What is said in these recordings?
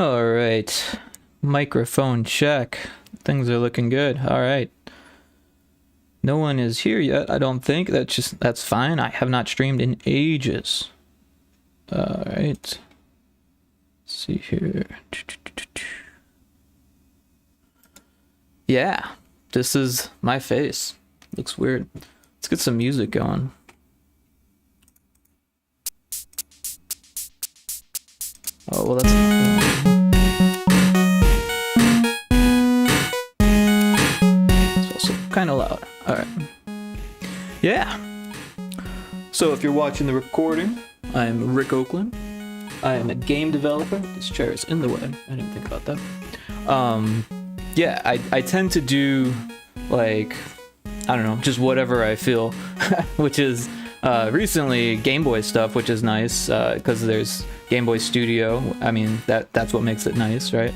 All right. Microphone check. Things are looking good. All right. No one is here yet, I don't think. That's fine. I have not streamed in ages. All right. Let's see here. Yeah. This is my face. Looks weird. Let's get some music going. Oh, well, that's also kind of loud. All right. Yeah. So if you're watching the recording, I'm Rick Oakland. I am a game developer. This chair is in the way. I didn't think about that. Yeah, I tend to do, like, I don't know, just whatever I feel, which is recently Game Boy stuff, which is nice because there's Game Boy Studio. I mean, that's what makes it nice, right?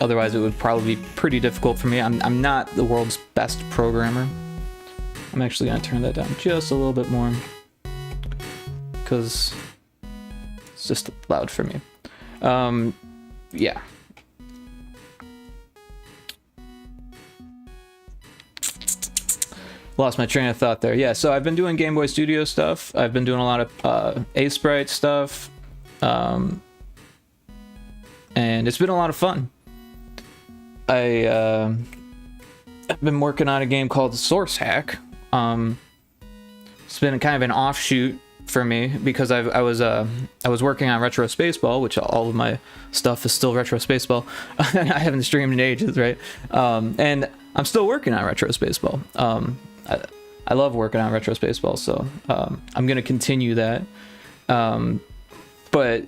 Otherwise, it would probably be pretty difficult for me. I'm not the world's best programmer. I'm actually gonna turn that down just a little bit more because it's just loud for me. Yeah. Lost my train of thought there. Yeah, so I've been doing Game Boy Studio stuff. I've been doing a lot of A-Sprite stuff. And it's been a lot of fun. I've been working on a game called Source Hack. It's been kind of an offshoot for me because I was working on Retro Spaceball, which all of my stuff is still Retro Spaceball. I haven't streamed in ages, right? And I'm still working on Retro Spaceball. I love working on Retro Spaceball, so I'm gonna continue that. But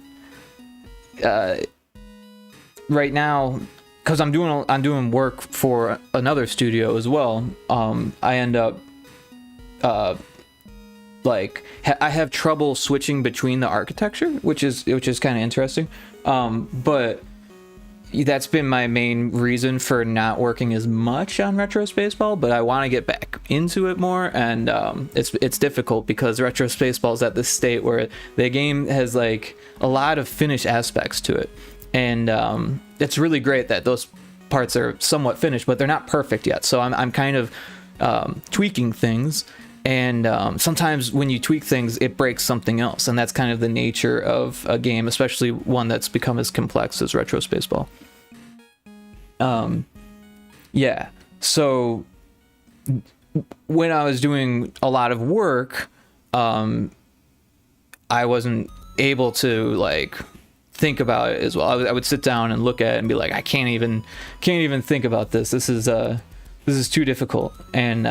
right now, because I'm doing work for another studio as well, I end up I have trouble switching between the architecture, which is kind of interesting. But that's been my main reason for not working as much on Retro Spaceball, but I want to get back into it more, and it's difficult because Retro Spaceball is at this state where the game has like a lot of finished aspects to it, and it's really great that those parts are somewhat finished, but they're not perfect yet. So I'm kind of tweaking things, and sometimes when you tweak things, it breaks something else, and that's kind of the nature of a game, especially one that's become as complex as Retro Spaceball. Yeah, so when I was doing a lot of work, I wasn't able to like think about it as well. I would sit down and look at it and be like, I can't even think about this. This is too difficult. And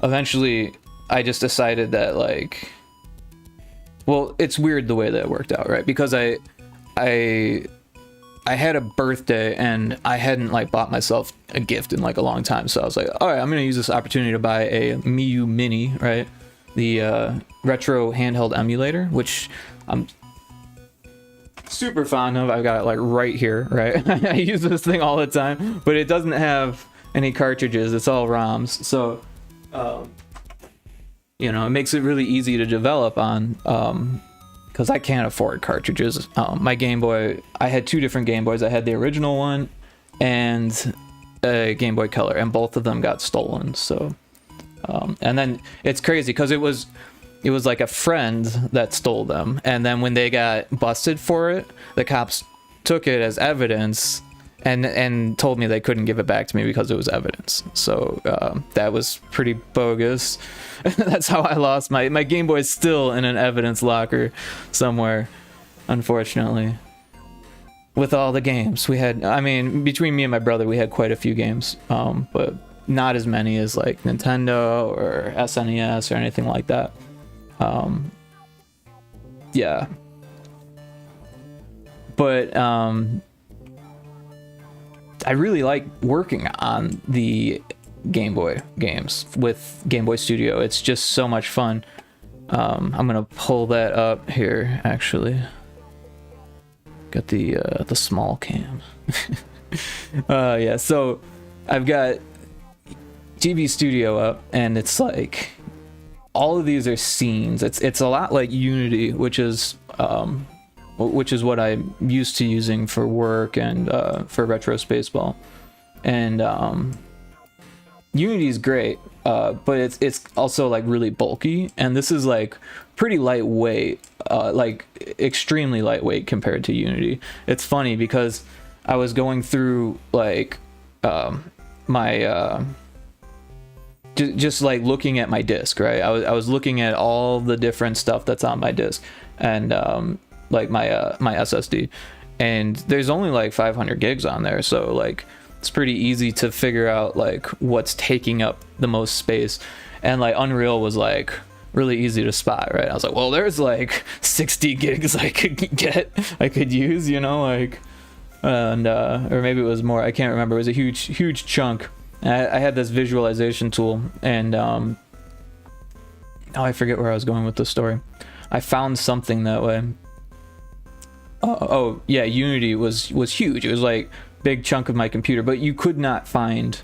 eventually I just decided that, like, well, it's weird the way that it worked out, right? Because I had a birthday and I hadn't like bought myself a gift in like a long time. So I was like, all right, I'm going to use this opportunity to buy a Miu Mini, right? The retro handheld emulator, which I'm super fond of. I've got it like right here, right? I use this thing all the time, but it doesn't have any cartridges. It's all ROMs. So, you know, it makes it really easy to develop on, because I can't afford cartridges. My Game Boy, I had two different Game Boys. I had the original one and a Game Boy Color, and both of them got stolen. So, and then it's crazy because it was like a friend that stole them, and then when they got busted for it, the cops took it as evidence and told me they couldn't give it back to me because it was evidence. So that was pretty bogus. That's how I lost my Game Boy. Is still in an evidence locker somewhere, unfortunately. With all the games we had, I mean, between me and my brother, we had quite a few games, but not as many as like Nintendo or SNES or anything like that. Yeah. But I really like working on the Game Boy games with Game Boy Studio. It's just so much fun. I'm gonna pull that up here, actually. Got the small cam. Yeah, so I've got TV Studio up, and it's like all of these are scenes. It's a lot like Unity, which is which is what I'm used to using for work and for Retro Spaceball. And Unity is great, but it's also like really bulky, and this is like pretty lightweight, like extremely lightweight compared to Unity. It's funny because I was going through like my just like looking at my disk, right? I was looking at all the different stuff that's on my disk, and like my my SSD, and there's only like 500 gigs on there, so like it's pretty easy to figure out like what's taking up the most space. And like Unreal was like really easy to spot, right? I was like, well, there's like 60 gigs I could use, you know, like, and or maybe it was more, I can't remember. It was a huge chunk. And I had this visualization tool, and oh, I forget where I was going with the story. I found something that way. Oh yeah, Unity was huge. It was like big chunk of my computer, but you could not find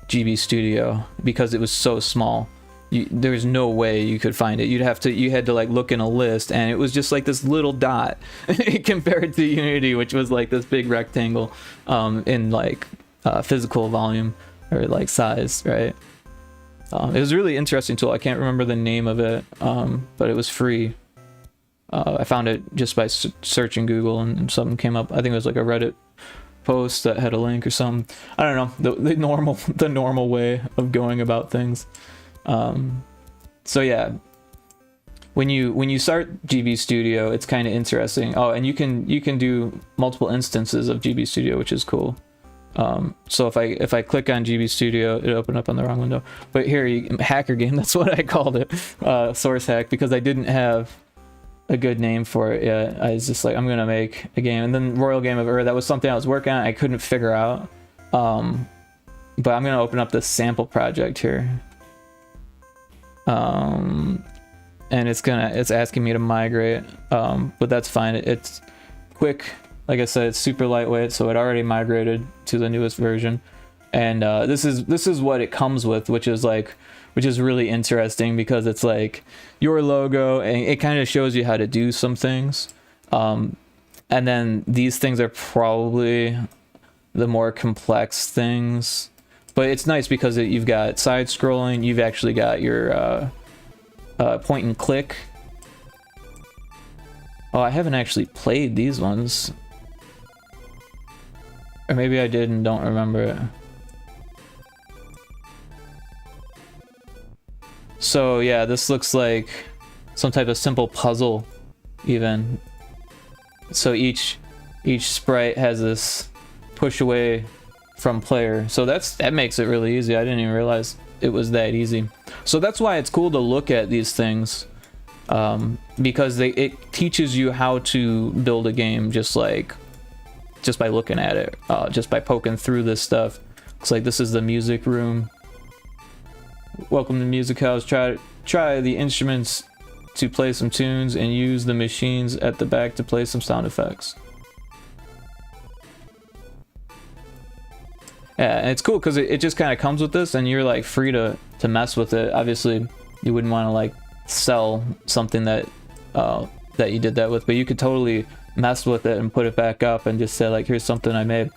GB Studio because it was so small. There's no way you could find it. You had to like look in a list, and it was just like this little dot compared to Unity, which was like this big rectangle in like physical volume or like size, right? It was a really interesting tool. I can't remember the name of it, but it was free. I found it just by searching Google, and something came up. I think it was like a Reddit post that had a link or something. I don't know, the normal way of going about things. So yeah, when you start GB Studio, it's kind of interesting. Oh, and you can do multiple instances of GB Studio, which is cool. So if I click on GB Studio, it opened up on the wrong window. But here, hacker game, that's what I called it, source hack, because I didn't have a good name for it yet. I was just like, I'm gonna make a game. And then Royal Game of Ur, that was something I was working on, I couldn't figure out. But I'm gonna open up this sample project here. And it's asking me to migrate, but that's fine. It's quick. Like I said, it's super lightweight, so it already migrated to the newest version. And this is what it comes with, which is really interesting because it's like your logo, and it kind of shows you how to do some things. And then these things are probably the more complex things, but it's nice because you've got side scrolling. You've actually got your point and click. Oh, I haven't actually played these ones, or maybe I did and don't remember it. So yeah, this looks like some type of simple puzzle even. So each sprite has this push away from player. So that makes it really easy. I didn't even realize it was that easy. So that's why it's cool to look at these things, because it teaches you how to build a game just by looking at it, just by poking through this stuff. Looks like this is the music room. Welcome to Music House. Try the instruments to play some tunes and use the machines at the back to play some sound effects. Yeah, and it's cool because it just kind of comes with this, and you're like free to mess with it. Obviously, you wouldn't want to like sell something that you did that with, but you could totally mess with it and put it back up and just say like, here's something I made.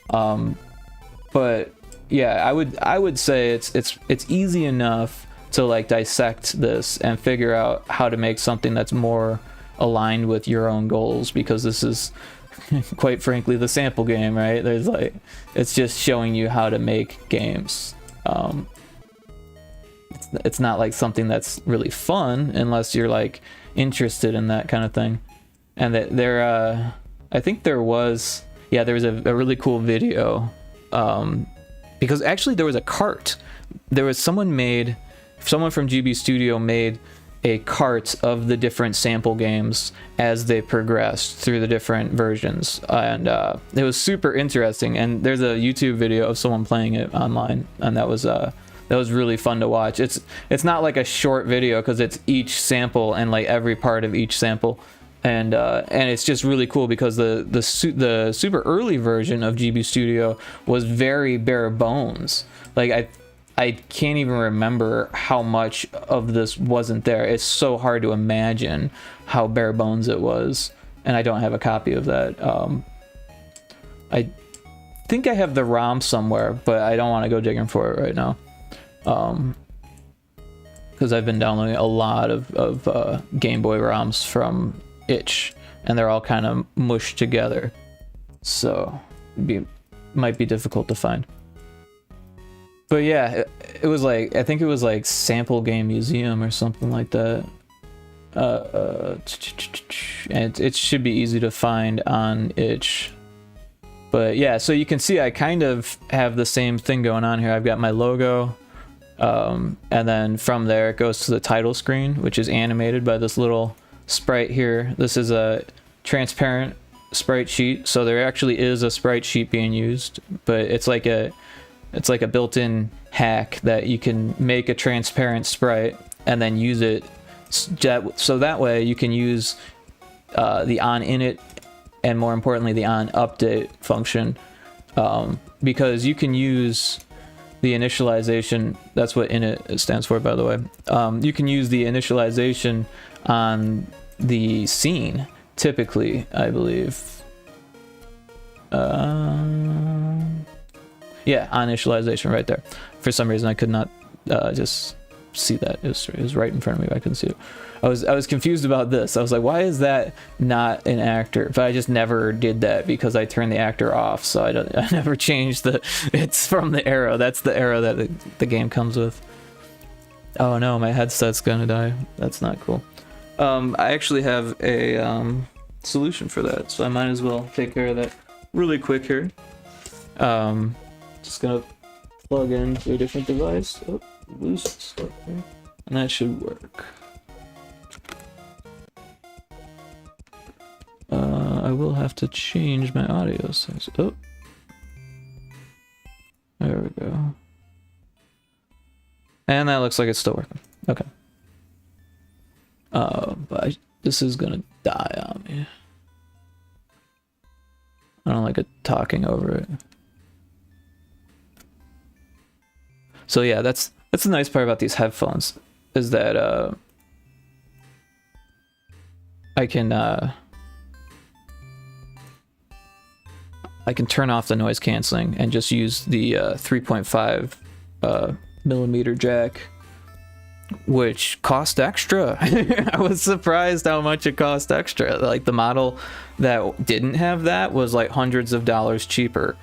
But yeah, I would say it's easy enough to like dissect this and figure out how to make something that's more aligned with your own goals, because this is quite frankly the sample game, right? There's like, it's just showing you how to make games. It's not like something that's really fun unless you're like interested in that kind of thing. And that there I think there was a really cool video, because actually there was a cart. There was someone from GB Studio made a cart of the different sample games as they progressed through the different versions, and it was super interesting. And there's a YouTube video of someone playing it online, and that was really fun to watch. It's not like a short video because it's each sample and like every part of each sample, and it's just really cool because the super early version of GB Studio was very bare bones. Like I can't even remember how much of this wasn't there. It's so hard to imagine how bare bones it was, and I don't have a copy of that. I think I have the ROM somewhere, but I don't want to go digging for it right now, because I've been downloading a lot of Game Boy ROMs from itch, and they're all kind of mushed together, so might be difficult to find. But yeah, it was like, I think it was like Sample Game Museum or something like that. And it should be easy to find on itch. But yeah, so you can see I kind of have the same thing going on here. I've got my logo, and then from there it goes to the title screen, which is animated by this little sprite here. This is a transparent sprite sheet, so there actually is a sprite sheet being used, but it's like a built-in hack that you can make a transparent sprite and then use it so that way you can use the onInit and, more importantly, the onUpdate function, because you can use the initialization. That's what init stands for, by the way. You can use the initialization on the scene, typically, I believe. Yeah, on initialization right there. For some reason I could not just see that. It was right in front of me, but I couldn't see it. I was confused about this. I was like, why is that not an actor? But I just never did that because I turned the actor off, so I never changed the, it's from the arrow. That's the arrow that the game comes with. Oh no, my headset's gonna die. That's not cool. I actually have a solution for that, so I might as well take care of that really quick here. Just gonna plug into a different device. Oh, loose stuff here. And that should work. I will have to change my audio size. Oh, there we go. And that looks like it's still working. Okay. But this is gonna die on me. I don't like it talking over it. So yeah, that's the nice part about these headphones, is that I can turn off the noise canceling and just use the 3.5 millimeter jack, which cost extra. I was surprised how much it cost extra. Like, the model that didn't have that was like hundreds of dollars cheaper,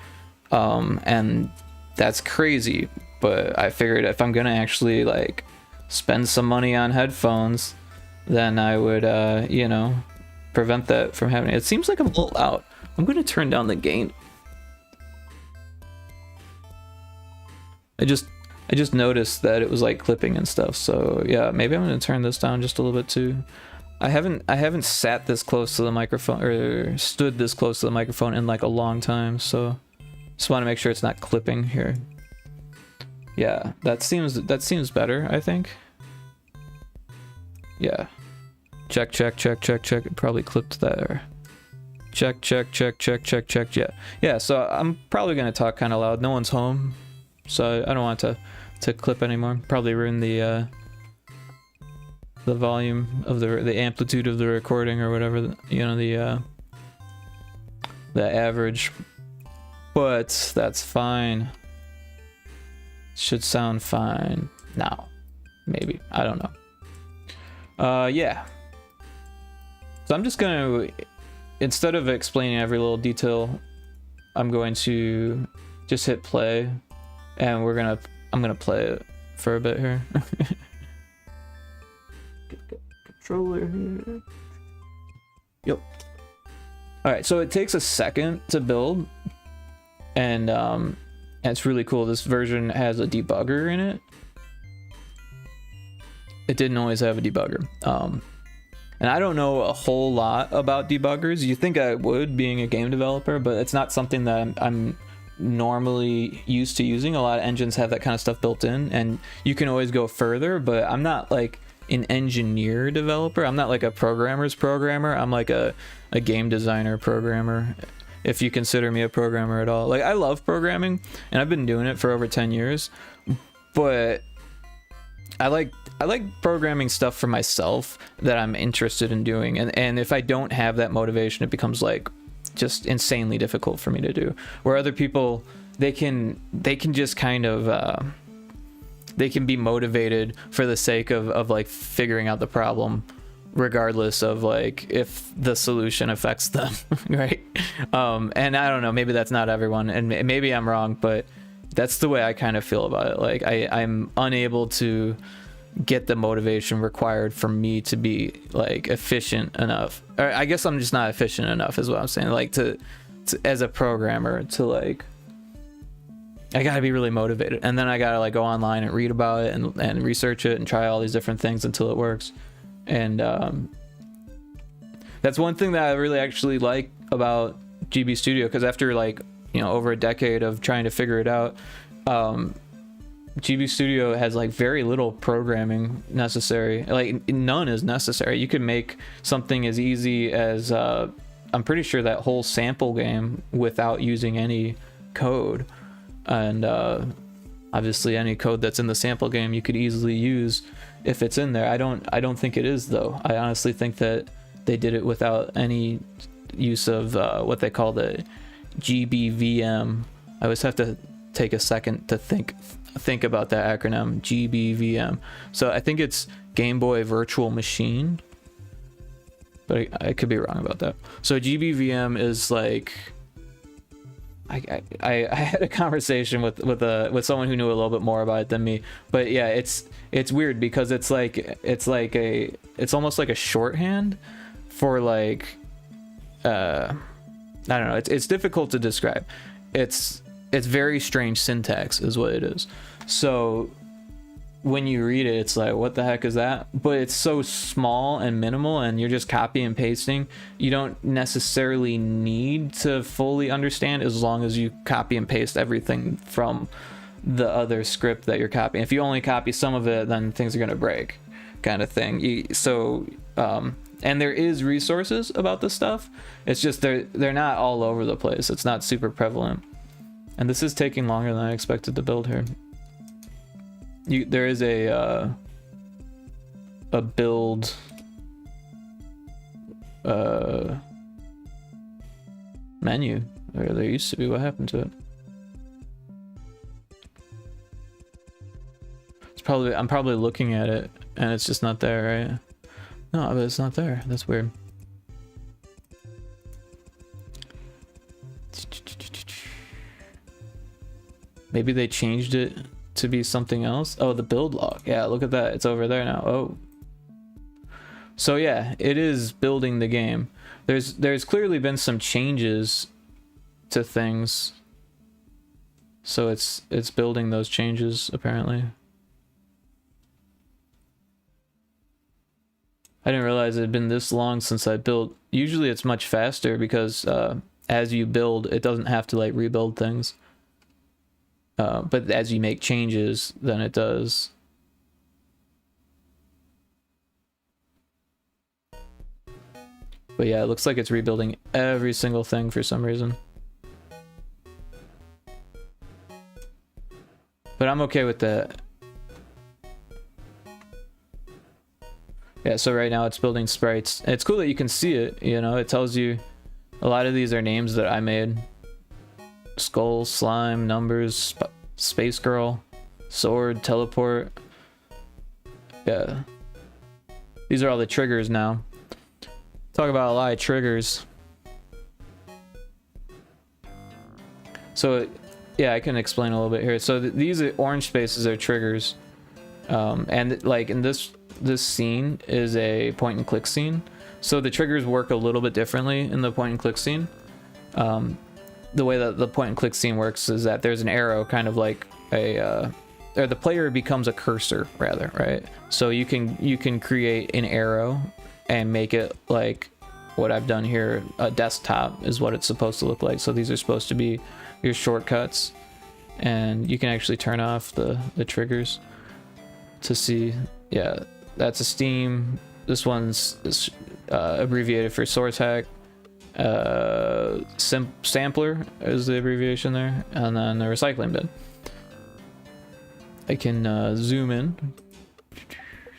and that's crazy. But I figured if I'm gonna actually like spend some money on headphones, then I would you know, prevent that from happening. It seems like I'm a little loud. I'm gonna turn down the gain. I just noticed that it was like clipping and stuff, so yeah, maybe I'm gonna turn this down just a little bit too. I haven't sat this close to the microphone, or stood this close to the microphone, in like a long time, so just want to make sure it's not clipping here. Yeah, that seems better, I think. Yeah. Check. It probably clipped there. Check. Yeah. Yeah, so I'm probably gonna talk kind of loud. No one's home, so I don't want to clip anymore. Probably ruin the volume of the amplitude of the recording, or whatever, you know, the average. But that's fine. Should sound fine now, maybe. I don't know. Yeah. So I'm just gonna, instead of explaining every little detail, I'm going to just hit play, and I'm gonna play it for a bit here. Get the controller here. Yep. All right, so it takes a second to build, and it's really cool. This version has a debugger in it. It didn't always have a debugger. And I don't know a whole lot about debuggers. You think I would, being a game developer, but it's not something that I'm normally used to using. A lot of engines have that kind of stuff built in, and you can always go further, but I'm not like an engineer developer. I'm not like a programmer's programmer. I'm like a game designer programmer, if you consider me a programmer at all. Like, I love programming, and I've been doing it for over 10 years, but I like programming stuff for myself that I'm interested in doing, and if I don't have that motivation, it becomes like just insanely difficult for me to do. Where other people, they can just kind of they can be motivated for the sake of like figuring out the problem, regardless of like if the solution affects them, right? And I don't know, maybe that's not everyone, and maybe I'm wrong, but that's the way I kind of feel about it. Like I'm unable to get the motivation required for me to be like efficient enough, or I guess I'm just not efficient enough is what I'm saying, like to as a programmer, to like, I gotta be really motivated, and then I gotta like go online and read about it and research it and try all these different things until it works. And that's one thing that I really actually like about GB Studio, because after like, you know, over a decade of trying to figure it out, GB Studio has like very little programming necessary. Like none is necessary. You can make something as easy as I'm pretty sure that whole sample game without using any code. And obviously any code that's in the sample game you could easily use if it's in there. I don't think it is, though. I honestly think that they did it without any use of what they call the GBVM. I always have to take a second to think about that acronym, GBVM. So I think it's Game Boy Virtual Machine, but I could be wrong about that. So GBVM is like, I had a conversation with someone who knew a little bit more about it than me, but yeah, it's weird because it's almost like a shorthand for like I don't know, it's difficult to describe. It's very strange syntax is what it is. So when you read it, it's like, what the heck is that? But it's so small and minimal, and you're just copy and pasting. You don't necessarily need to fully understand as long as you copy and paste everything from the other script that you're copying. If you only copy some of it, then things are going to break, kind of thing. And there is resources about this stuff. It's just they're not all over the place. It's not super prevalent. And this is taking longer than I expected to build here. There is a build menu, or there used to be. What happened to it? I'm probably looking at it and it's just not there, right? No, but it's not there. That's weird. Maybe they changed it to be something else. Oh, the build log. Yeah, look at that. It's over there now. Oh. So yeah, it is building the game. There's clearly been some changes to things. So it's building those changes apparently. I didn't realize it had been this long since I built. Usually it's much faster because as you build, it doesn't have to like rebuild things. But as you make changes, then it does. But yeah, it looks like it's rebuilding every single thing for some reason. But I'm okay with that. Yeah, so right now it's building sprites. It's cool that you can see it, you know, it tells you a lot of these are names that I made. Skull, slime, numbers, space girl, sword, teleport. Yeah. These are all the triggers now. Talk about a lot of triggers. So yeah, I can explain a little bit here. So these are orange spaces are triggers. And like in this scene is a point and click scene. So the triggers work a little bit differently in the point and click scene. The way that the point and click scene works is that there's an arrow, kind of like or the player becomes a cursor rather, right? So you can create an arrow and make it like what I've done here. A desktop is what it's supposed to look like. So these are supposed to be your shortcuts, and you can actually turn off the triggers to see. Yeah, that's a Steam. This one's abbreviated for source hack. Sampler is the abbreviation there, and then the recycling bin. I can zoom in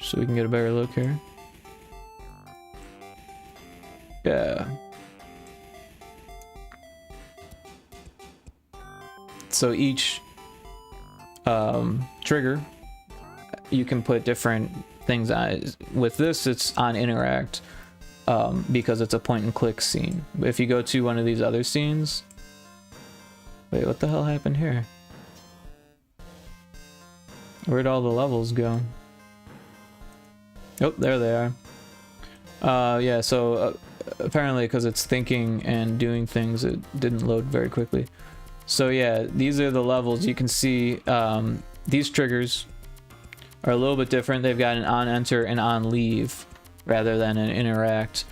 so we can get a better look here. Yeah. So each trigger, you can put different things on it. With this, it's on interact because it's a point and click scene. But if you go to one of these other scenes, wait, what the hell happened here? Where'd all the levels go? Oh, there they are. Yeah, so apparently because it's thinking and doing things, it didn't load very quickly. So yeah, these are the levels. You can see these triggers are a little bit different. They've got an on enter and on leave rather than an interact.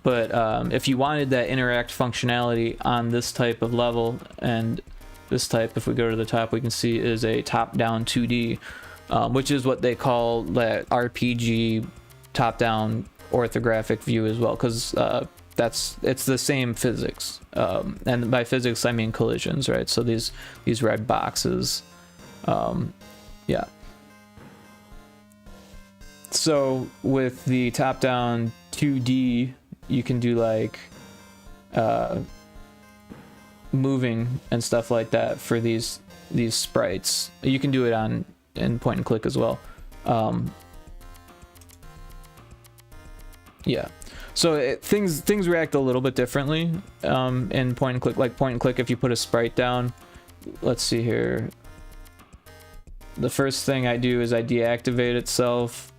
But if you wanted that interact functionality on this type of level, and this type, if we go to the top, we can see is a top-down 2D, which is what they call that RPG top-down orthographic view as well, because it's the same physics, and by physics I mean collisions, right? So these red boxes, yeah. So with the top-down 2D, you can do like moving and stuff like that for these sprites. You can do it in point and click as well. Yeah. So things react a little bit differently in point and click. Like point and click, if you put a sprite down, let's see here. The first thing I do is I deactivate itself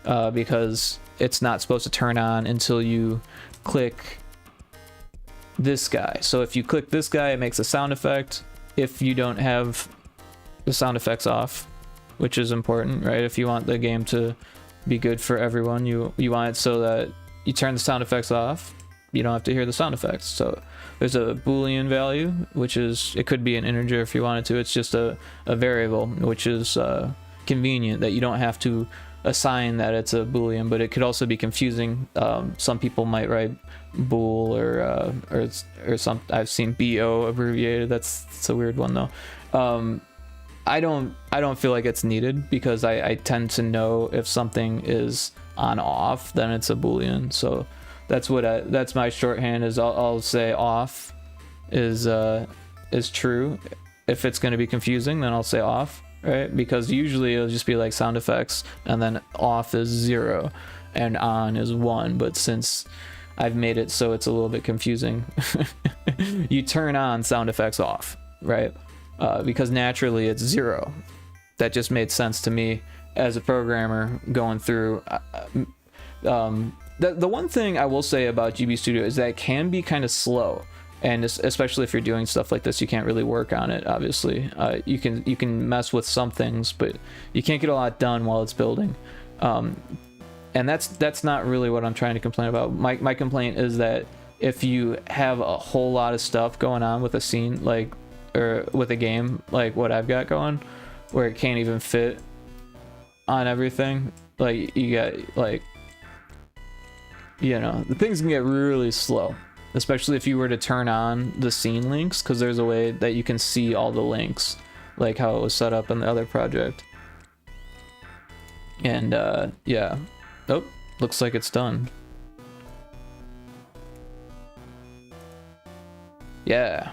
because it's not supposed to turn on until you click this guy. So if you click this guy, it makes a sound effect. If you don't have the sound effects off, which is important, right? If you want the game to be good for everyone, you want it so that you turn the sound effects off, you don't have to hear the sound effects. So there's a Boolean value, which is, it could be an integer if you wanted to. It's just a variable, which is convenient that you don't have to assign that it's a Boolean, but it could also be confusing. Some people might write bool or some, I've seen BO abbreviated. That's a weird one though. I don't feel like it's needed because I tend to know if something is on off, then it's a Boolean. So that's that's my shorthand is I'll say off is true. If it's going to be confusing, then I'll say off, right? Because usually it'll just be like sound effects and then off is 0 and on is 1. But since I've made it so it's a little bit confusing, you turn on sound effects off, right? Because naturally it's 0. That just made sense to me as a programmer going through. The one thing I will say about GB Studio is that it can be kind of slow, and especially if you're doing stuff like this, you can't really work on it. Obviously, you can mess with some things, but you can't get a lot done while it's building. And that's not really what I'm trying to complain about. My complaint is that if you have a whole lot of stuff going on with a scene, like, or with a game like what I've got going, where it can't even fit on everything, like you got, like, you know, the things can get really slow, especially if you were to turn on the scene links, because there's a way that you can see all the links, like how it was set up in the other project. And yeah. Oh, looks like it's done. Yeah.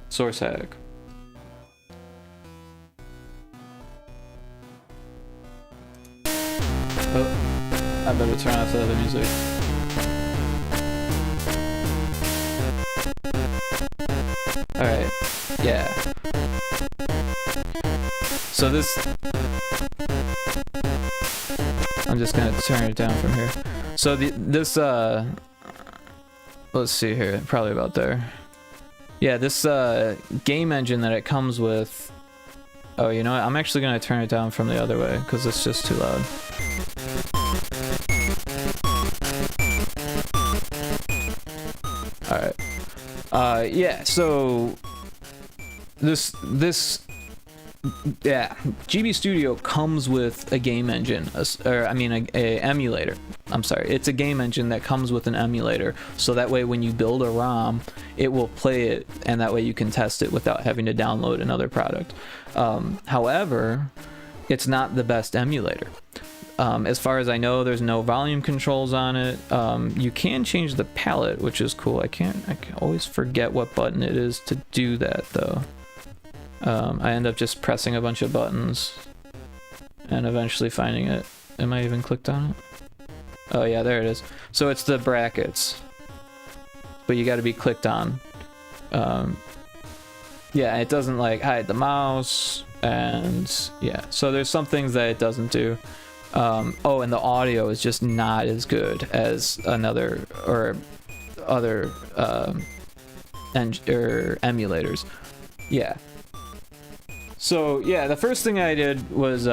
Source hack. Oh, I better turn off the other music. Alright, yeah. So this... I'm just gonna turn it down from here. So this let's see here, probably about there. Yeah, this game engine that it comes with. Oh, you know what? I'm actually gonna turn it down from the other way because it's just too loud. All right. Yeah. So yeah, GB Studio comes with a game engine, or I mean a emulator. I'm sorry, it's a game engine that comes with an emulator, so that way when you build a ROM, it will play it, and that way you can test it without having to download another product. However, it's not the best emulator. As far as I know, there's no volume controls on it. You can change the palette, which is cool. I can always forget what button it is to do that though. I end up just pressing a bunch of buttons and eventually finding it. Am I even clicked on it? Oh yeah, there it is. So it's the brackets, but you got to be clicked on. Yeah, it doesn't like hide the mouse, and yeah, so there's some things that it doesn't do. Oh, and the audio is just not as good as another or other emulators. Yeah. So yeah, the first thing I did was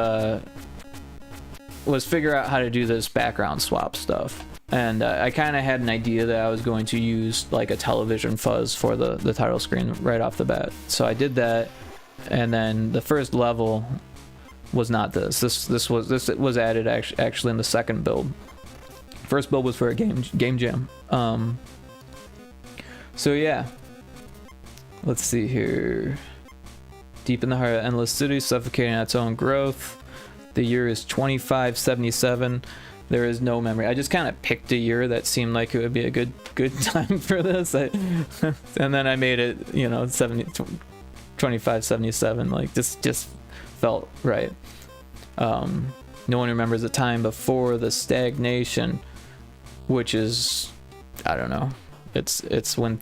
figure out how to do this background swap stuff, and I kind of had an idea that I was going to use like a television fuzz for the title screen right off the bat. So I did that, and then the first level was not this. This was added actually in the second build. First build was for a game jam. So yeah, let's see here. Deep in the heart of Endless City, suffocating its own growth. The year is 2577. There is no memory. I just kind of picked a year that seemed like it would be a good time for this. And then I made it, you know, 2577. Like just felt right. No one remembers a time before the stagnation, which is, I don't know. It's when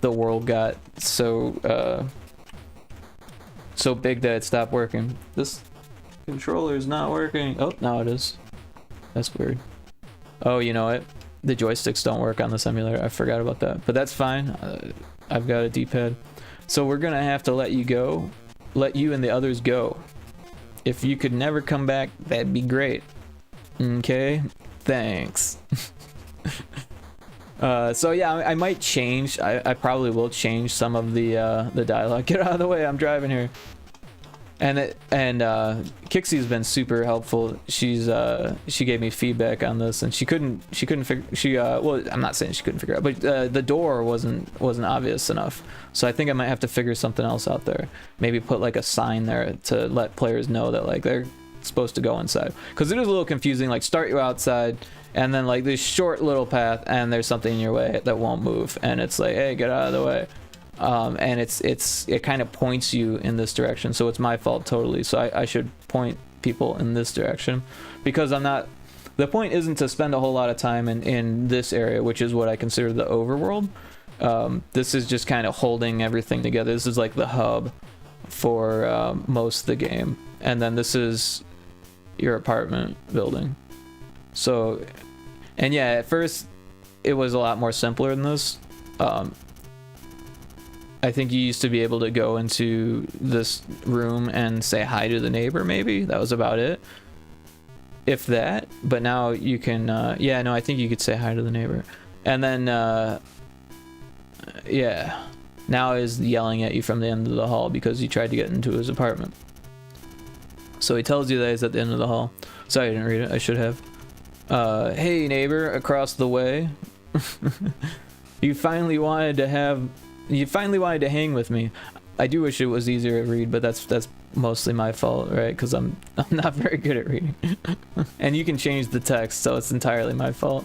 the world got so big that it stopped working. This controller is not working. Oh, now it is. That's weird. Oh, you know what? The joysticks don't work on the simulator. I forgot about that, but that's fine. I've got a D-pad. So we're gonna have to let you go. Let you and the others go. If you could never come back, that'd be great. Okay? Thanks. So yeah, I might change. I probably will change some of the dialogue. Get out of the way, I'm driving here. And Kixie's been super helpful. She gave me feedback on this, and she couldn't figure. Well, I'm not saying she couldn't figure out, but the door wasn't obvious enough. So I think I might have to figure something else out there. Maybe put like a sign there to let players know that like they're supposed to go inside, because it is a little confusing. Like start you outside, and then like this short little path, and there's something in your way that won't move, and it's like, hey, get out of the way. And it kind of points you in this direction, so it's my fault totally. So I should point people in this direction, because I'm not. The point isn't to spend a whole lot of time in this area, which is what I consider the overworld. This is just kind of holding everything together. This is like the hub for most of the game, and then this is your apartment building. So, and yeah, at first it was a lot more simpler than this. I think you used to be able to go into this room and say hi to the neighbor, maybe. That was about it. If that. But now you can, yeah, no, I think you could say hi to the neighbor. And then, yeah. Now is yelling at you from the end of the hall because you tried to get into his apartment. So he tells you that he's at the end of the hall. Sorry, I didn't read it. I should have. Hey, neighbor, across the way. You finally wanted to hang with me. I do wish it was easier to read, but that's mostly my fault, right? Because I'm not very good at reading. And you can change the text, so it's entirely my fault.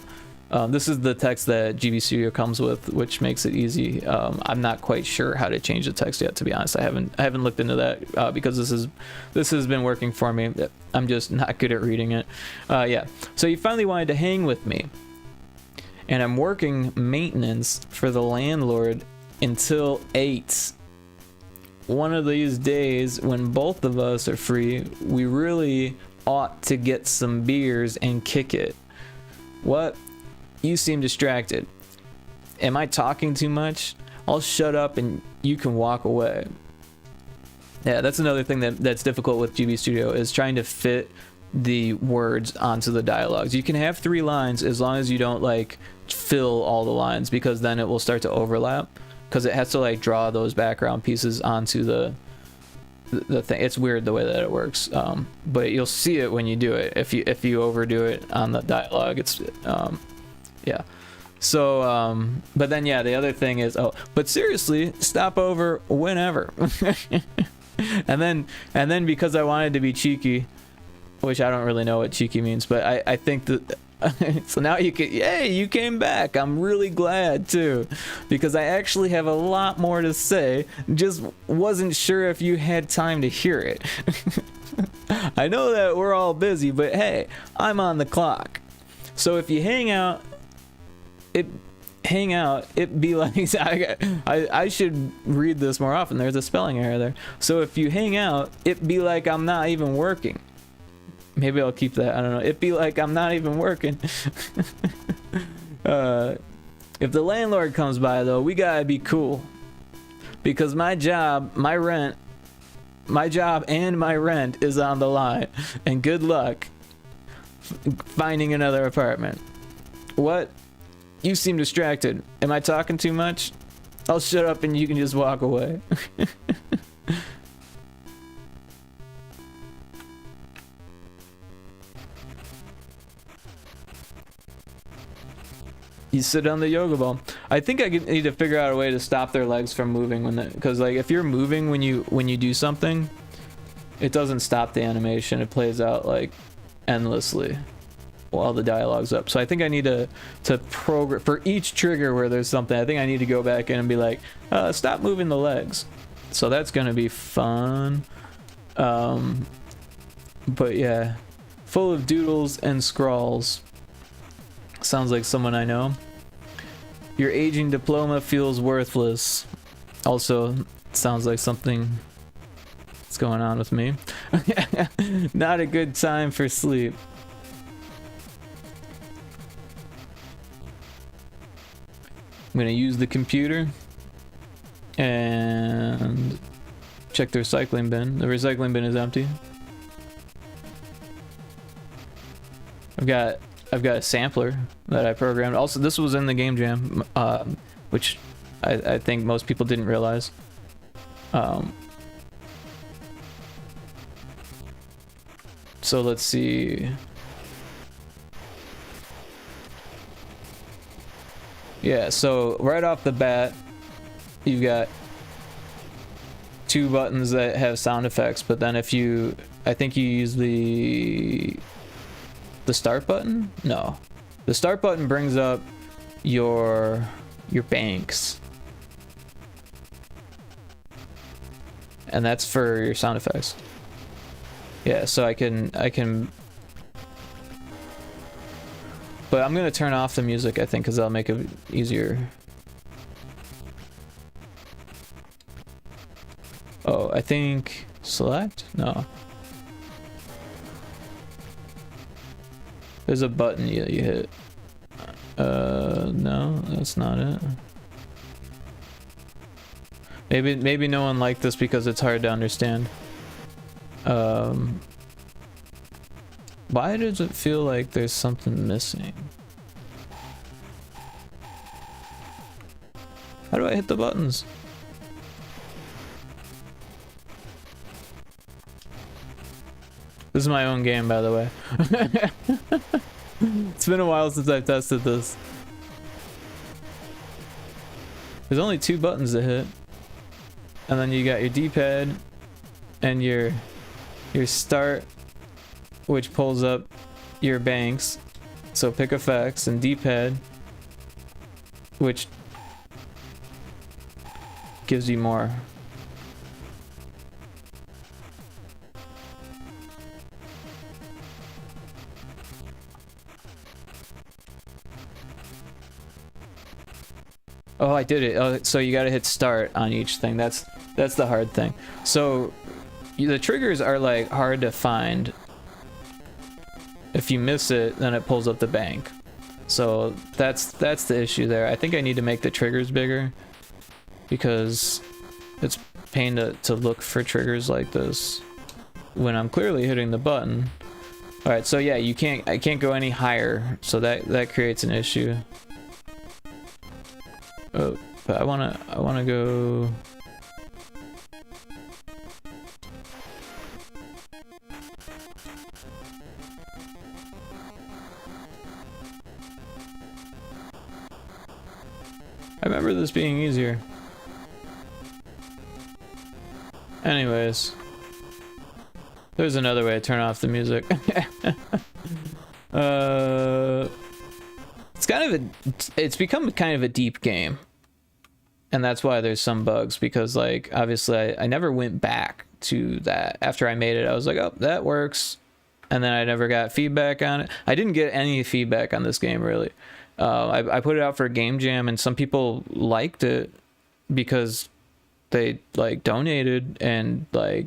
This is the text that GB Studio comes with, which makes it easy. I'm not quite sure how to change the text yet, to be honest. I haven't looked into that because this has been working for me. I'm just not good at reading it. Yeah. So you finally wanted to hang with me, and I'm working maintenance for the landlord until 8. One of these days when both of us are free, we really ought to get some beers and kick it. What? You seem distracted. Am I talking too much? I'll shut up and you can walk away. Yeah, that's another thing that's difficult with GB Studio, is trying to fit the words onto the dialogues. You can have 3 lines as long as you don't like fill all the lines, because then it will start to overlap, because it has to like draw those background pieces onto the thing. It's weird the way that it works, but you'll see it when you do it. If you overdo it on the dialogue, it's yeah. So but then yeah, the other thing is, oh, but seriously, stop over whenever. and then because I wanted to be cheeky, which I don't really know what cheeky means, but I think that so now you can, yay, you came back. I'm really glad too, because I actually have a lot more to say, just wasn't sure if you had time to hear it. I know that we're all busy, but hey, I'm on the clock. So if you hang out, it be like, I should read this more often. There's a spelling error there. So if you hang out, it be like I'm not even working. Maybe I'll keep that. I don't know. It be like I'm not even working. If the landlord comes by though, we gotta be cool, because my job and my rent is on the line, and good luck finding another apartment. What? You seem distracted. Am I talking too much? I'll shut up and you can just walk away. You sit on the yoga ball. I think I need to figure out a way to stop their legs from moving when because like if you're moving when you do something, it doesn't stop the animation. It plays out like endlessly while the dialogue's up. So I think I need to program for each trigger where there's something. I think I need to go back in and be like, stop moving the legs. So that's gonna be fun. But yeah, full of doodles and scrawls. Sounds like someone I know. Your aging diploma feels worthless. Also, sounds like something that's going on with me. Not a good time for sleep. I'm gonna use the computer and check the recycling bin. The recycling bin is empty. I've got a sampler that I programmed. Also, this was in the game jam, which I think most people didn't realize. So let's see. Yeah, so right off the bat, you've got two buttons that have sound effects, but then if you, I think you use the start button? No. The start button brings up your banks. And that's for your sound effects. Yeah, so I can but I'm gonna turn off the music, I think, because that'll make it easier. Oh, I think select? No. There's a button you hit. No, that's not it. Maybe no one liked this because it's hard to understand. Why does it feel like there's something missing? How do I hit the buttons? This is my own game, by the way. It's been a while since I've tested this. There's only two buttons to hit. And then you got your D-pad and your start, which pulls up your banks. So pick effects, and D-pad, which gives you more. Oh, I did it. Oh, so you gotta hit start on each thing. That's the hard thing. So the triggers are like hard to find. If you miss it, then it pulls up the bank. So that's the issue there. I think I need to make the triggers bigger, because it's a pain to look for triggers like this when I'm clearly hitting the button. All right, so yeah, I can't go any higher, so that creates an issue. Oh, but I wanna go. I remember this being easier. Anyways. There's another way to turn off the music. It's become kind of a deep game. And that's why there's some bugs, because like obviously I never went back to that. After I made it, I was like, oh, that works. And then I never got feedback on it. I didn't get any feedback on this game really. I put it out for a game jam, and some people liked it because they like donated and like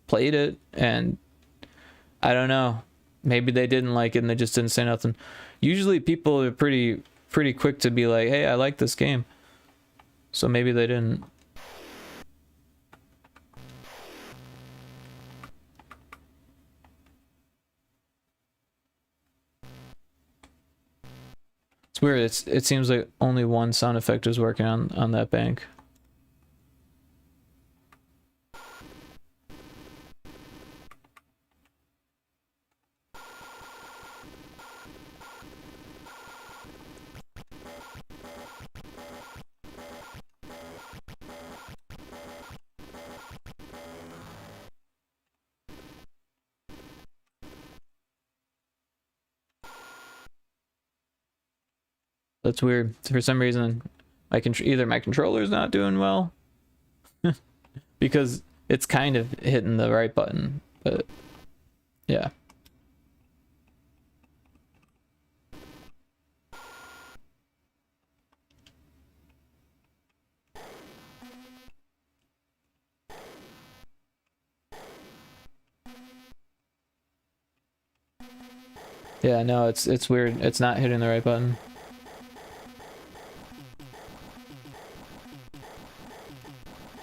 played it, and I don't know, maybe they didn't like it and they just didn't say nothing. Usually people are pretty quick to be like, hey, I like this game, so maybe they didn't. It's weird. It seems like only one sound effect is working on that bank. That's weird. For some reason, either my controller's not doing well, because it's kind of hitting the right button, but yeah. Yeah, no, it's weird. It's not hitting the right button.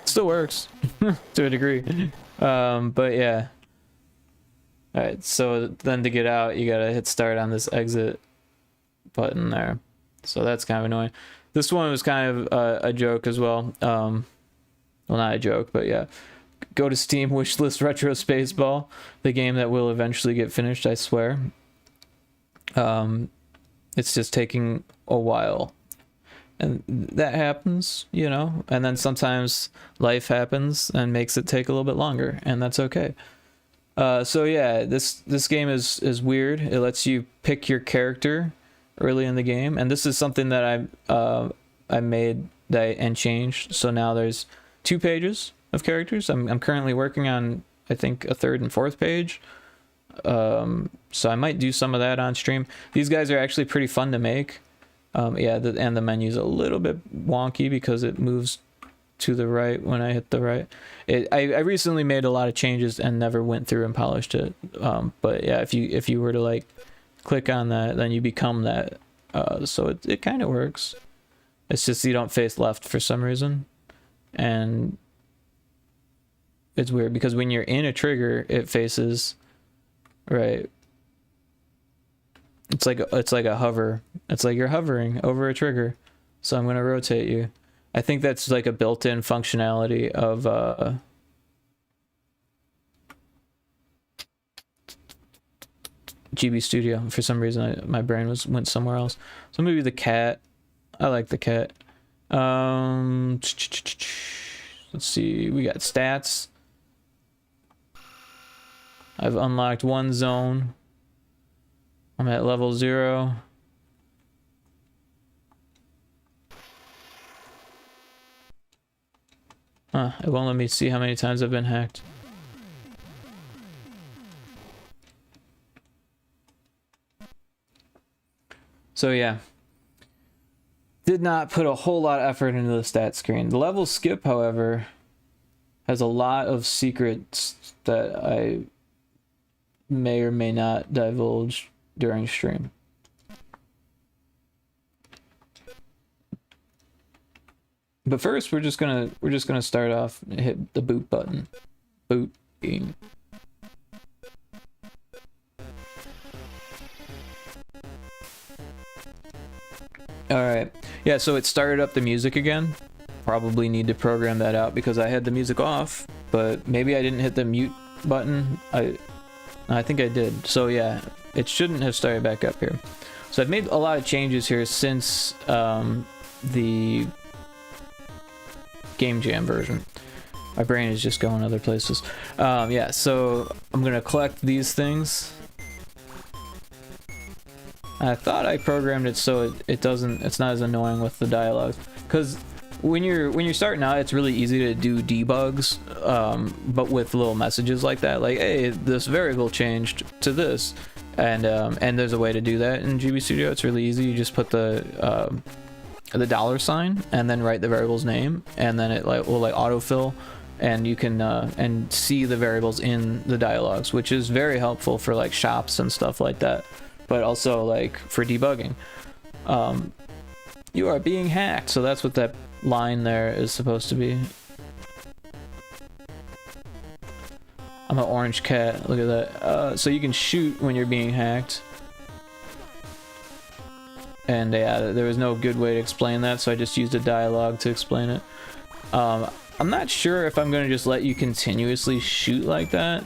Still works to a degree, but yeah. All right, so then to get out, you gotta hit start on this exit button there. So that's kind of annoying. This one was kind of a joke as well. Well, not a joke, but yeah. Go to Steam wishlist Retro Spaceball, the game that will eventually get finished, I swear. It's just taking a while. And that happens, you know, and then sometimes life happens and makes it take a little bit longer, and that's okay. So yeah, this game is weird. It lets you pick your character early in the game, and this is something that I made and changed. So now there's 2 pages of characters. I'm currently working on, I think, a 3rd and 4th page. So I might do some of that on stream. These guys are actually pretty fun to make. Yeah, and the menu's a little bit wonky because it moves to the right when I hit the right. I recently made a lot of changes and never went through and polished it. But yeah, if you were to like click on that, then you become that. So it kind of works. It's just you don't face left for some reason, and it's weird because when you're in a trigger, it faces right. It's like a hover. It's like you're hovering over a trigger. So I'm going to rotate you. I think that's like a built-in functionality of GB Studio. For some reason, my brain went somewhere else. So maybe the cat. I like the cat. Let's see. We got stats. I've unlocked 1 zone. I'm at level 0. It won't let me see how many times I've been hacked. So yeah. Did not put a whole lot of effort into the stat screen. The level skip, however, has a lot of secrets that I may or may not divulge during stream. But first, we're just gonna start off and hit the boot button. Booting. All right. Yeah. So it started up the music again. Probably need to program that out because I had the music off, but maybe I didn't hit the mute button. I think I did. So yeah, it shouldn't have started back up here. So I've made a lot of changes here since the Game Jam version. My brain is just going other places. Yeah, so I'm gonna collect these things. I thought I programmed it so it's not as annoying with the dialogue, because when you're starting out, it's really easy to do debugs, but with little messages like that, like, hey, this variable changed to this, and there's a way to do that in GB Studio. It's really easy. You just put the $sign and then write the variable's name, and then it will autofill, and you can and see the variables in the dialogues, which is very helpful for like shops and stuff like that, but also like for debugging. You are being hacked, so that's what that line there is supposed to be. I'm an orange cat, look at that. So you can shoot when you're being hacked. And yeah, there was no good way to explain that, so I just used a dialogue to explain it. I'm not sure if I'm gonna just let you continuously shoot like that,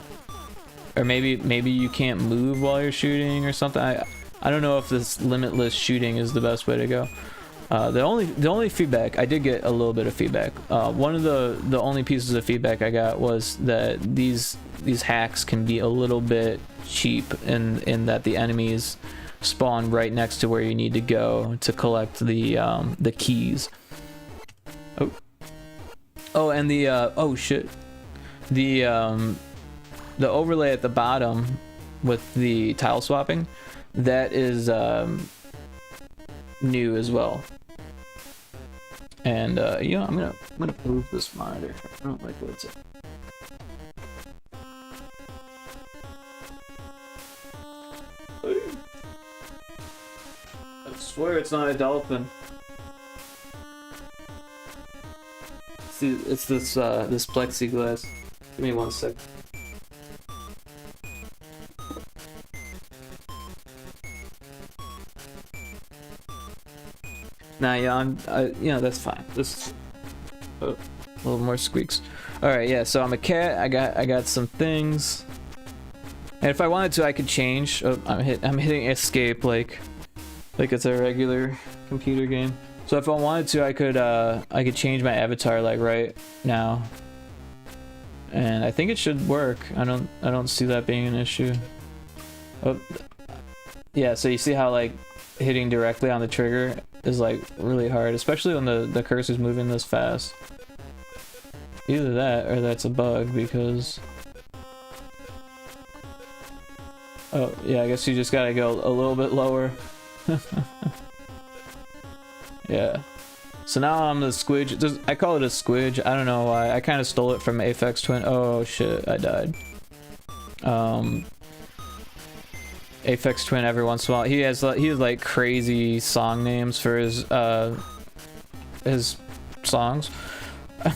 or maybe you can't move while you're shooting or something. I don't know if this limitless shooting is the best way to go. The only feedback I did get, a little bit of feedback. One of the only pieces of feedback I got was that these hacks can be a little bit cheap in that the enemies spawn right next to where you need to go to collect the keys. Oh, and the oh shit, the overlay at the bottom with the tile swapping, that is new as well. And yeah, I'm gonna move this monitor. I don't like what's it. I swear it's not a dolphin. See, it's this this plexiglass. Give me 1 sec. Nah, yeah, yeah, that's fine. This a little more squeaks. All right, yeah. So I'm a cat. I got some things, and if I wanted to, I could change. Oh, I'm hitting escape like it's a regular computer game. So if I wanted to, I could change my avatar like right now, and I think it should work. I don't see that being an issue. Oh, yeah. So you see how like hitting directly on the trigger is like really hard, especially when the cursor's moving this fast. Either that or that's a bug, because oh yeah, I guess you just gotta go a little bit lower. Yeah, so now I'm the squidge. I call it a squidge. I don't know why. I kind of stole it from Aphex Twin. Oh shit, I died. Aphex Twin every once in a while, he has like crazy song names for his songs.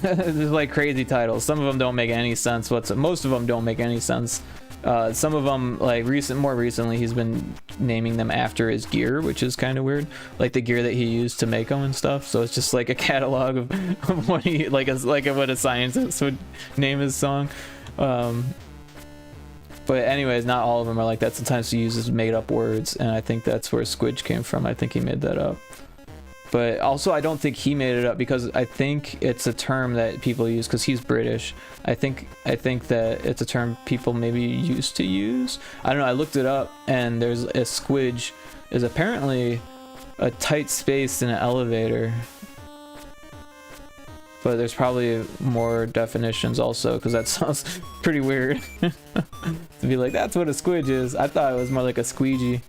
There's like crazy titles. Some of them don't make any sense. Most of them don't make any sense. Some of them, like more recently, he's been naming them after his gear, which is kind of weird. Like the gear that he used to make them and stuff. So it's just like a catalog of what he like what a scientist would name his song. But anyways, not all of them are like that. Sometimes he uses made up words, and I think that's where Squidge came from. I think he made that up. But also, I don't think he made it up, because I think it's a term that people use because he's British. I think that it's a term people maybe used to use. I don't know. I looked it up, and there's a squidge is apparently a tight space in an elevator. But there's probably more definitions also, because that sounds pretty weird. To be like, that's what a squidge is. I thought it was more like a squeegee,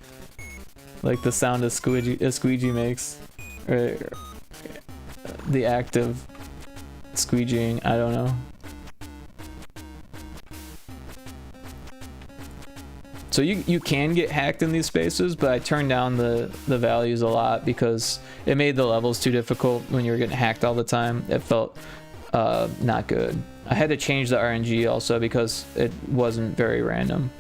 like the sound a squeegee makes. Or the act of squeegeeing, I don't know. So you can get hacked in these spaces, but I turned down the values a lot because it made the levels too difficult when you were getting hacked all the time. It felt not good. I had to change the RNG also because it wasn't very random.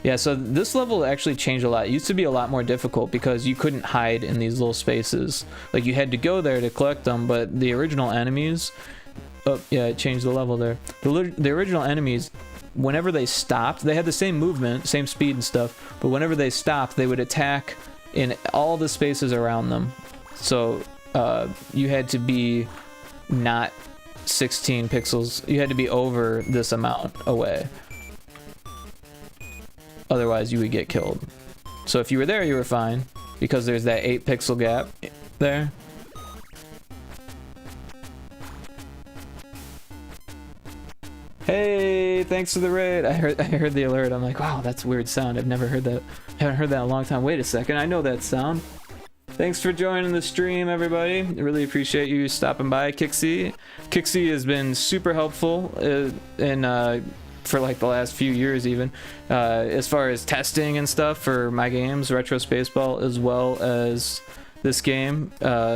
Yeah, so this level actually changed a lot. It used to be a lot more difficult because you couldn't hide in these little spaces. Like, you had to go there to collect them, but the original enemies... Oh, yeah, it changed the level there. The original enemies, whenever they stopped, they had the same movement, same speed and stuff, but whenever they stopped, they would attack in all the spaces around them. So, you had to be not 16 pixels. You had to be over this amount away. Otherwise, you would get killed. So if you were there, you were fine, because there's that 8 pixel gap there. Hey, thanks for the raid. I heard the alert. I'm like, wow, that's a weird sound. I've never heard that. Haven't heard that in a long time. Wait a second, I know that sound. Thanks for joining the stream, everybody. I really appreciate you stopping by. Kixie has been super helpful for like the last few years, even as far as testing and stuff for my games, Retro Spaceball, as well as this game,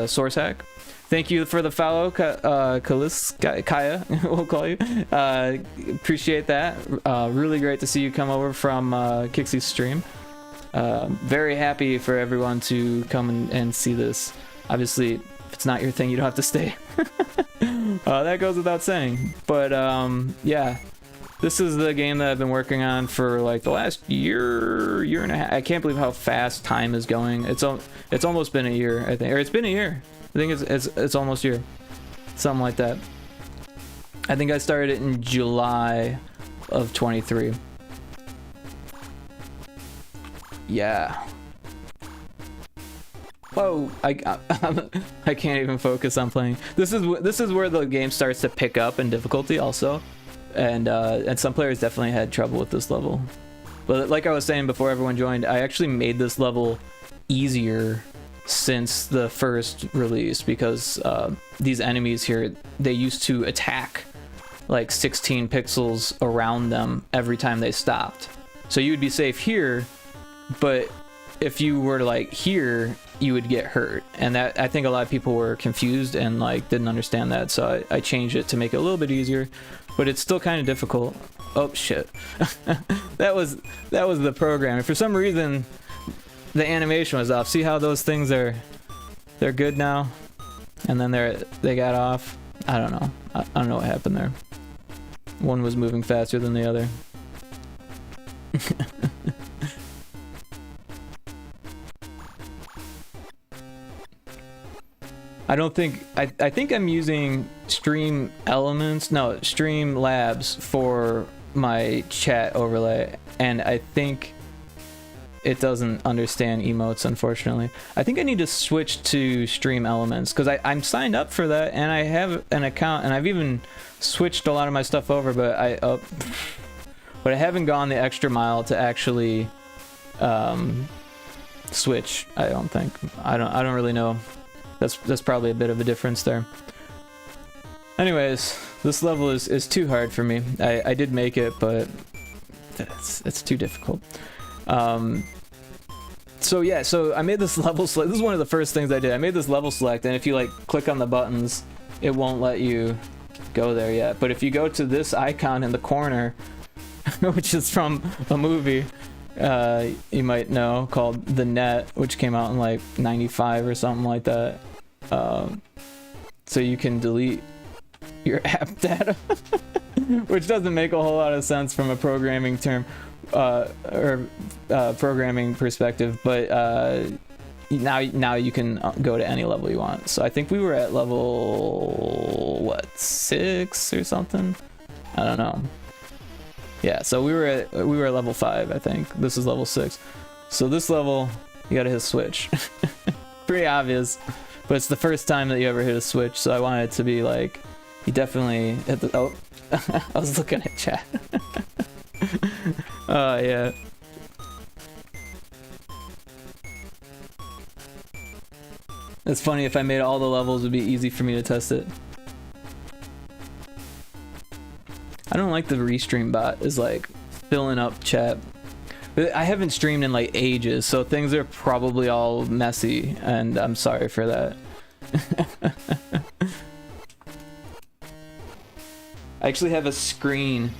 Source Hack. Thank you for the follow, Kaya, we'll call you. Appreciate that. Really great to see you come over from Kixie's stream. Very happy for everyone to come and see this. Obviously, if it's not your thing, you don't have to stay. That goes without saying. But yeah, this is the game that I've been working on for like the last year and a half. I can't believe how fast time is going. It's almost been a year, I think, or it's been a year. I think it's almost a year, something like that. I think I started it in July of 23. Yeah. Whoa! I can't even focus on playing. This is where the game starts to pick up in difficulty also, and some players definitely had trouble with this level. But like I was saying before everyone joined, I actually made this level easier since the first release, because these enemies here, they used to attack like 16 pixels around them every time they stopped. So you would be safe here, but if you were to like here, you would get hurt. And that, I think a lot of people were confused and like didn't understand that, so I changed it to make it a little bit easier, but it's still kind of difficult. Oh shit. that was the program. For some reason the animation was off. See how those things they're good now, and then they got off. I don't know. I don't know what happened there. One was moving faster than the other. I think I'm using Stream Elements, no, Stream Labs for my chat overlay, and I think it doesn't understand emotes, unfortunately. I think I need to switch to Stream Elements, because I'm signed up for that, and I have an account, and I've even switched a lot of my stuff over, but I haven't gone the extra mile to actually switch. I don't think. I don't really know. That's probably a bit of a difference there. Anyways, this level is too hard for me. I did make it, but it's too difficult. So yeah, so I made this level select. This is one of the first things I did. I made this level select, and if you like click on the buttons, it won't let you go there yet. But if you go to this icon in the corner, which is from a movie you might know, called The Net, which came out in like 95 or something like that. So you can delete your app data, which doesn't make a whole lot of sense from a programming term or programming perspective, but now you can go to any level you want. So I think we were at level what, 6 or something, I don't know. Yeah, so we were at level 5, I think. This is level 6. So this level, you gotta hit a switch. Pretty obvious, but it's the first time that you ever hit a switch, so I wanted it to be like, you definitely hit the, oh, I was looking at chat. Oh, yeah. It's funny, if I made all the levels, it would be easy for me to test it. I don't like the restream bot is like filling up chat. I haven't streamed in like ages, so things are probably all messy, and I'm sorry for that. I actually have a screen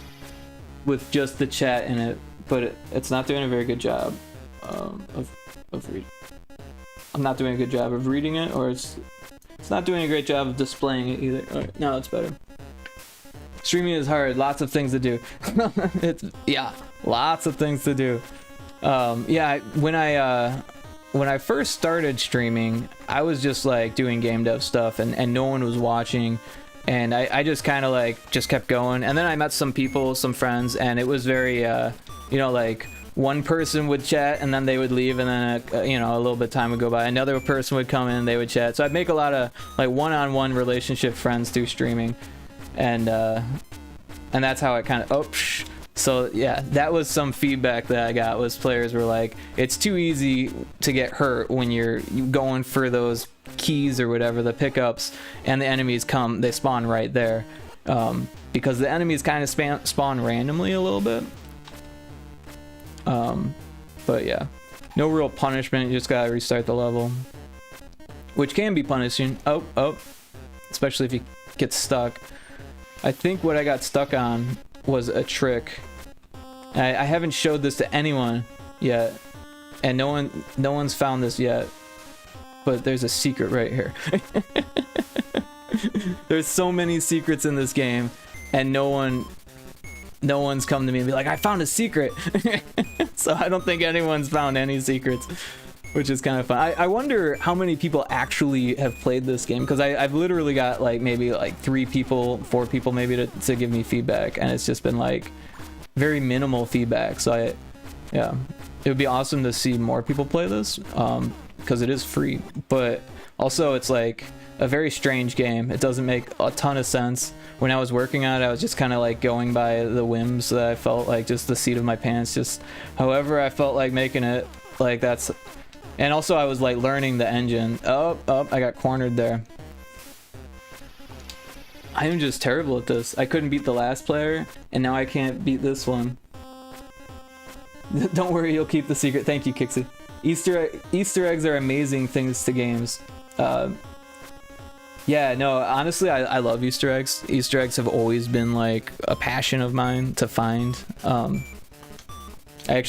with just the chat in it, but it's not doing a very good job of reading. I'm not doing a good job of reading it, or it's not doing a great job of displaying it either. All right, now it's better. Streaming is hard, lots of things to do. Yeah, lots of things to do. Yeah, when I first started streaming, I was just like doing game dev stuff, and no one was watching, and I just kind of like just kept going. And then I met some people, some friends, and it was very you know, like one person would chat and then they would leave, and then you know, a little bit of time would go by, another person would come in and they would chat. So I'd make a lot of like one-on-one relationship friends through streaming, and that's how it kind of so yeah, that was some feedback that I got, was players were like, it's too easy to get hurt when you're going for those keys or whatever, the pickups, and the enemies come, they spawn right there, because the enemies kind of spawn randomly a little bit. But yeah, no real punishment, you just gotta restart the level, which can be punishing. Especially if you get stuck. I think what I got stuck on was a trick. I haven't showed this to anyone yet, and no one's found this yet, but there's a secret right here. There's so many secrets in this game, and no one's come to me and be like, I found a secret. So I don't think anyone's found any secrets, which is kind of fun. I wonder how many people actually have played this game, because I've literally got like maybe like 3 people, 4 people maybe to give me feedback, and it's just been like very minimal feedback. So yeah, it would be awesome to see more people play this, because it is free, but also it's like a very strange game. It doesn't make a ton of sense. When I was working on it, I was just kind of like going by the whims that I felt like, just the seat of my pants, just however I felt like making it, like that's. And also I was like learning the engine. I got cornered there. I am just terrible at this. I couldn't beat the last player, and now I can't beat this one. Don't worry, you'll keep the secret. Thank you, Kixie. Easter eggs are amazing things to games. Yeah, no, honestly, I love Easter eggs. Easter eggs have always been like a passion of mine to find. I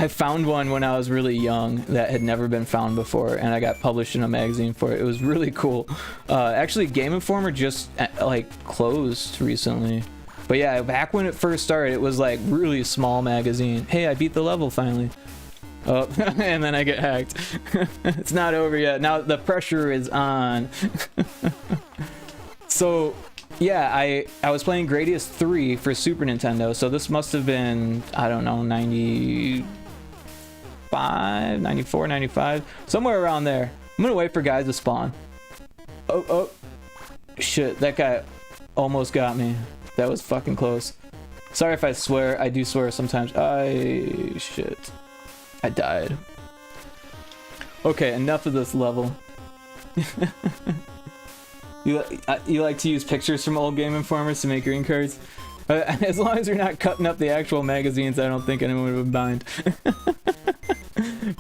found one when I was really young that had never been found before, and I got published in a magazine for it. It was really cool. Actually, Game Informer just like closed recently. But yeah, back when it first started, it was like really small magazine. Hey, I beat the level finally. Oh, and then I get hacked. It's not over yet. Now the pressure is on. So yeah, I was playing Gradius 3 for Super Nintendo, so this must have been, I don't know, 95, 94, 95, somewhere around there. I'm gonna wait for guys to spawn. Oh, shit, that guy almost got me. That was fucking close. Sorry if I swear, I do swear sometimes. Shit. I died. Okay, enough of this level. You like to use pictures from old Game Informers to make green cards? As long as you're not cutting up the actual magazines, I don't think anyone would mind.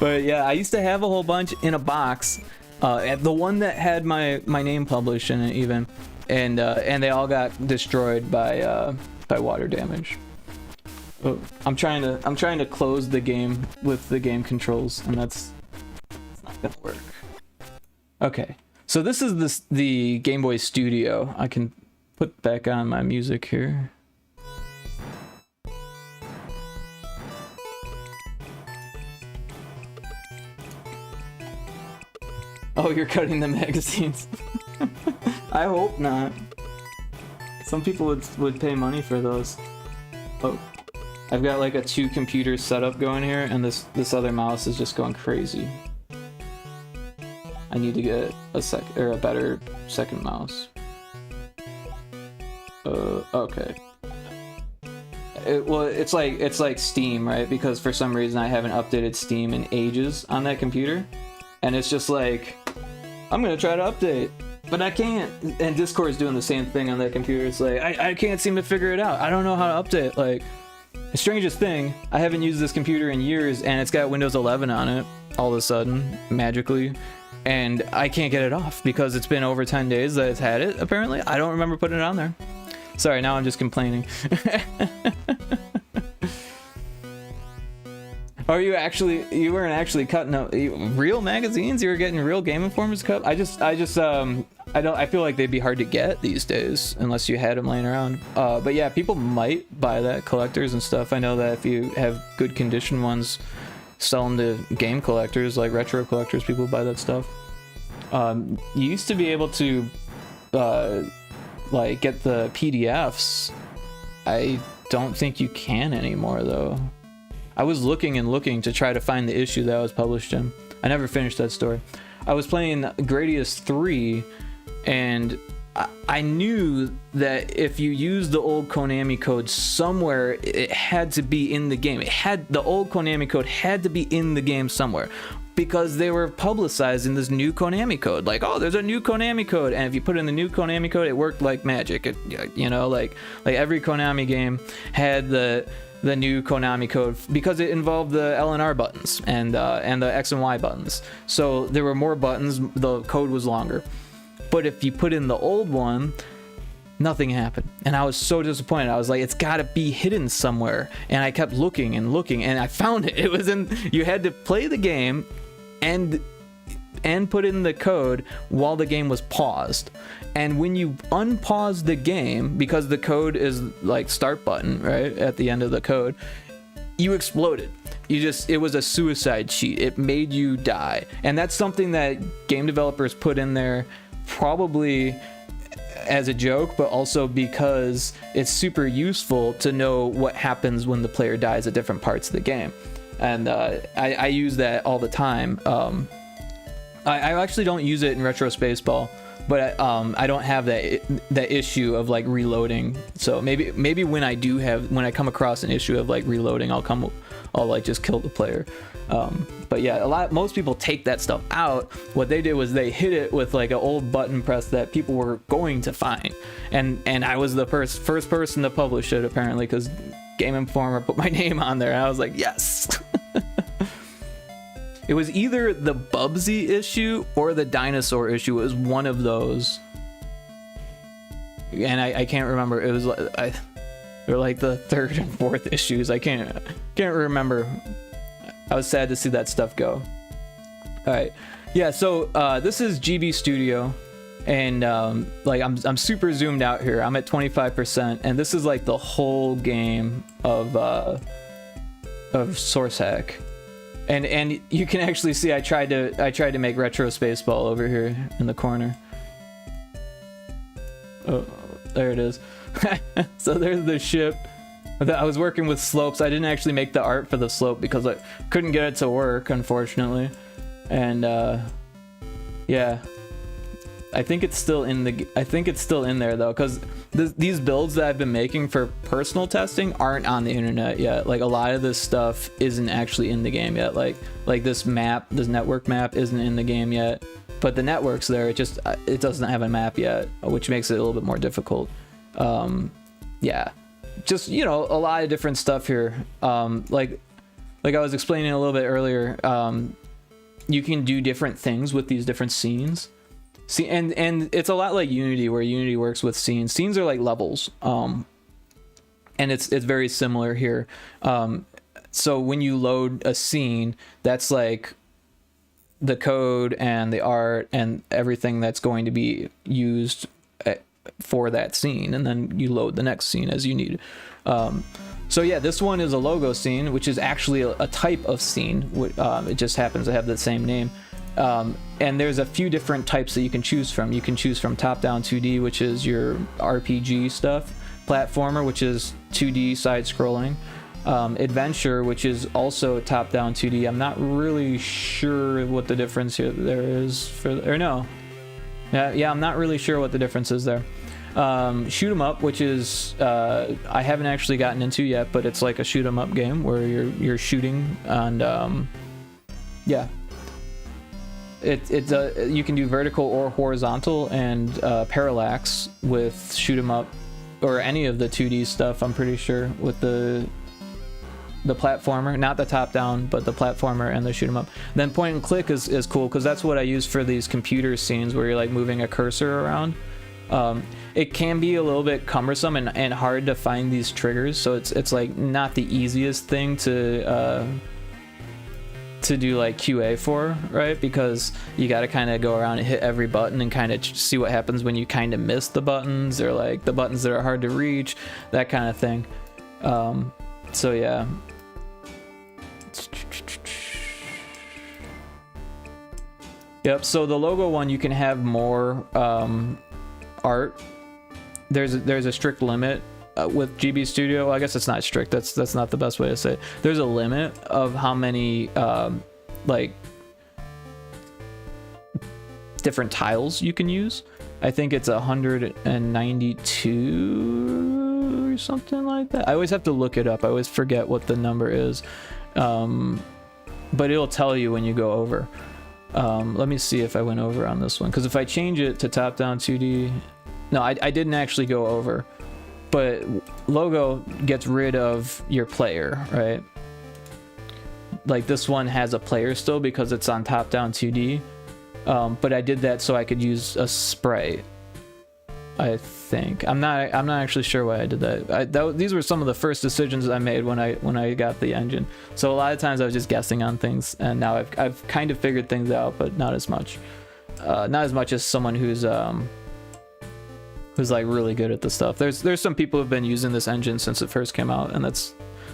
But yeah, I used to have a whole bunch in a box. The one that had my name published in it even, and they all got destroyed by water damage. Oh, I'm trying to close the game with the game controls, and it's not gonna work. Okay. So this is the Game Boy Studio. I can put back on my music here. Oh, you're cutting the magazines. I hope not. Some people would pay money for those. Oh, I've got like a 2 computer setup going here, and this other mouse is just going crazy. I need to get a better second mouse. Okay. It's like Steam, right? Because for some reason I haven't updated Steam in ages on that computer, and it's just like, I'm gonna try to update, but I can't. And Discord's doing the same thing on that computer. It's like I can't seem to figure it out. I don't know how to update. Like, the strangest thing, I haven't used this computer in years, and it's got Windows 11 on it all of a sudden, magically. And I can't get it off because it's been over 10 days that it's had it, apparently. I don't remember putting it on there. Sorry, now I'm just complaining. You weren't actually cutting up real magazines? You were getting real Game Informers cut? I feel like they'd be hard to get these days unless you had them laying around. But yeah, people might buy that, collectors and stuff. I know that if you have good condition ones, sell them to game collectors, like retro collectors, people buy that stuff. You used to be able to like get the PDFs. I don't think you can anymore though. I was looking and looking to try to find the issue that I was published in. I never finished that story. I was playing Gradius 3, and I knew that if you use the old Konami code somewhere, it had to be in the game. The old Konami code had to be in the game somewhere, because they were publicizing this new Konami code. Like, oh, there's a new Konami code, and if you put in the new Konami code, it worked like magic. It, you know, like every Konami game had the new Konami code because it involved the L and R buttons and the X and Y buttons. So there were more buttons, the code was longer. But if you put in the old one, nothing happened. And I was so disappointed. I was like, it's gotta be hidden somewhere. And I kept looking and looking, and I found it. It was in, you had to play the game and put in the code while the game was paused. And when you unpause the game, because the code is like start button, right, at the end of the code, you exploded. It was a suicide cheat. It made you die. And that's something that game developers put in there probably as a joke, but also because it's super useful to know what happens when the player dies at different parts of the game. And I use that all the time. I actually don't use it in Retro Spaceball, but I don't have that issue of like reloading. So maybe when I come across an issue of like reloading, I'll like just kill the player. But yeah, most people take that stuff out. What they did was they hit it with like an old button press that people were going to find, and I was the first person to publish it apparently, because Game Informer put my name on there, and I was like, yes. It was either the Bubsy issue or the dinosaur issue. It was one of those, and I can't remember. It was they were like the third and fourth issues. I can't remember. I was sad to see that stuff go. All right, yeah. So this is GB Studio, and like I'm super zoomed out here. I'm at 25%, and this is like the whole game of Source Hack. And you can actually see I tried to make Retro Spaceball over here in the corner. Oh, there it is. So there's the ship. I was working with slopes. I didn't actually make the art for the slope because I couldn't get it to work, unfortunately. And yeah, I think it's still in there though, because these builds that I've been making for personal testing aren't on the internet yet. Like a lot of this stuff isn't actually in the game yet. Like this network map isn't in the game yet, but the network's there. It doesn't have a map yet, which makes it a little bit more difficult. Yeah, just, you know, a lot of different stuff here. Like I was explaining a little bit earlier, you can do different things with these different scenes. See, and it's a lot like Unity, where Unity works with scenes. Scenes are like levels, and it's very similar here. So when you load a scene, that's like the code and the art and everything that's going to be used for that scene, and then you load the next scene as you need. So yeah, this one is a logo scene, which is actually a type of scene. It just happens to have the same name. And there's a few different types that you can choose from. You can choose from top-down 2D, which is your RPG stuff, platformer, which is 2D side-scrolling, adventure, which is also top-down 2D. I'm not really sure what the difference there is I'm not really sure what the difference is there. Shoot 'em up, which is I haven't actually gotten into yet, but it's like a shoot 'em up game where you're shooting, and yeah. You can do vertical or horizontal, and parallax with shoot 'em up, or any of the 2D stuff, I'm pretty sure, with the platformer, not the top down, but the platformer and the shoot 'em up. Then point and click is cool, because that's what I use for these computer scenes where you're like moving a cursor around. It can be a little bit cumbersome and hard to find these triggers, so it's like not the easiest thing to do like QA for, right? Because you got to kind of go around and hit every button and kind of see what happens when you kind of miss the buttons, or like the buttons that are hard to reach, that kind of thing. So yeah. Yep, so the logo one, you can have more art there's a strict limit with GB Studio. Well, I guess it's not strict. That's not the best way to say it. There's a limit of how many like different tiles you can use. I think it's 192 or something like that. I always have to look it up. I always forget what the number is, but it'll tell you when you go over. Let me see if I went over on this one, because if I change it to top-down 2D, no, I didn't actually go over. But logo gets rid of your player, right? Like this one has a player still because it's on top-down 2D. But I did that so I could use a sprite, I think. I'm not actually sure why I did that. These were some of the first decisions I made when I got the engine. So a lot of times I was just guessing on things, and now I've kind of figured things out, but not as much. Not as much as someone who's like really good at this stuff. There's some people who've been using this engine since it first came out, and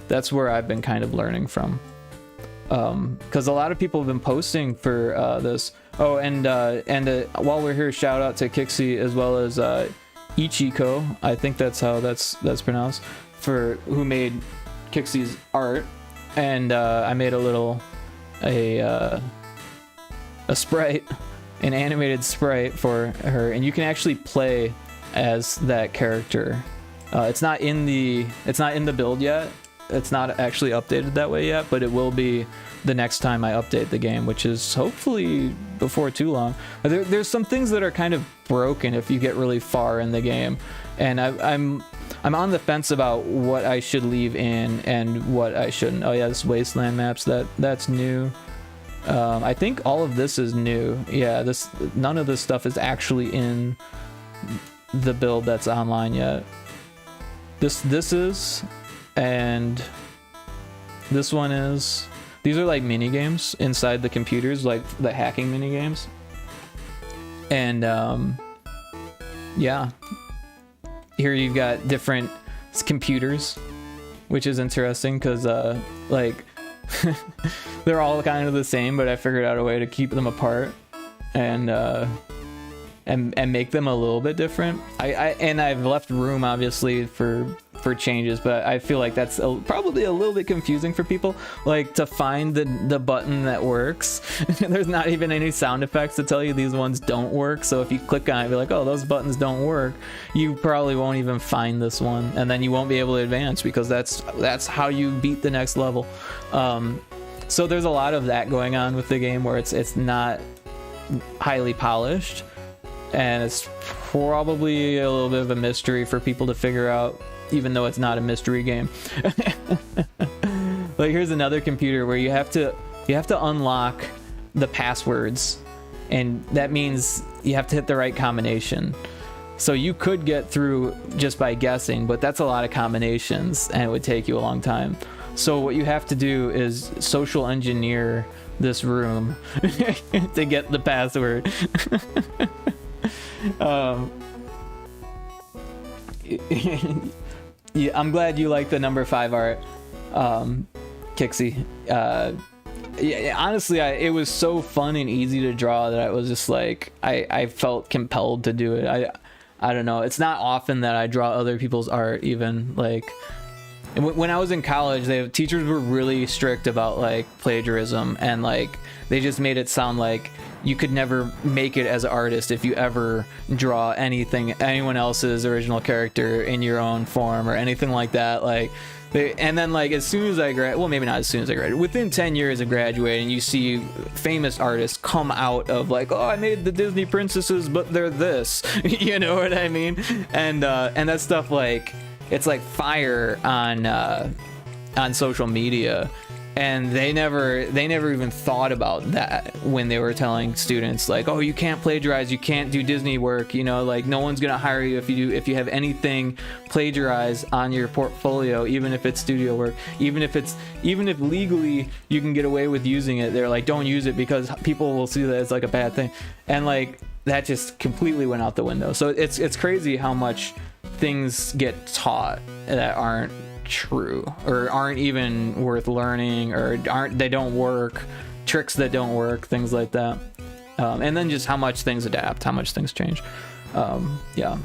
that's where I've been kind of learning from. Because a lot of people have been posting for this. Oh, and while we're here, shout out to Kixie as well as Ichiko. I think that's how that's pronounced, for who made Kixie's art. And I made a sprite, an animated sprite for her, and you can actually play as that character. It's not in the build yet. It's not actually updated that way yet, but it will be the next time I update the game, which is hopefully before too long. There's some things that are kind of broken if you get really far in the game, and I'm on the fence about what I should leave in and what I shouldn't. Oh yeah, this wasteland maps, that's new. I think all of this is new. Yeah, none of this stuff is actually in the build that's online yet. This is, and this one is. These are like mini games inside the computers, like the hacking mini games. And yeah, here you've got different computers, which is interesting because like they're all kind of the same, but I figured out a way to keep them apart and make them a little bit different. I've left room obviously for changes, but I feel like that's probably a little bit confusing for people, like to find the button that works. There's not even any sound effects to tell you these ones don't work, so if you click on it, be like, oh, those buttons don't work, you probably won't even find this one, and then you won't be able to advance, because that's how you beat the next level. So there's a lot of that going on with the game, where it's not highly polished, and it's probably a little bit of a mystery for people to figure out, even though it's not a mystery game. Like here's another computer where you have to unlock the passwords, and that means you have to hit the right combination. So you could get through just by guessing, but that's a lot of combinations and it would take you a long time. So what you have to do is social engineer this room to get the password. Yeah, I'm glad you like the number 5 art, Kixie. Yeah, honestly, it was so fun and easy to draw that I was just like, I felt compelled to do it. I don't know. It's not often that I draw other people's art, even like when I was in college. Teachers were really strict about like plagiarism, and like they just made it sound like you could never make it as an artist if you ever draw anyone else's original character in your own form or anything like that. Like, and then like as soon as I maybe not as soon as I graduated, within 10 years of graduating, you see famous artists come out of like, oh, I made the Disney princesses, but they're this. You know what I mean? And that stuff, like, it's like fire on social media. And they never even thought about that when they were telling students like, oh, you can't plagiarize, you can't do Disney work, you know, like no one's gonna hire you if you have anything plagiarized on your portfolio, even if it's studio work, even if legally you can get away with using it. They're like, don't use it because people will see that it's like a bad thing. And like that just completely went out the window. So it's crazy how much things get taught that aren't true or aren't even worth learning, or they don't work, tricks that don't work, things like that. And then just how much things adapt, how much things change. Yeah,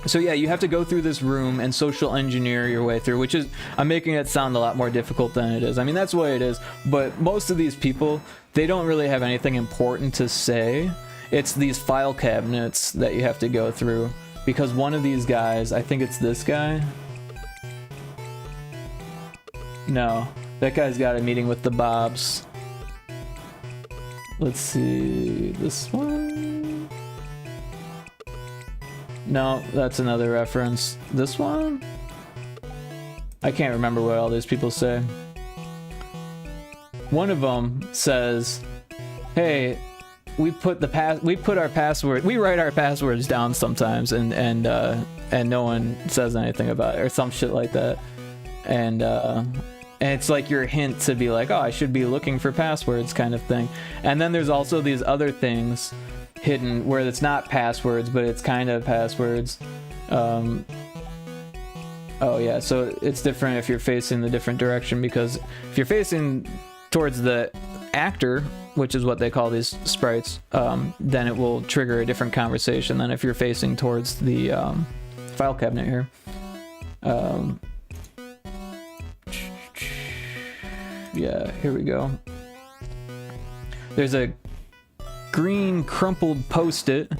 So yeah, you have to go through this room and social engineer your way through, which is, I'm making it sound a lot more difficult than it is. I mean, that's what it is, but most of these people, they don't really have anything important to say. It's these file cabinets that you have to go through, because one of these guys, I think it's this guy. No, that guy's got a meeting with the Bobs. Let's see, this one? No, that's another reference. This one? I can't remember what all these people say. One of them says, hey, we write our passwords down sometimes, and no one says anything about it, or some shit like that. And it's like your hint to be like, oh, I should be looking for passwords kind of thing. And then there's also these other things hidden where it's not passwords, but it's kind of passwords. Oh yeah, so it's different if you're facing the different direction, because if you're facing towards the actor, which is what they call these sprites, then it will trigger a different conversation than if you're facing towards the file cabinet here. Yeah, here we go. There's a green crumpled post-it,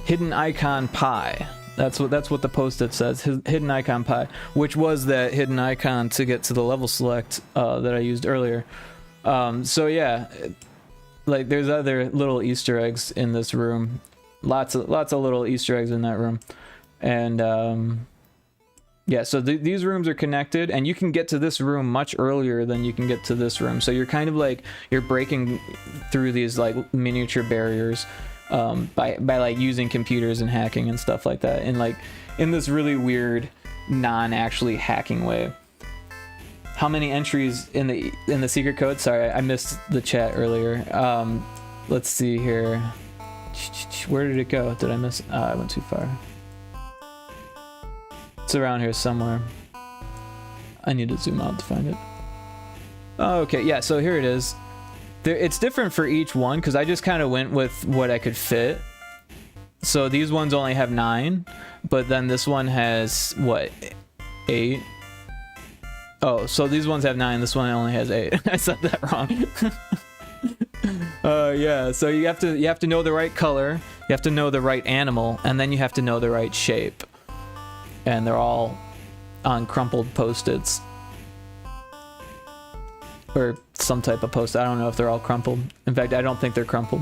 hidden icon pie. That's what the post-it says, hidden icon pie, which was that hidden icon to get to the level select that I used earlier. So yeah, like there's other little Easter eggs in this room, lots of little Easter eggs in that room, and yeah, so these rooms are connected, and you can get to this room much earlier than you can get to this room. So you're kind of like, you're breaking through these like miniature barriers by like using computers and hacking and stuff like that, and like in this really weird non-actually hacking way. How many entries in the secret code? Sorry, I missed the chat earlier. Let's see here. Where did it go? Did I miss? I went too far. It's around here somewhere. I need to zoom out to find it. Oh, okay, yeah, so here it is. It's different for each one, because I just kind of went with what I could fit. So these ones only have 9, but then this one has, what, 8? Oh, so these ones have 9, this one only has 8. I said that wrong. Yeah, so you have to know the right color, you have to know the right animal, and then you have to know the right shape. And they're all on crumpled post-its. Or some type of post-it. I don't know if they're all crumpled. In fact, I don't think they're crumpled.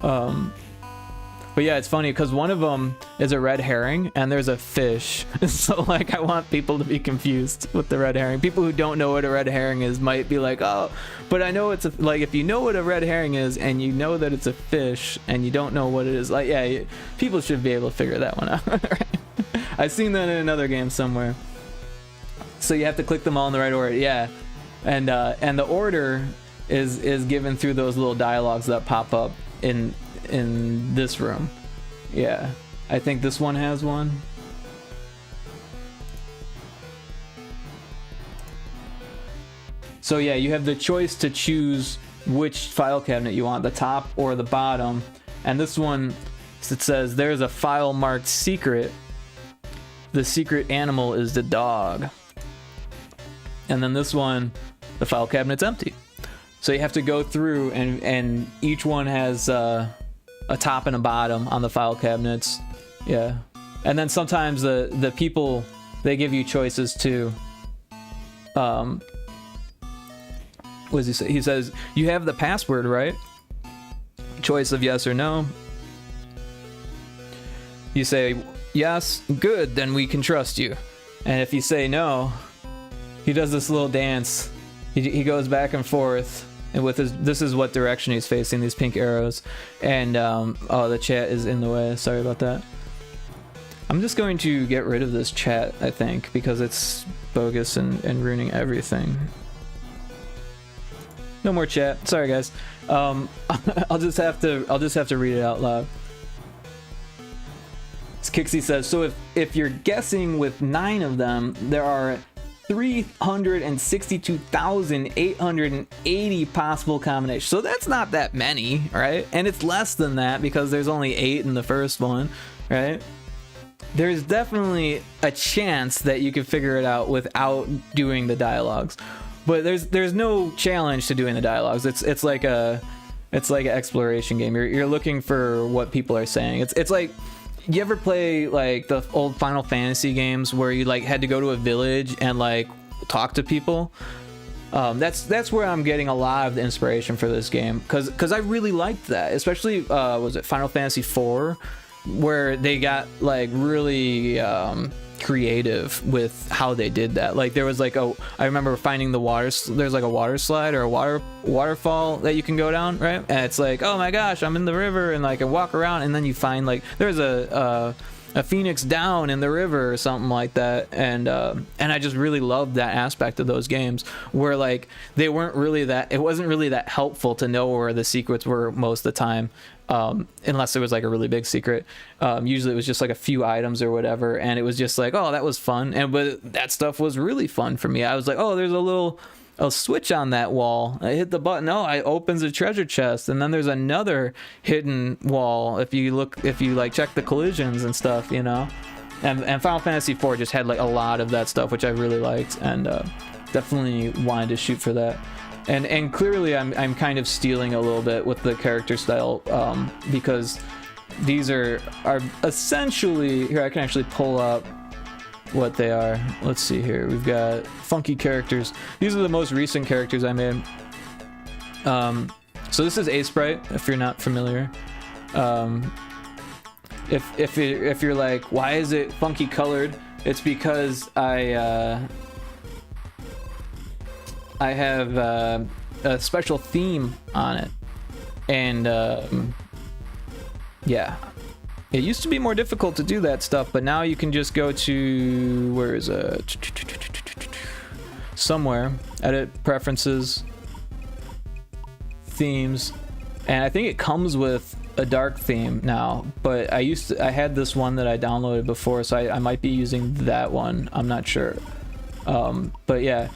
But yeah, it's funny because one of them is a red herring and there's a fish. So like, I want people to be confused with the red herring. People who don't know what a red herring is might be like, oh, but I know it's a, like, if you know what a red herring is and you know that it's a fish and you don't know what it is, like, yeah, people should be able to figure that one out. Right? I've seen that in another game somewhere. So you have to click them all in the right order. Yeah. And the order is given through those little dialogues that pop up in this room. Yeah, I think this one has one. So yeah, you have the choice to choose which file cabinet you want, the top or the bottom. And this one, it says there's a file marked secret. The secret animal is the dog. And then this one, the file cabinet's empty. So you have to go through and each one has a top and a bottom on the file cabinets. Yeah. And then sometimes the people, they give you choices too. What does he say? He says, you have the password, right? Choice of yes or no. You say, yes, good, then we can trust you. And if you say no, he does this little dance. He goes back and forth. And with his, this is what direction he's facing, these pink arrows. And, oh, the chat is in the way. Sorry about that. I'm just going to get rid of this chat, I think, because it's bogus and ruining everything. No more chat. Sorry, guys. I'll just have to read it out loud. Kixie says, so if you're guessing with 9 of them, there are 362,880 possible combinations. So that's not that many, right? And it's less than that because there's only 8 in the first one, right? there's definitely a chance that you could figure it out without doing the dialogues, but there's no challenge to doing the dialogues. It's like an exploration game. You're looking for what people are saying. It's like, you ever play like the old Final Fantasy games where you like had to go to a village and like talk to people? That's where I'm getting a lot of the inspiration for this game, because I really liked that, especially was it Final Fantasy IV, where they got like really creative with how they did that. Like there was like I remember finding there's like a water slide or a waterfall that you can go down, right? And it's like, oh my gosh, I'm in the river, and like I walk around, and then you find like there's a phoenix down in the river or something like that. And I just really loved that aspect of those games, where like it wasn't really that helpful to know where the secrets were most of the time, unless there was like a really big secret. Usually it was just like a few items or whatever, and it was just like, oh, that was fun. But that stuff was really fun for me. I was like, oh, there's a switch on that wall. I hit the button. Oh, it opens a treasure chest, and then there's another hidden wall if you like check the collisions and stuff, you know. And Final Fantasy IV just had like a lot of that stuff, which I really liked, and definitely wanted to shoot for that. And clearly I'm kind of stealing a little bit with the character style, because these are essentially, here I can actually pull up what they are. Let's see here. We've got funky characters. These are the most recent characters I made. So this is A-Sprite, if you're not familiar. If you're like, why is it funky colored? It's because I have a special theme on it, and yeah, it used to be more difficult to do that stuff, but now you can just go to, where is it, somewhere, edit preferences, themes, and I think it comes with a dark theme now, but I had this one that I downloaded before, so I might be using that one, I'm not sure. But yeah,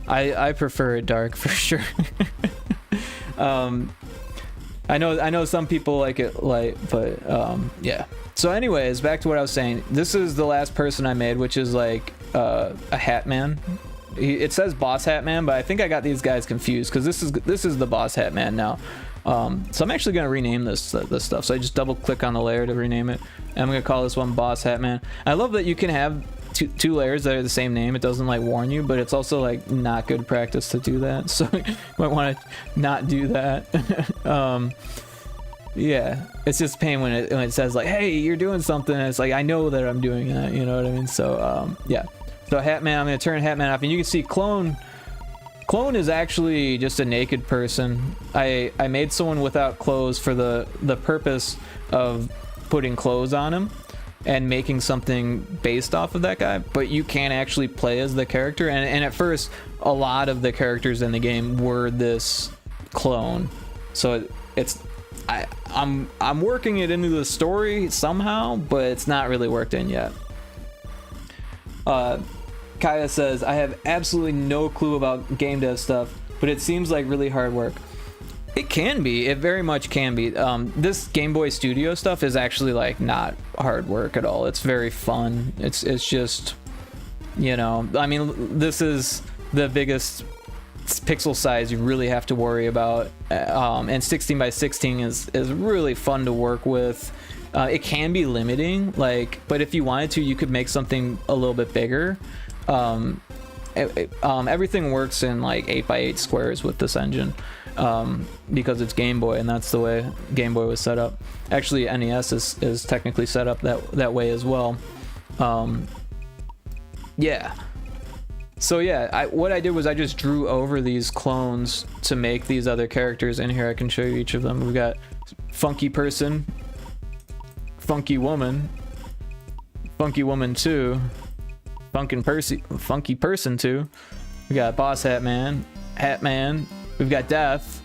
I prefer it dark for sure. I know some people like it light, but yeah. So anyways, back to what I was saying. This is the last person I made, which is like a hat man. It says boss hat man, but I think I got these guys confused, because this is the boss hat man now. So I'm actually gonna rename this stuff. So I just double click on the layer to rename it. And I'm gonna call this one boss hat man. I love that you can have two layers that are the same name. It doesn't like warn you, but it's also like not good practice to do that, so you might want to not do that. Yeah, it's just a pain when it says like, hey, you're doing something, and it's like, I know that I'm doing that, you know what I mean? So yeah, so Hatman, I'm gonna turn Hatman off, and you can see clone is actually just a naked person. I made someone without clothes for the purpose of putting clothes on him and making something based off of that guy, but you can actually play as the character, and at first a lot of the characters in the game were this clone, so I'm working it into the story somehow, but it's not really worked in yet. Kaya says, I have absolutely no clue about game dev stuff, but it seems like really hard work. It can be. It very much can be. This Game Boy Studio stuff is actually like not hard work at all. It's very fun. It's just, you know, I mean, this is the biggest pixel size you really have to worry about, and 16 by 16 is really fun to work with. It can be limiting, like, but if you wanted to, you could make something a little bit bigger. Everything works in like 8x8 squares with this engine, because it's Game Boy, and that's the way Game Boy was set up. Actually, NES is technically set up that way as well. Yeah. So yeah, what I did was I just drew over these clones to make these other characters. In here I can show you each of them. We've got Funky Person, Funky Woman, Funky Woman 2, Funky Person 2. We got Boss Hat Man, we've got Death,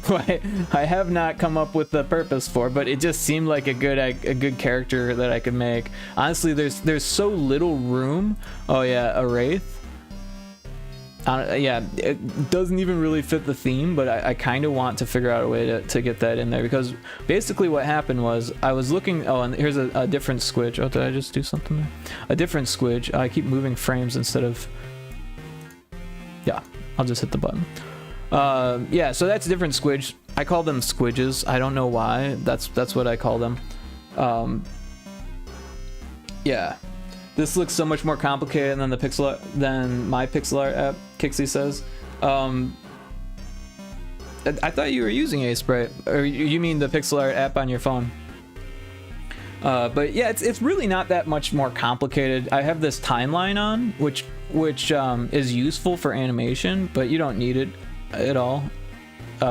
who I have not come up with the purpose for, but it just seemed like a good character that I could make. Honestly, there's so little room. Oh yeah, a Wraith. Yeah, it doesn't even really fit the theme, but I kind of want to figure out a way to get that in there, because basically what happened was I was looking. Oh, and here's a different squidge. Oh, did I just do something there? A different squidge. I keep moving frames instead of. Yeah, I'll just hit the button. Yeah, so that's a different squidge. I call them squidges. I don't know why. That's what I call them. Yeah. This looks so much more complicated than than my pixel art app, Kixie says. I thought you were using Sprite, or you mean the pixel art app on your phone? But yeah, it's really not that much more complicated. I have this timeline on, which is useful for animation, but you don't need it at all.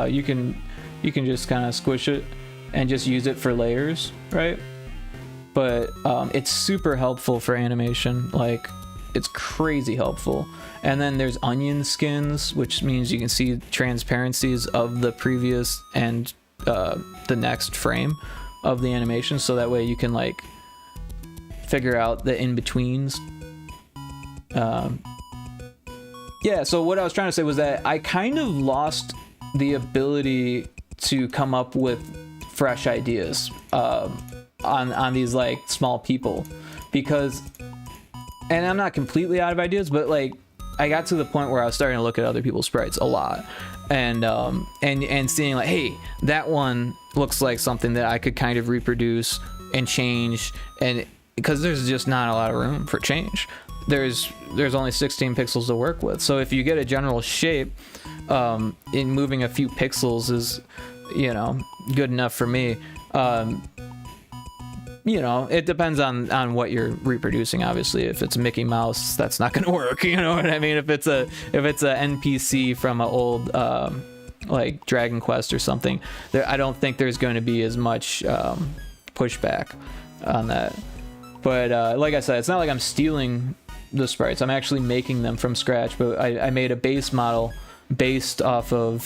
You can just kind of squish it and just use it for layers, right? But it's super helpful for animation. Like, it's crazy helpful. And then there's onion skins, which means you can see transparencies of the previous and the next frame of the animation, so that way you can like figure out the in-betweens. Yeah, so what I was trying to say was that I kind of lost the ability to come up with fresh ideas on these like small people, because, and I'm not completely out of ideas, but like I got to the point where I was starting to look at other people's sprites a lot, and seeing like, hey, that one looks like something that I could kind of reproduce and change, and because there's just not a lot of room for change. There's only 16 pixels to work with, so if you get a general shape, in moving a few pixels is, you know, good enough for me. You know, it depends on what you're reproducing. Obviously, if it's Mickey Mouse, that's not going to work. You know what I mean? If it's a NPC from an old like Dragon Quest or something, I don't think there's going to be as much pushback on that. But like I said, it's not like I'm stealing the sprites. I'm actually making them from scratch. But I made a base model based off of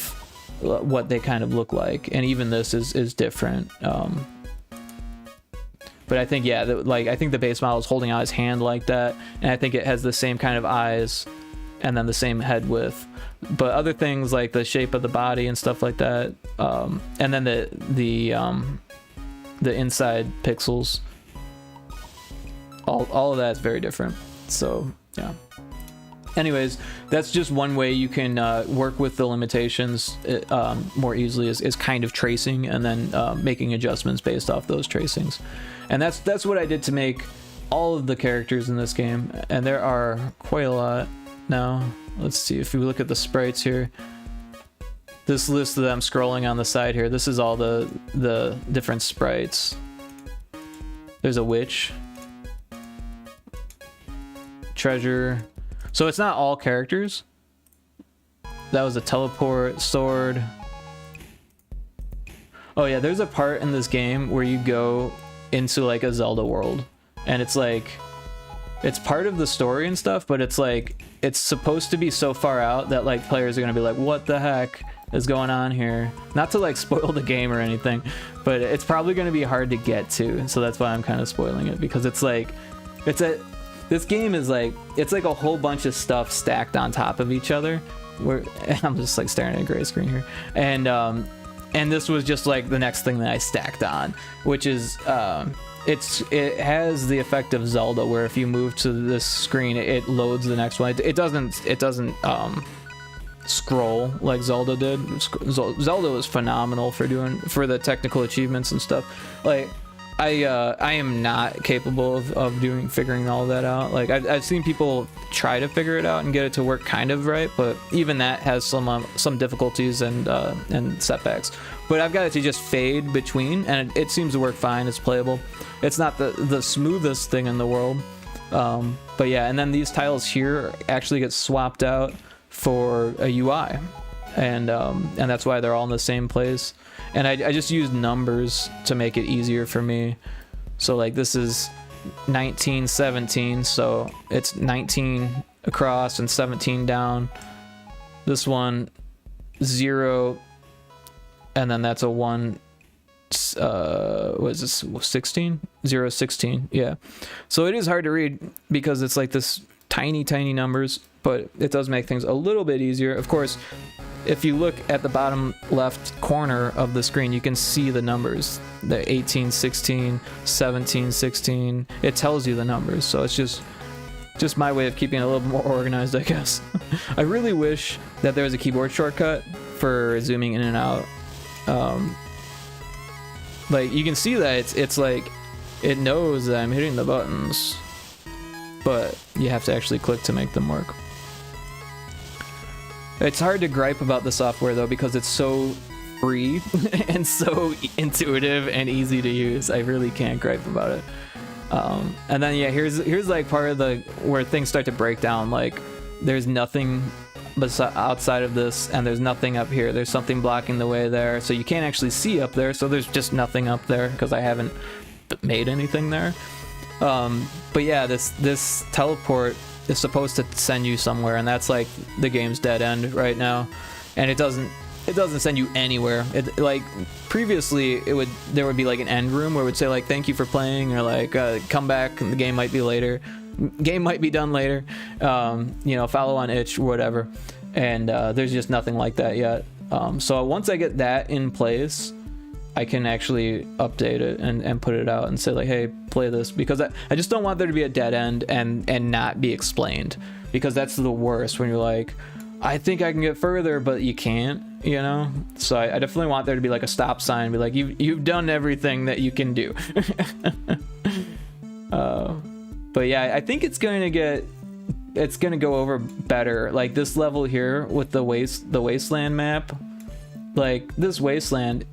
what they kind of look like, and even this is different. But I think, yeah, I think the base model is holding out his hand like that, and I think it has the same kind of eyes and then the same head width. But other things like the shape of the body and stuff like that, and then the inside pixels, all of that is very different. So yeah. Anyways, that's just one way you can work with the limitations more easily, is kind of tracing and then making adjustments based off those tracings. And that's what I did to make all of the characters in this game, and there are quite a lot now. Let's see, if we look at the sprites here, this list that I'm scrolling on the side here, this is all the different sprites. There's a witch, treasure. So it's not all characters. That was a teleport, sword. Oh yeah, there's a part in this game where you go into like a Zelda world, and it's like, it's part of the story and stuff, but it's like, it's supposed to be so far out that like players are gonna be like, what the heck is going on here? Not to like spoil the game or anything, but it's probably gonna be hard to get to, so that's why I'm kind of spoiling it, because it's like, this game is like, it's like a whole bunch of stuff stacked on top of each other. I'm just like staring at a gray screen here, and this was just like the next thing that I stacked on, which is it has the effect of Zelda, where if you move to this screen, it loads the next one. It doesn't scroll like Zelda did. Zelda was phenomenal for the technical achievements and stuff. Like, I am not capable of figuring all that out. Like, I've seen people try to figure it out and get it to work kind of right, but even that has some difficulties and setbacks. But I've got it to just fade between, and it seems to work fine. It's playable. It's not the smoothest thing in the world, but yeah. And then these tiles here actually get swapped out for a UI, and that's why they're all in the same place. And I just used numbers to make it easier for me. So like, this is 1917, so it's 19 across and 17 down. This one, 0, and then that's a 1. What is this? 16? 0, 16. Yeah. So it is hard to read because it's like this tiny numbers, but it does make things a little bit easier. Of course, if you look at the bottom left corner of the screen, you can see the numbers, the 18, 16, 17, 16. It tells you the numbers, so it's just my way of keeping it a little bit more organized, I guess. I really wish that there was a keyboard shortcut for zooming in and out. Like, you can see that it's like, it knows that I'm hitting the buttons, but you have to actually click to make them work. It's hard to gripe about the software though, because it's so free and so intuitive and easy to use. I really can't gripe about it. And then yeah, here's like part of the where things start to break down. Like, there's nothing outside of this, and there's nothing up here. There's something blocking the way there, so you can't actually see up there. So there's just nothing up there because I haven't made anything there. But yeah, this teleport is supposed to send you somewhere, and that's like the game's dead end right now, and it doesn't send you anywhere. It, like, previously there would be like an end room where it would say like thank you for playing, or like come back and the game might be done later, you know, follow on itch or whatever, and there's just nothing like that yet. So once I get that in place, I can actually update it and put it out and say like, hey, play this, because I just don't want there to be a dead end and not be explained, because that's the worst when you're like, I think I can get further, but you can't, you know? So I definitely want there to be like a stop sign, be like, you've done everything that you can do. But yeah, I think it's gonna go over better. Like this level here with the wasteland map, like this wasteland,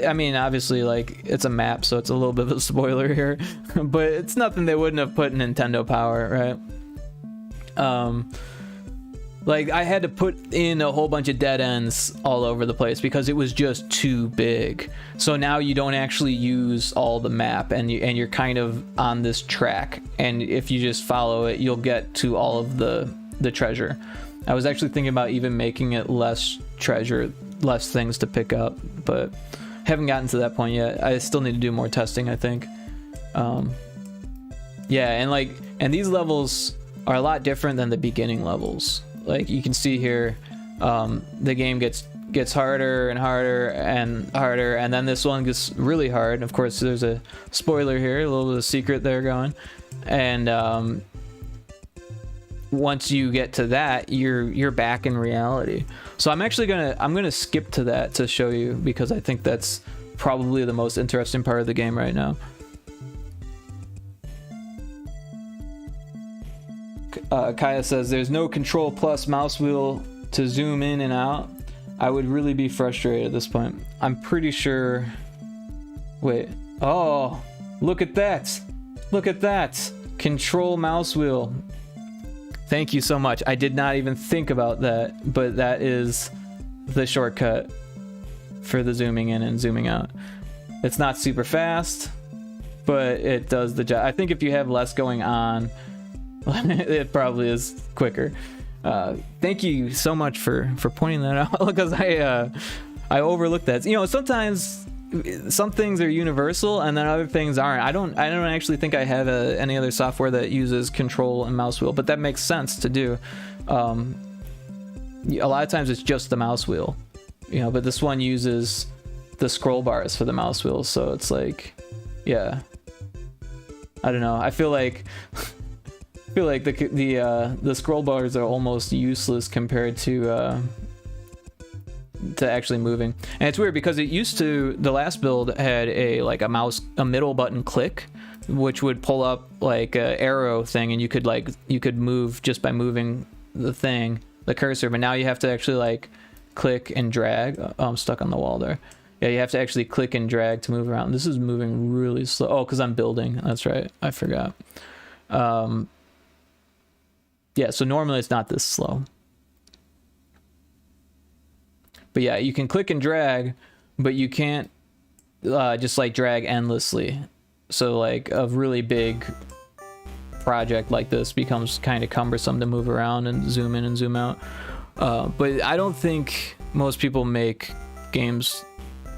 I mean, obviously, like, it's a map, so it's a little bit of a spoiler here, but it's nothing they wouldn't have put in Nintendo Power, right? Like, I had to put in a whole bunch of dead ends all over the place because it was just too big. So now you don't actually use all the map, and you're kind of on this track, and if you just follow it, you'll get to all of the treasure. I was actually thinking about even making it less treasure, less things to pick up, but haven't gotten to that point yet. I still need to do more testing, I think. Yeah, and these levels are a lot different than the beginning levels. Like you can see here, the game gets harder and harder and harder, and then this one gets really hard. Of course, there's a spoiler here, a little bit of secret there going, and once you get to that, you're back in reality. So I'm actually gonna skip to that to show you, because I think that's probably the most interesting part of the game right now. Kaya says there's no control plus mouse wheel to zoom in and out. I would really be frustrated at this point. I'm pretty sure. Wait. Oh, look at that. Look at that. Control mouse wheel. Thank you so much. I did not even think about that, but that is the shortcut for the zooming in and zooming out. It's not super fast, but it does the job. I think if you have less going on, it probably is quicker. Thank you so much for pointing that out, because I overlooked that. You know, sometimes some things are universal and then other things aren't. I don't actually think I have any other software that uses control and mouse wheel, but that makes sense to do. A lot of times it's just the mouse wheel, you know, but this one uses the scroll bars for the mouse wheel, so it's like, yeah, I don't know. I feel like the scroll bars are almost useless compared to actually moving. And it's weird because it used to, the last build had a middle button click, which would pull up like a arrow thing, and you could move just by moving the cursor. But now you have to actually like click and drag. Oh, I'm stuck on the wall there. Yeah, you have to actually click and drag to move around. This is moving really slow. Oh, because I'm building. That's right. I forgot. Yeah, so normally it's not this slow. But yeah, you can click and drag, but you can't just like drag endlessly. So like a really big project like this becomes kind of cumbersome to move around and zoom in and zoom out. But I don't think most people make games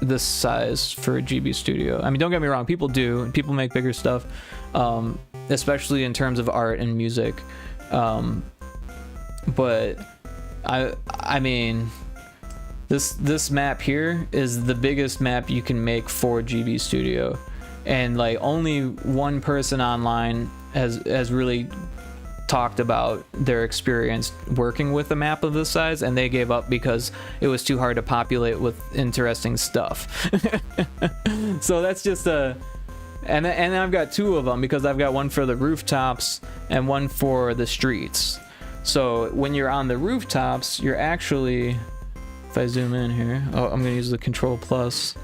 this size for GB Studio. I mean, don't get me wrong, people do. People make bigger stuff, especially in terms of art and music. But I mean, this map here is the biggest map you can make for GB Studio, and like only one person online has really talked about their experience working with a map of this size, and they gave up because it was too hard to populate with interesting stuff. So that's just a, and I've got two of them because I've got one for the rooftops and one for the streets. So when you're on the rooftops, you're actually, if I zoom in here, oh, I'm gonna use the control plus,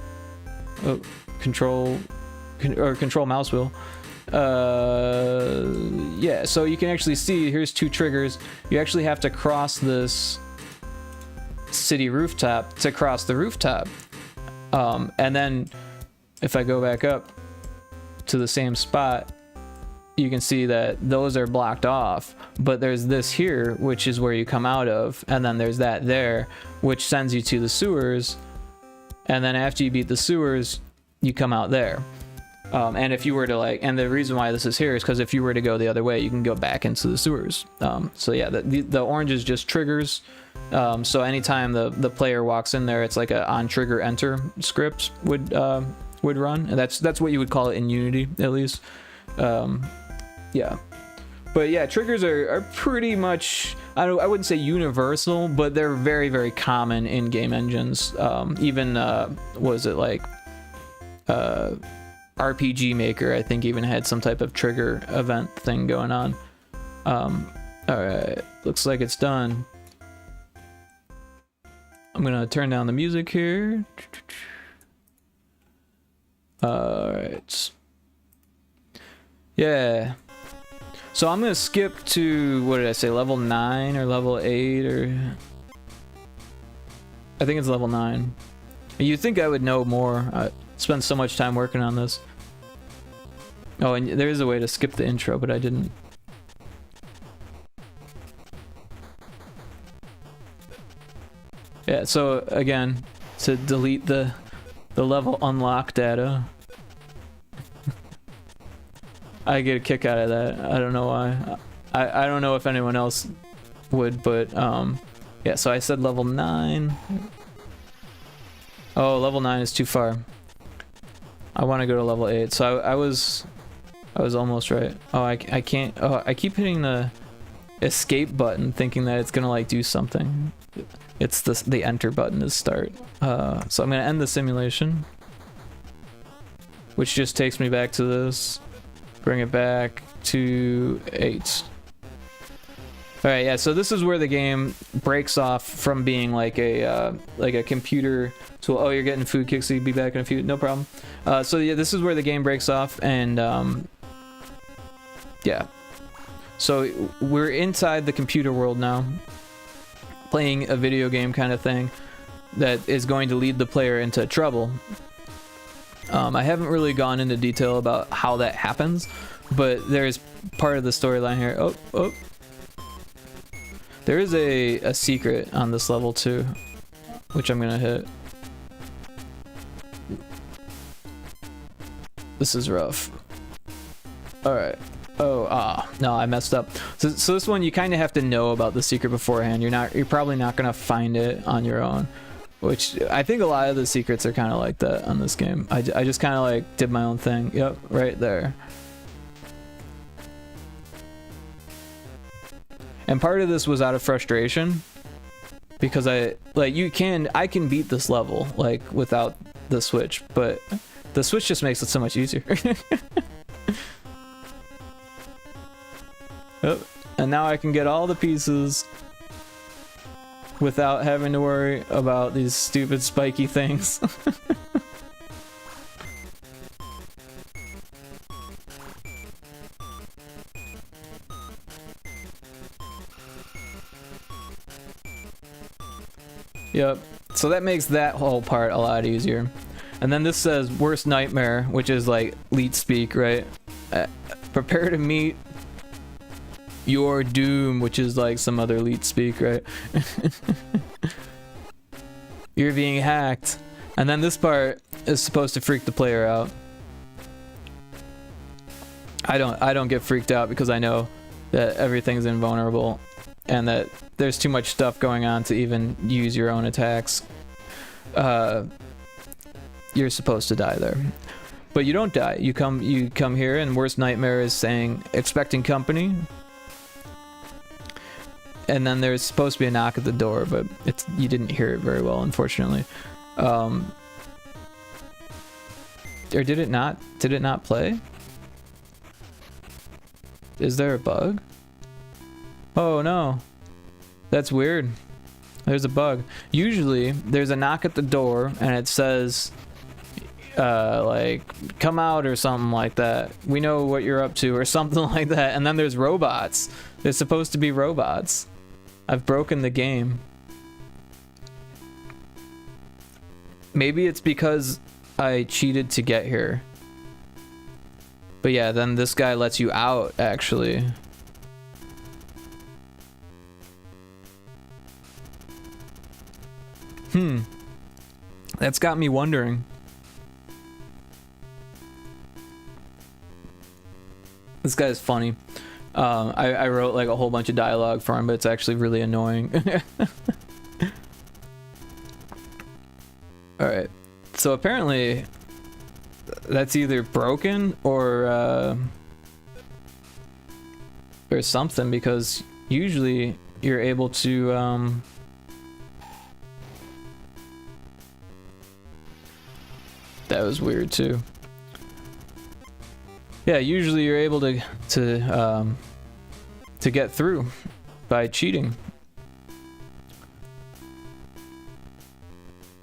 oh, control mouse wheel. Yeah, so you can actually see here's two triggers. You actually have to cross this city rooftop to cross the rooftop, and then if I go back up to the same spot, you can see that those are blocked off, but there's this here which is where you come out of, and then there's that there which sends you to the sewers, and then after you beat the sewers you come out there. And if you were to like, and the reason why this is here is because if you were to go the other way, you can go back into the sewers. So yeah, the orange is just triggers. So anytime the player walks in there, it's like a on trigger enter script would run, and that's what you would call it in Unity at least. Yeah, but yeah, triggers are pretty much, I wouldn't say universal, but they're very, very common in game engines. Even was it like RPG Maker, I think, even had some type of trigger event thing going on. Alright, looks like it's done. I'm gonna turn down the music here. Alright. Yeah. So I'm gonna skip to, what did I say, level 9 or level 8 or... I think it's level 9. You'd think I would know more. I spent so much time working on this. Oh, and there is a way to skip the intro, but I didn't. Yeah, so again, to delete the level unlock data. I get a kick out of that. I don't know why. I don't know if anyone else would, but yeah, so I said level 9. Oh, level 9 is too far. I want to go to level 8. So I was almost right. Oh, I can't. Oh, I keep hitting the escape button thinking that it's gonna like do something. It's the enter button to start. So I'm gonna end the simulation, which just takes me back to this. Bring it back to 8. Alright, yeah, so this is where the game breaks off from being like a computer tool. Oh, you're getting food kicks, so you'll be back in a few. No problem. So yeah, this is where the game breaks off, and yeah. So we're inside the computer world now, playing a video game kind of thing that is going to lead the player into trouble. I haven't really gone into detail about how that happens, but there's part of the storyline here. Oh. There is a secret on this level too, which I'm gonna hit. This is rough. Alright. Oh, no, I messed up. So this one, you kind of have to know about the secret beforehand. You're probably not gonna find it on your own, which I think a lot of the secrets are kind of like that on this game. I just kind of like did my own thing. Yep, right there. And part of this was out of frustration because I can beat this level like without the switch, but the switch just makes it so much easier. Oh, and now I can get all the pieces without having to worry about these stupid spiky things. Yep, so that makes that whole part a lot easier. And then this says worst nightmare, which is like leet speak, right? Prepare to meet your doom, which is like some other leet speak, right? You're being hacked. And then this part is supposed to freak the player out. I don't get freaked out because I know that everything's invulnerable and that there's too much stuff going on to even use your own attacks. You're supposed to die there. But you don't die. You come here, and worst nightmare is saying expecting company. And then there's supposed to be a knock at the door, but you didn't hear it very well, unfortunately. Or did it not? Did it not play? Is there a bug? Oh no. That's weird. There's a bug. Usually there's a knock at the door and it says like come out or something like that. We know what you're up to or something like that. And then there's robots. There's supposed to be robots. I've broken the game. Maybe it's because I cheated to get here. But yeah, then this guy lets you out, actually. That's got me wondering. This guy's funny. I wrote like a whole bunch of dialogue for him, but it's actually really annoying. Alright. So apparently that's either broken or something, because usually you're able to that was weird too. Yeah, usually you're able to get through by cheating.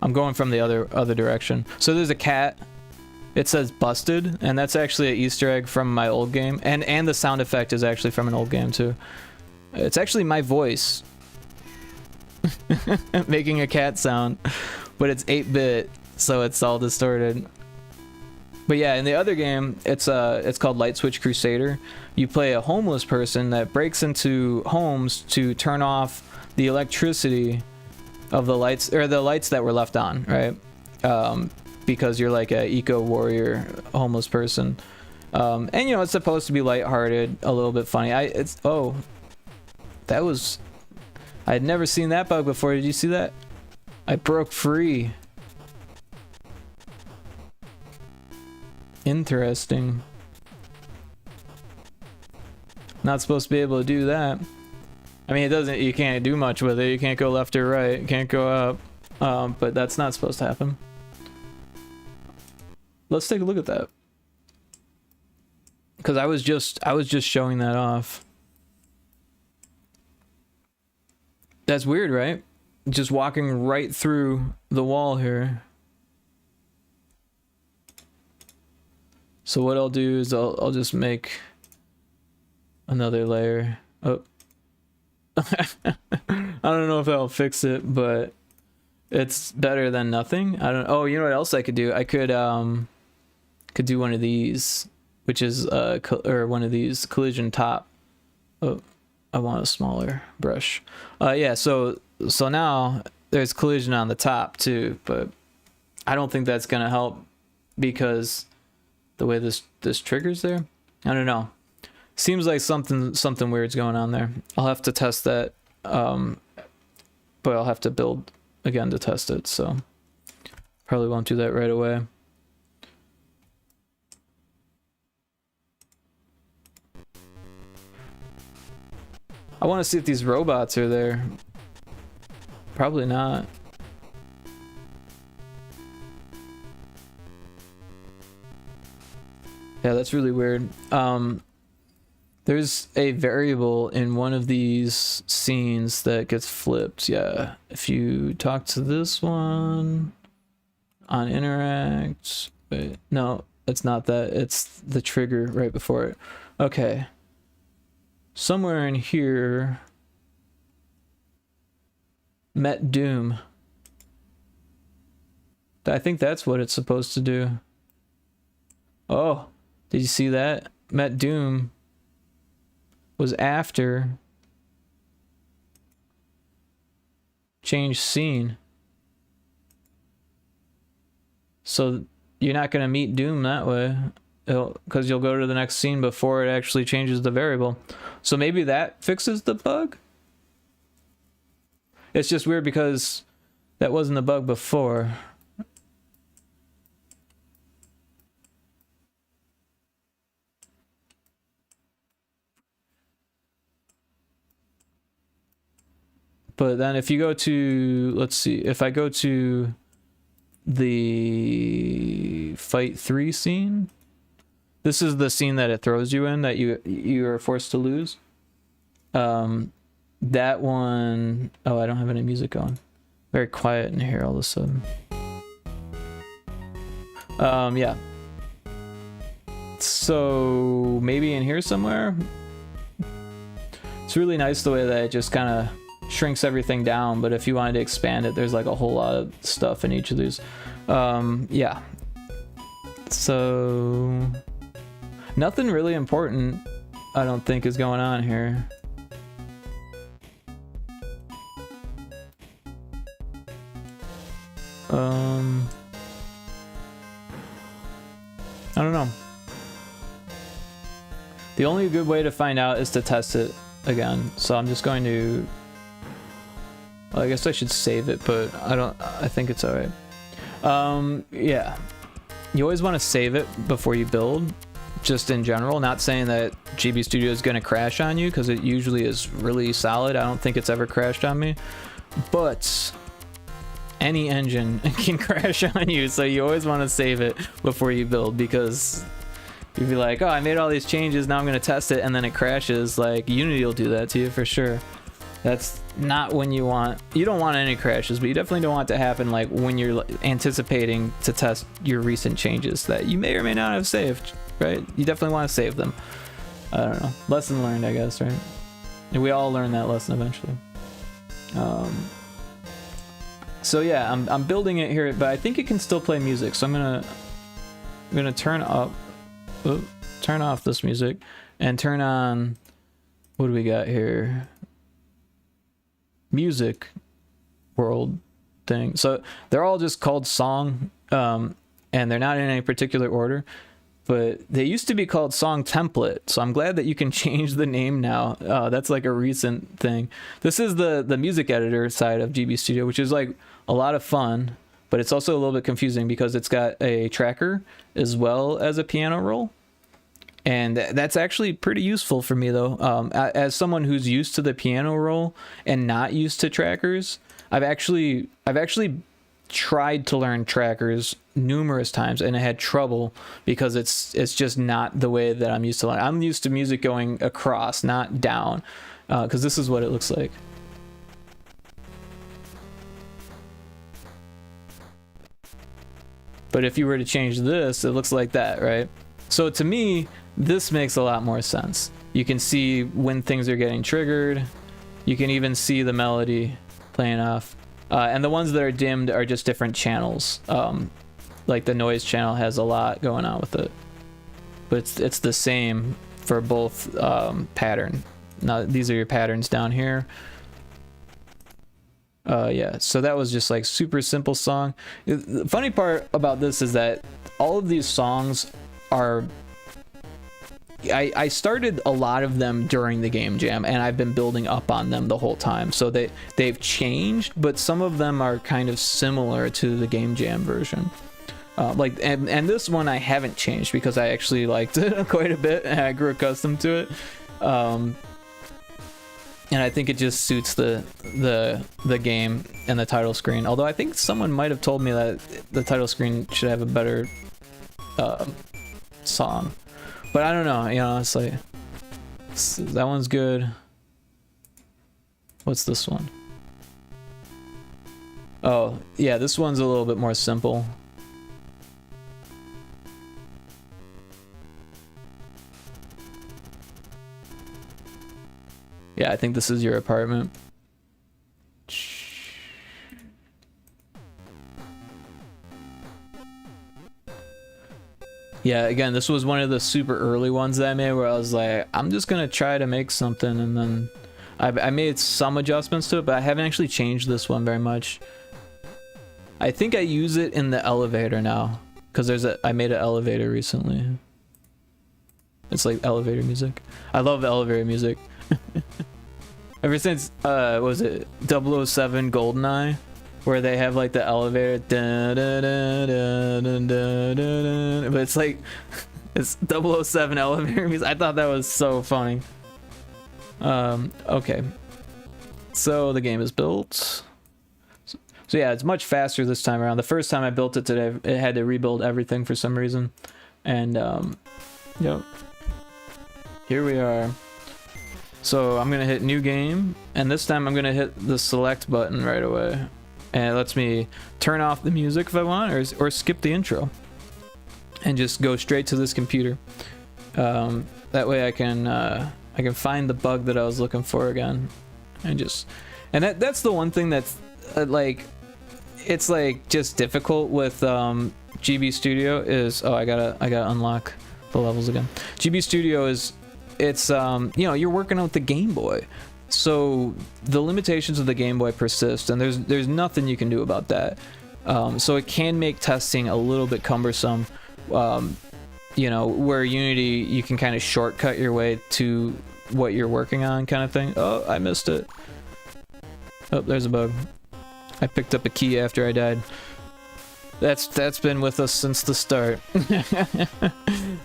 I'm going from the other direction. So there's a cat. It says busted, and that's actually an Easter egg from my old game, and the sound effect is actually from an old game too. It's actually my voice making a cat sound, but it's 8-bit, so it's all distorted. But yeah, in the other game, it's called Light Switch Crusader. You play a homeless person that breaks into homes to turn off the electricity of the lights, or the lights that were left on, right? Because you're like a eco warrior homeless person. And you know, it's supposed to be lighthearted, a little bit funny. Oh, that was, I had never seen that bug before. Did you see that? I broke free. Interesting. Not supposed to be able to do that. I mean, you can't do much with it. You can't go left or right. You can't go up. But that's not supposed to happen. Let's take a look at that. Because I was just showing that off. That's weird, right? Just walking right through the wall here. So what I'll do is I'll just make another layer. Oh. I don't know if that'll fix it, but it's better than nothing. Oh, you know what else I could do? I could do one of these, which is or one of these collision top. Oh, I want a smaller brush. Yeah, so now there's collision on the top too, but I don't think that's gonna help because the way this triggers there. I don't know. Seems like something weird's going on there. I'll have to test that, but I'll have to build again to test it, so probably won't do that right away. I want to see if these robots are there. Probably not. Yeah, that's really weird. There's a variable in one of these scenes that gets flipped. Yeah, if you talk to this one on interact, wait, no, it's not that. It's the trigger right before it. Okay. Somewhere in here, met doom. I think that's what it's supposed to do. Oh, did you see that? Met doom was after change scene. So you're not going to meet doom that way, because you'll go to the next scene before it actually changes the variable. So maybe that fixes the bug. It's just weird because that wasn't a bug before. But then if you go to, let's see, if I go to the Fight 3 scene, this is the scene that it throws you in that you are forced to lose. That one, oh, I don't have any music on. Very quiet in here all of a sudden. Yeah. So maybe in here somewhere. It's really nice the way that it just kind of shrinks everything down, but if you wanted to expand it, there's like a whole lot of stuff in each of these. Yeah. So nothing really important, I don't think, is going on here. I don't know. The only good way to find out is to test it again. So I'm just going to, well, I guess I should save it, but I think it's all right. Yeah. You always want to save it before you build, just in general. Not saying that GB Studio is going to crash on you, because it usually is really solid. I don't think it's ever crashed on me, but any engine can crash on you, so you always want to save it before you build, because you'd be like, oh, I made all these changes, now I'm going to test it, and then it crashes. Like, Unity will do that to you for sure. That's not when you don't want any crashes, but you definitely don't want it to happen like when you're anticipating to test your recent changes that you may or may not have saved, right? You definitely want to save them. I don't know. Lesson learned, I guess, right? And we all learn that lesson eventually. So yeah, I'm building it here, but I think it can still play music. So I'm gonna turn off this music and turn on, what do we got here? Music world thing. So they're all just called song, and they're not in any particular order, but they used to be called song template. So I'm glad that you can change the name now. That's like a recent thing. This is the music editor side of GB Studio, which is like a lot of fun, but it's also a little bit confusing because it's got a tracker as well as a piano roll. And that's actually pretty useful for me, though. As someone who's used to the piano roll and not used to trackers, I've actually tried to learn trackers numerous times, and I had trouble because it's just not the way that I'm used to learning. I'm used to music going across, not down, because this is what it looks like. But if you were to change this, it looks like that, right? So to me, this makes a lot more sense. You can see when things are getting triggered. You can even see the melody playing off. And the ones that are dimmed are just different channels. Like the noise channel has a lot going on with it. But it's the same for both pattern. Now these are your patterns down here. Yeah, so that was just like super simple song. The funny part about this is that all of these songs are, I started a lot of them during the game jam, and I've been building up on them the whole time. So they've changed, but some of them are kind of similar to the game jam version. And this one I haven't changed because I actually liked it quite a bit and I grew accustomed to it. And I think it just suits the game and the title screen. Although I think someone might have told me that the title screen should have a better song. But I don't know, you know, it's like, that one's good. What's this one? Oh, yeah, this one's a little bit more simple. Yeah, I think this is your apartment. Yeah, again, this was one of the super early ones that I made where I was like, I'm just gonna try to make something, and then I made some adjustments to it, but I haven't actually changed this one very much. I think I use it in the elevator now, because I made an elevator recently. It's like elevator music. I love elevator music. Ever since was it 007 GoldenEye, where they have like the elevator, but it's like it's 007 elevator music. I thought that was so funny. Okay, so the game is built. So yeah, it's much faster this time around. The first time I built it today, it had to rebuild everything for some reason. And, yep. Here we are. So I'm going to hit new game. And this time I'm going to hit the select button right away. And it lets me turn off the music if I want, or skip the intro. And just go straight to this computer. That way I can find the bug that I was looking for again. And that's the one thing that's, like, it's like just difficult with GB Studio is I gotta unlock the levels again. GB Studio is it's you know, you're working with the Game Boy, so the limitations of the Game Boy persist, and there's nothing you can do about that. So it can make testing a little bit cumbersome. You know, where Unity you can kind of shortcut your way to what you're working on, kind of thing. Oh, I missed it. Oh, there's a bug. I picked up a key after I died. That's been with us since the start. I'm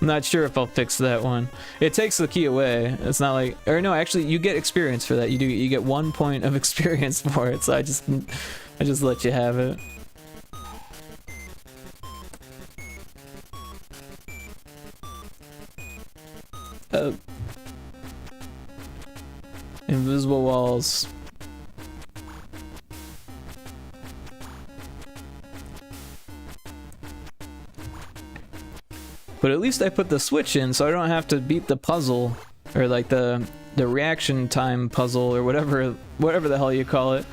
not sure if I'll fix that one. It takes the key away. It's not like, or no, actually you get experience for that. You get 1 point of experience for it. So I just let you have it. Invisible walls. But at least I put the switch in, so I don't have to beat the puzzle, or like the reaction time puzzle, or whatever the hell you call it,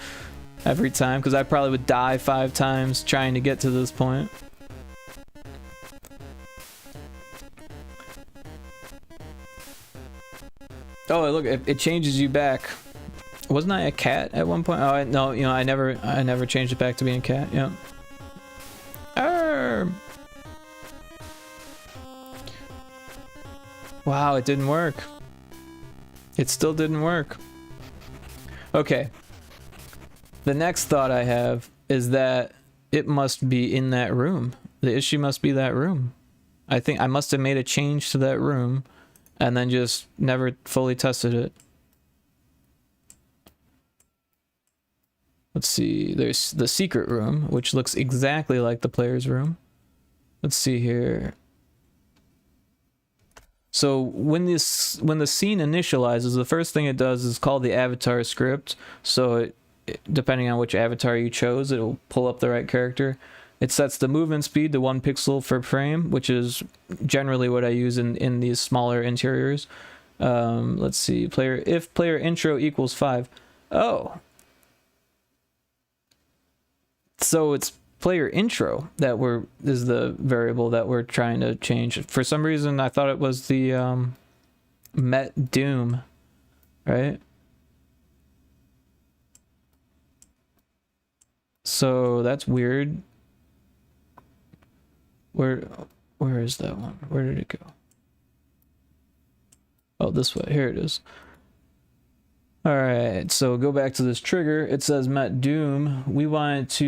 every time, because I probably would die 5 times trying to get to this point. Oh, look, it changes you back. Wasn't I a cat at one point? Oh, no, you know, I never changed it back to being a cat. Yeah. Arr! Wow, it didn't work. It still didn't work. Okay. The next thought I have is that it must be in that room. The issue must be that room. I think I must have made a change to that room and then just never fully tested it. Let's see. There's the secret room, which looks exactly like the player's room. Let's see here. So when the scene initializes, the first thing it does is call the avatar script. So depending on which avatar you chose, it will pull up the right character. It sets the movement speed to 1 pixel per frame, which is generally what I use in these smaller interiors. Let's see, if player intro equals 5. Oh, so it's player intro that is the variable that we're trying to change. For some reason I thought it was the Met Doom, right? So that's weird. Where is that one? Where did it go? Oh, this way. Here it is. All right, so go back to this trigger. It says Met Doom. We want it to...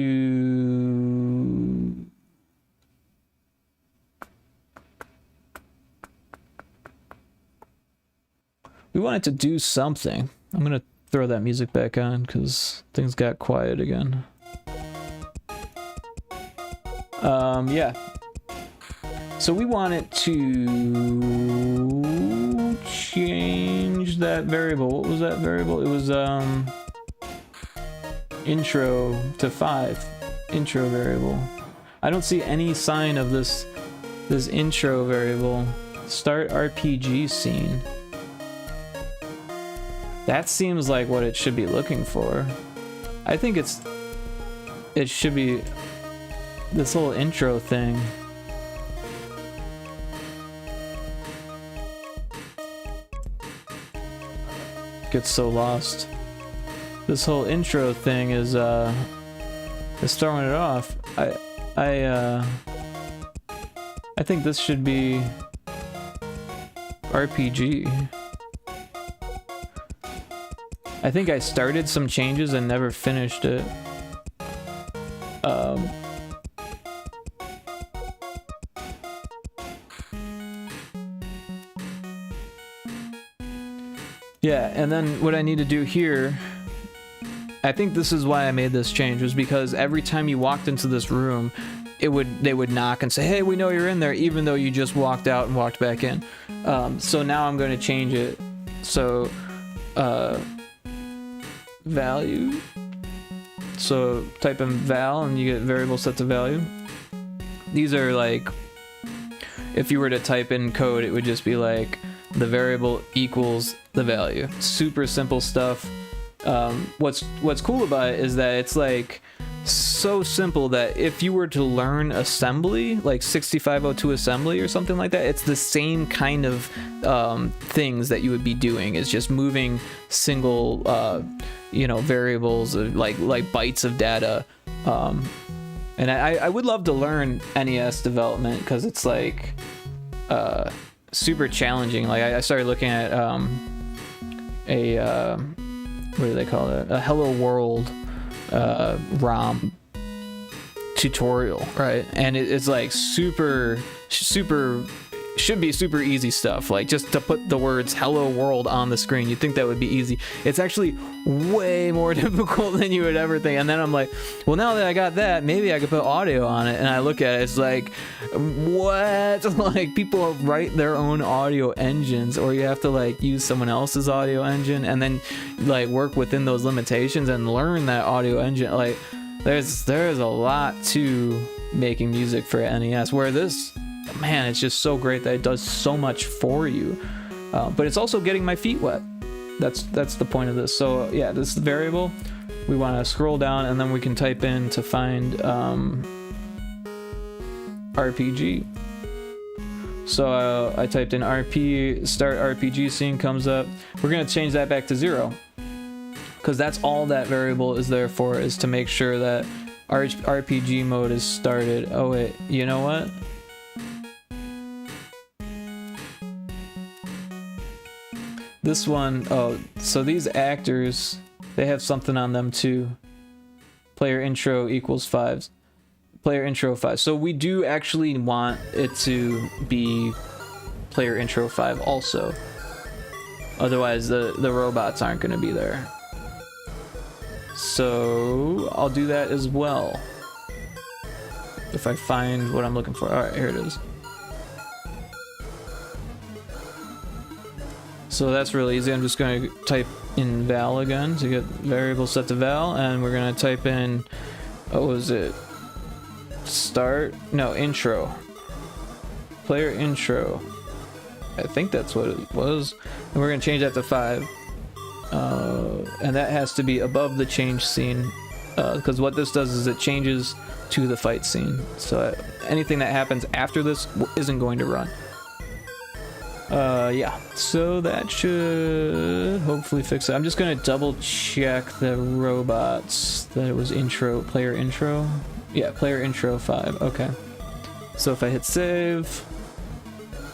We want it to do something. I'm gonna throw that music back on because things got quiet again. Yeah. So we want it to change that variable. What was that variable? It was intro to 5. Intro variable. I don't see any sign of this intro variable. Start RPG scene. That seems like what it should be looking for. I think it should be this whole intro thing. Gets so lost. This whole intro thing is throwing it off. I think this should be RPG. I think I started some changes and never finished it. Yeah, and then what I need to do here, I think this is why I made this change, was because every time you walked into this room, they would knock and say, hey, we know you're in there, even though you just walked out and walked back in. So now I'm going to change it. So value. So type in val and you get variable set to value. These are like, if you were to type in code, it would just be like the variable equals the value. Super simple stuff. What's cool about it is that it's like so simple that if you were to learn assembly, like 6502 assembly or something like that, it's the same kind of things that you would be doing. It's just moving single variables of like bytes of data. And I would love to learn NES development because it's like super challenging. Like I started looking at what do they call it? A Hello World ROM tutorial, right? And it's like super should be super easy stuff. Like just to put the words "Hello World" on the screen, you'd think that would be easy. It's actually way more difficult than you would ever think. And then I'm like, well, now that I got that, maybe I could put audio on it. And I look at it, it's like, what? Like people write their own audio engines, or you have to like use someone else's audio engine and then like work within those limitations and learn that audio engine. Like there's a lot to making music for NES, where this, man, it's just so great that it does so much for you, but it's also getting my feet wet. That's the point of this. So yeah, this is the variable. We want to scroll down and then we can type in to find RPG. So I typed in RP, start RPG scene comes up. We're gonna change that back to 0 because that's all that variable is there for, is to make sure that RPG mode is started. Oh wait, you know what? This one, oh, so these actors, they have something on them too. Player intro equals 5. Player intro 5. So we do actually want it to be player intro 5 also. Otherwise the robots aren't going to be there. So I'll do that as well. If I find what I'm looking for. Alright, here it is. So that's really easy. I'm just going to type in val again to get variable set to val, and we're going to type in, what was it? Intro. Player intro. I think that's what it was. And we're going to change that to 5. And that has to be above the change scene, because what this does is it changes to the fight scene. So anything that happens after this isn't going to run. Yeah, so that should hopefully fix it. I'm just gonna double check the robots that it was player intro. Yeah, player intro 5. Okay. So if I hit save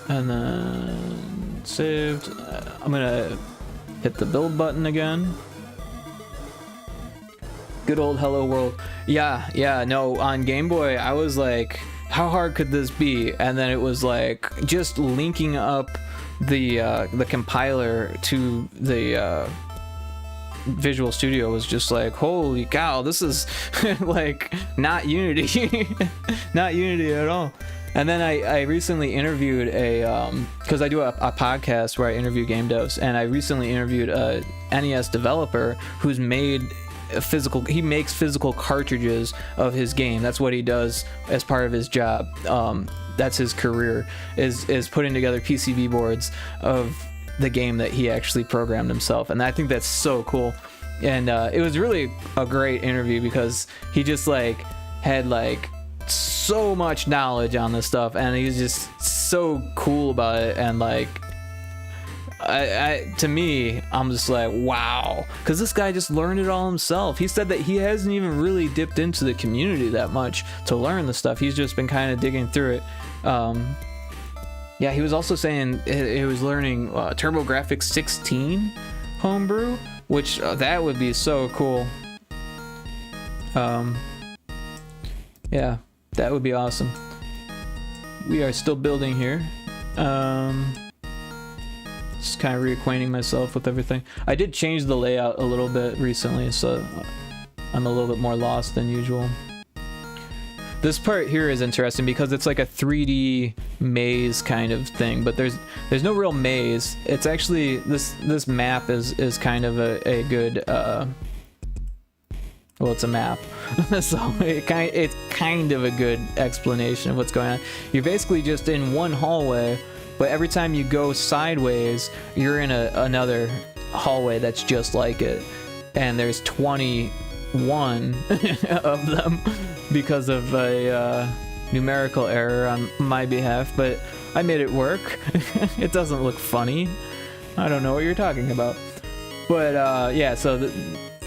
and then saved, I'm gonna hit the build button again. Good old Hello World. Yeah, no, on Game Boy, I was like, how hard could this be? And then it was like just linking up the compiler to the Visual Studio was just like, holy cow, this is like not Unity. Not Unity at all. And then I recently interviewed because I do a podcast where I interview game devs, and I recently interviewed a NES developer who's made he makes physical cartridges of his game. That's what he does as part of his job. That's his career, is putting together PCB boards of the game that he actually programmed himself. And I think that's so cool. And it was really a great interview because he just like had like so much knowledge on this stuff, and he's just so cool about it. And like to me, I'm just like, wow, because this guy just learned it all himself. He said that he hasn't even really dipped into the community that much to learn the stuff. He's just been kind of digging through it. Yeah, he was also saying he was learning TurboGrafx 16 homebrew, which that would be so cool. Yeah, that would be awesome. We are still building here. Just kind of reacquainting myself with everything. I did change the layout a little bit recently, so I'm a little bit more lost than usual. This part here is interesting because it's like a 3D maze kind of thing, but there's no real maze. It's actually this map is kind of a good well, it's a map, so it's kind of a good explanation of what's going on. You're basically just in one hallway, but every time you go sideways, you're in another hallway that's just like it, and there's 21 of them because of a numerical error on my behalf, but I made it work. It doesn't look funny. I don't know what you're talking about. But yeah, so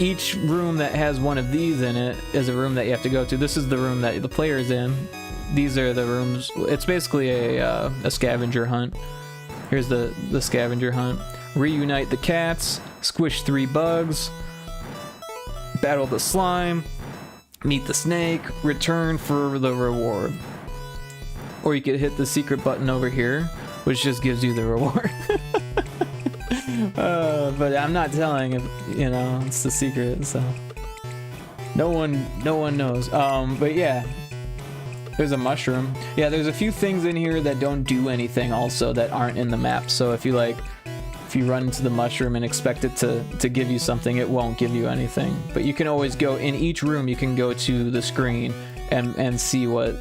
each room that has one of these in it is a room that you have to go to. This is the room that the player's in. These are the rooms. It's basically a scavenger hunt. Here's the scavenger hunt. Reunite the cats, squish 3 bugs, battle the slime, meet the snake, return for the reward. Or you could hit the secret button over here, which just gives you the reward. But I'm not telling if, you know, it's the secret, so no one knows. But yeah, there's a mushroom. Yeah, there's a few things in here that don't do anything also that aren't in the map. So if you run into the mushroom and expect it to give you something, it won't give you anything. But you can always go in each room. You can go to the screen and see what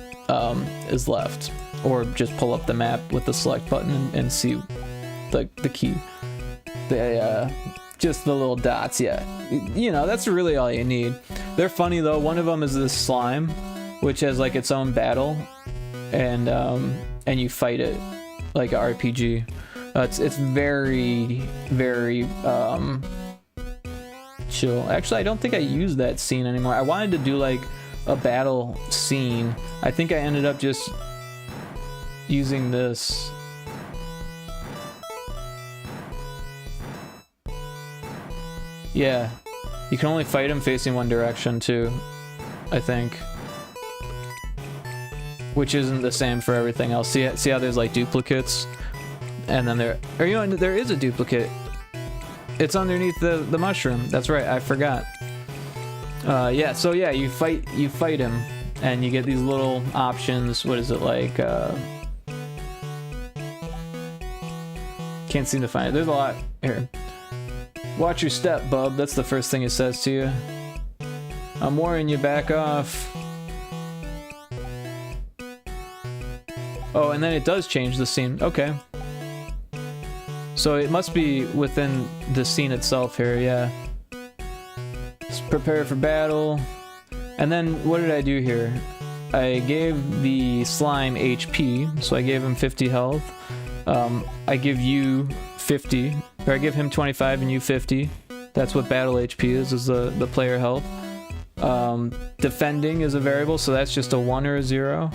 is left, or just pull up the map with the select button and see the key. Just the little dots. Yeah, you know, that's really all you need. They're funny though. One of them is this slime, which has like its own battle, and you fight it like an RPG. It's very chill. Actually, I don't think I use that scene anymore. I wanted to do like a battle scene. I think I ended up just using this. Yeah, you can only fight him facing one direction too, I think. Which isn't the same for everything else. See how there's like duplicates? And then there is a duplicate. It's underneath the mushroom. That's right, I forgot. Yeah, so yeah, you fight him, and you get these little options. What is it like? Can't seem to find it. There's a lot here. Watch your step, bub. That's the first thing it says to you. I'm warning you, back off. Oh, and then it does change the scene. Okay. So it must be within the scene itself here, yeah. Just prepare for battle. And then what did I do here? I gave the slime HP, so I gave him 50 health. I give you 50, or I give him 25 and you 50. That's what battle HP is the player health. Defending is a variable, so that's just a 1 or a 0.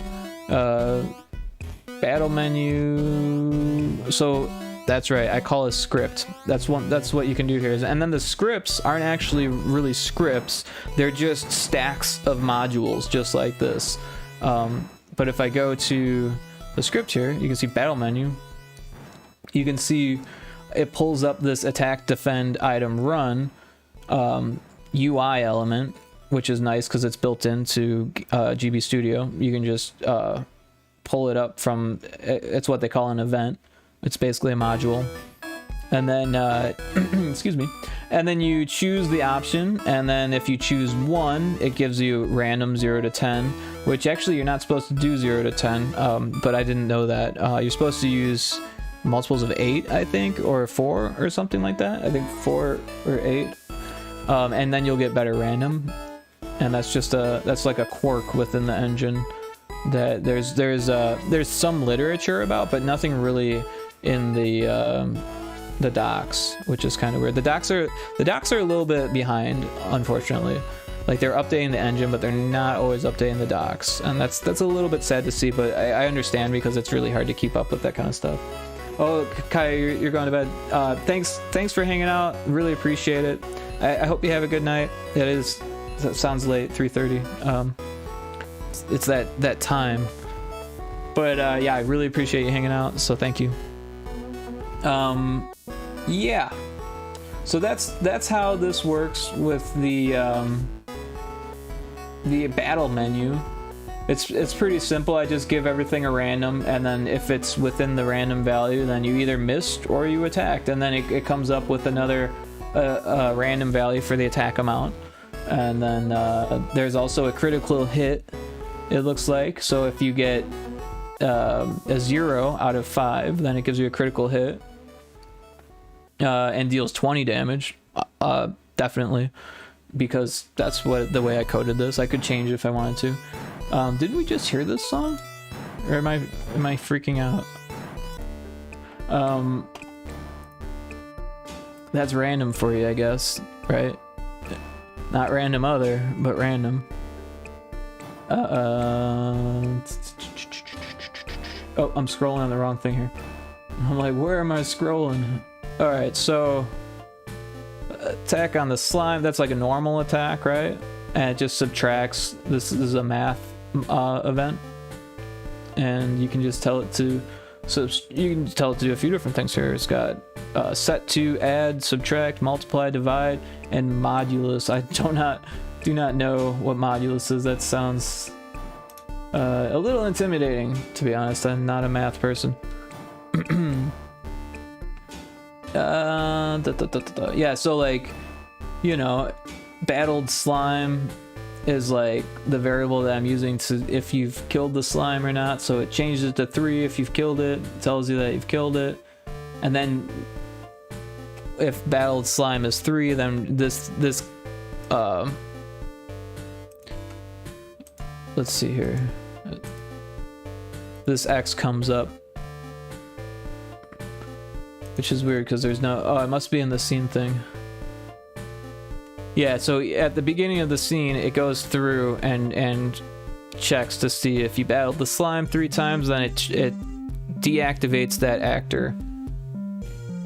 Battle menu, so that's right, I call a script. That's what you can do here. And then the scripts aren't actually really scripts, they're just stacks of modules, just like this. But if I go to the script here, you can see battle menu. You can see it pulls up this attack, defend, item, run UI element, which is nice because it's built into GB Studio. You can just pull it up from, it's what they call an event. It's basically a module. And then, excuse me, and then you choose the option, and then if you choose 1, it gives you random 0 to 10, which actually you're not supposed to do 0 to 10, but I didn't know that. You're supposed to use multiples of 8, I think, or 4 or something like that. I think 4 or 8, and then you'll get better random. And that's just that's like a quirk within the engine that there's some literature about, but nothing really in the docs, which is kind of weird. The docs are a little bit behind, unfortunately. Like, they're updating the engine, but they're not always updating the docs, and that's a little bit sad to see, but I understand because it's really hard to keep up with that kind of stuff. Oh, Kai, you're going to bed. Thanks for hanging out. Really appreciate it. I hope you have a good night. That sounds late, 3:30. It's that time. But yeah, I really appreciate you hanging out. So thank you. Yeah. So that's how this works with the battle menu. It's pretty simple. I just give everything a random, and then if it's within the random value, then you either missed or you attacked, and then it comes up with another random value for the attack amount. And then there's also a critical hit, it looks like. So if you get a 0 out of 5, then it gives you a critical hit and deals 20 damage. Definitely, because that's the way I coded this. I could change it if I wanted to. Did we just hear this song? Or am I freaking out? That's random for you, I guess, right? Not random other, but random. Oh, I'm scrolling on the wrong thing here. I'm like, where am I scrolling? Alright, so attack on the slime, that's like a normal attack, right? And it just subtracts. This is a math event, and you can just tell it to do a few different things here. It's got set to, add, subtract, multiply, divide, and modulus. I do not know what modulus is. That sounds a little intimidating, to be honest. I'm not a math person. Yeah, so like, you know, battled slime is like the variable that I'm using to if you've killed the slime or not. So it changes it to 3 if you've killed it. It tells you that you've killed it. And then if battled slime is 3, then this let's see here. This X comes up, which is weird because there's no, oh, it must be in the scene thing. Yeah, so at the beginning of the scene, it goes through and checks to see if you battled the slime 3 times, then it deactivates that actor.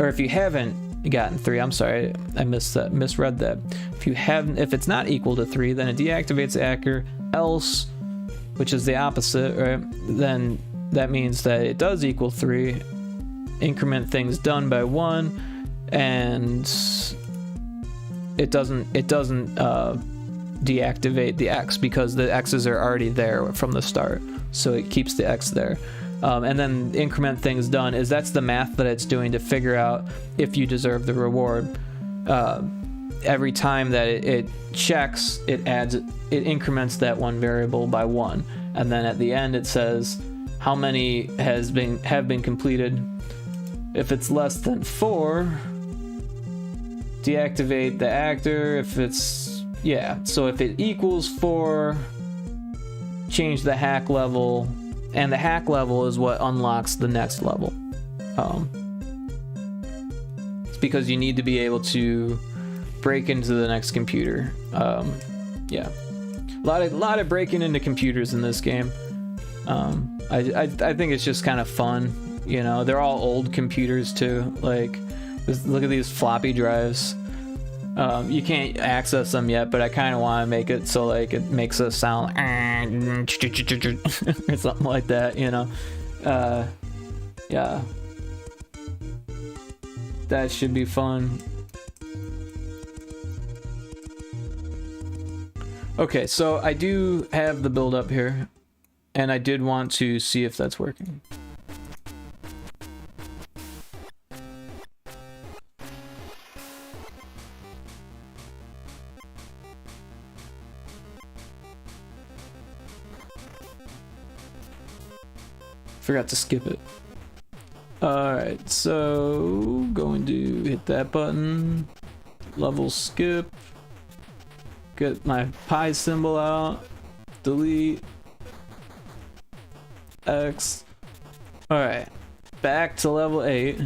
Or if you haven't gotten 3, I'm sorry, I misread that. If it's not equal to 3, then it deactivates the actor. Else, which is the opposite, right? Then that means that it does equal 3. Increment things done by 1, and it doesn't deactivate the X because the X's are already there from the start, so it keeps the X there. And then increment things done that's the math that it's doing to figure out if you deserve the reward. Every time that it checks, it increments that one variable by 1, and then at the end it says how many have been completed. If it's less than 4, deactivate the actor. If it's, yeah, so if it equals 4, change the hack level, and the hack level is what unlocks the next level. It's because you need to be able to break into the next computer. Yeah, a lot of breaking into computers in this game. I think it's just kind of fun. You know, they're all old computers too. Like, look at these floppy drives. You can't access them yet, but I kind of want to make it so like it makes a sound or something like that, you know. Yeah, that should be fun. Okay, so I do have the build up here, and I did want to see if that's working. Forgot to skip it. Alright, so going to hit that button, level skip, get my pi symbol out, delete, X. Alright, back to level 8.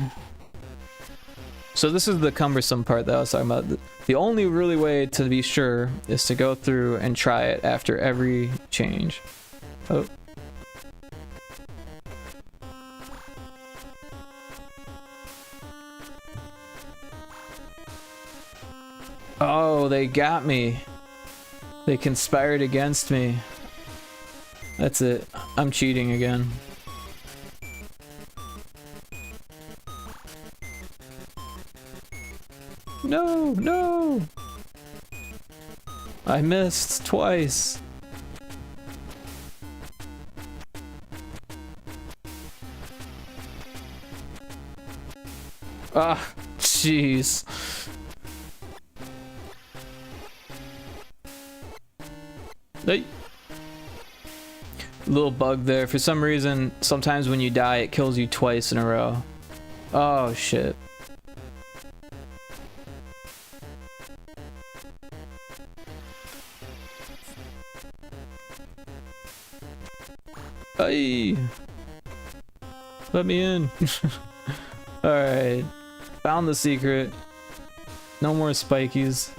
So this is the cumbersome part that I was talking about. The only really way to be sure is to go through and try it after every change. Oh. Oh, they got me. They conspired against me. That's it. I'm cheating again. No, no! I missed twice. Ah, jeez. Hey. Little bug there. For some reason, sometimes when you die, it kills you twice in a row. Oh, shit. Hey! Let me in. Alright. Found the secret. No more spikies.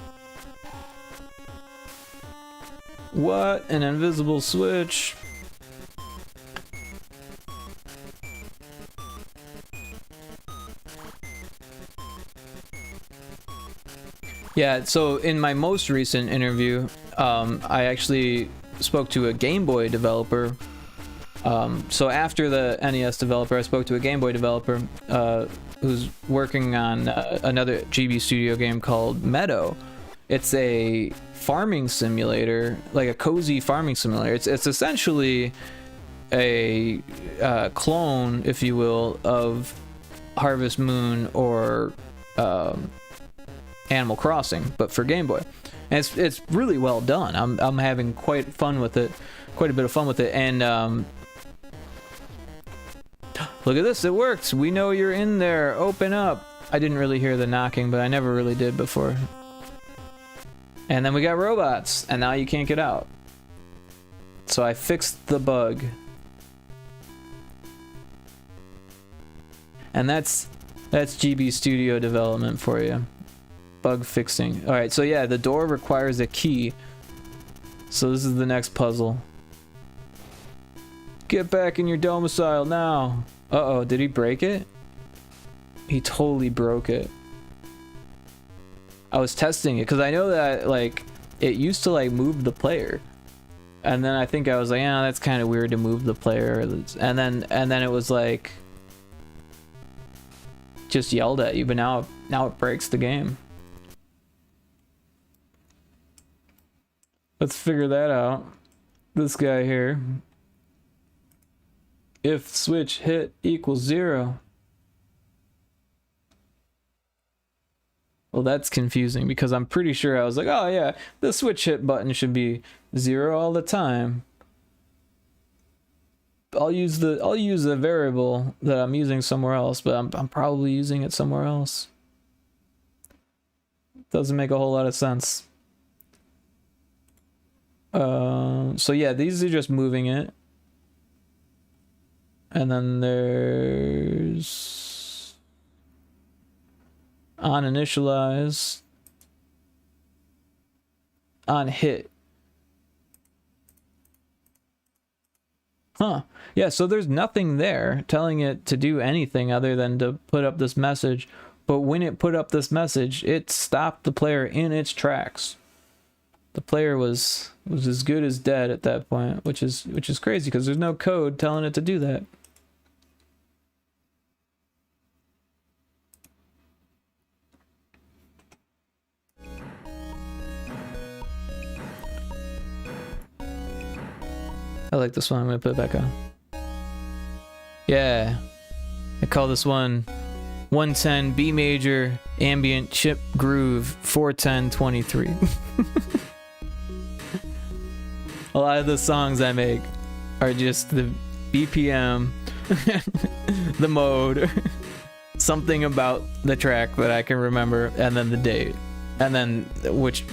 What? An invisible switch. Yeah, so in my most recent interview, I actually spoke to a Game Boy developer. So after the NES developer, I spoke to a Game Boy developer who's working on another GB Studio game called Meadow. It's a farming simulator, like a cozy farming simulator. It's essentially a clone, if you will, of Harvest Moon or Animal Crossing, but for Game Boy. And it's really well done. I'm having quite a bit of fun with it, and look at this, it works. We know you're in there. Open up. I didn't really hear the knocking, but I never really did before. And then we got robots, and now you can't get out. So I fixed the bug. And that's GB Studio development for you. Bug fixing. Alright, so yeah, the door requires a key. So this is the next puzzle. Get back in your domicile now. Uh-oh, did he break it? He totally broke it. I was testing it because I know that like it used to like move the player, and then I think I was like, yeah, that's kind of weird to move the player, and then it was like just yelled at you, but now it breaks the game. Let's figure that out. This guy here. If switch hit equals 0. Well, that's confusing because I'm pretty sure I was like, oh yeah, the switch hit button should be 0 all the time. I'll use a variable that I'm using somewhere else, but I'm probably using it somewhere else. Doesn't make a whole lot of sense. So yeah, these are just moving it. And then there's on initialize, on hit. Huh. Yeah, so there's nothing there telling it to do anything other than to put up this message. But when it put up this message, it stopped the player in its tracks. The player was as good as dead at that point, which is crazy because there's no code telling it to do that. I like this one. I'm gonna put it back on. Yeah, I call this one 110 B major ambient chip groove 41023. A lot of the songs I make are just the BPM, the mode, something about the track that I can remember, and then the date, and then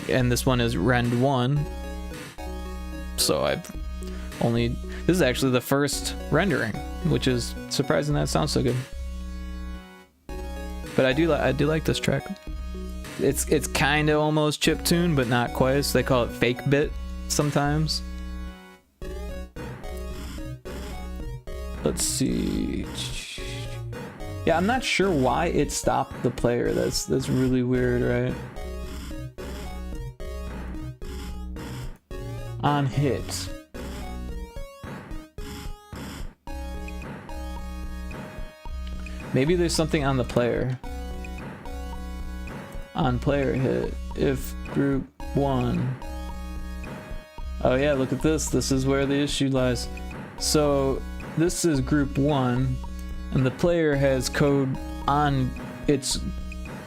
and this one is rend 1. So this is actually the first rendering, which is surprising that it sounds so good. But I do like this track. It's kind of almost chiptune, but not quite. So they call it fake bit sometimes. Let's see. Yeah, I'm not sure why it stopped the player. That's really weird, right? On hit. Maybe there's something on the player. On player hit. If group 1. Oh yeah, look at this. This is where the issue lies. So this is group 1, and the player has code on its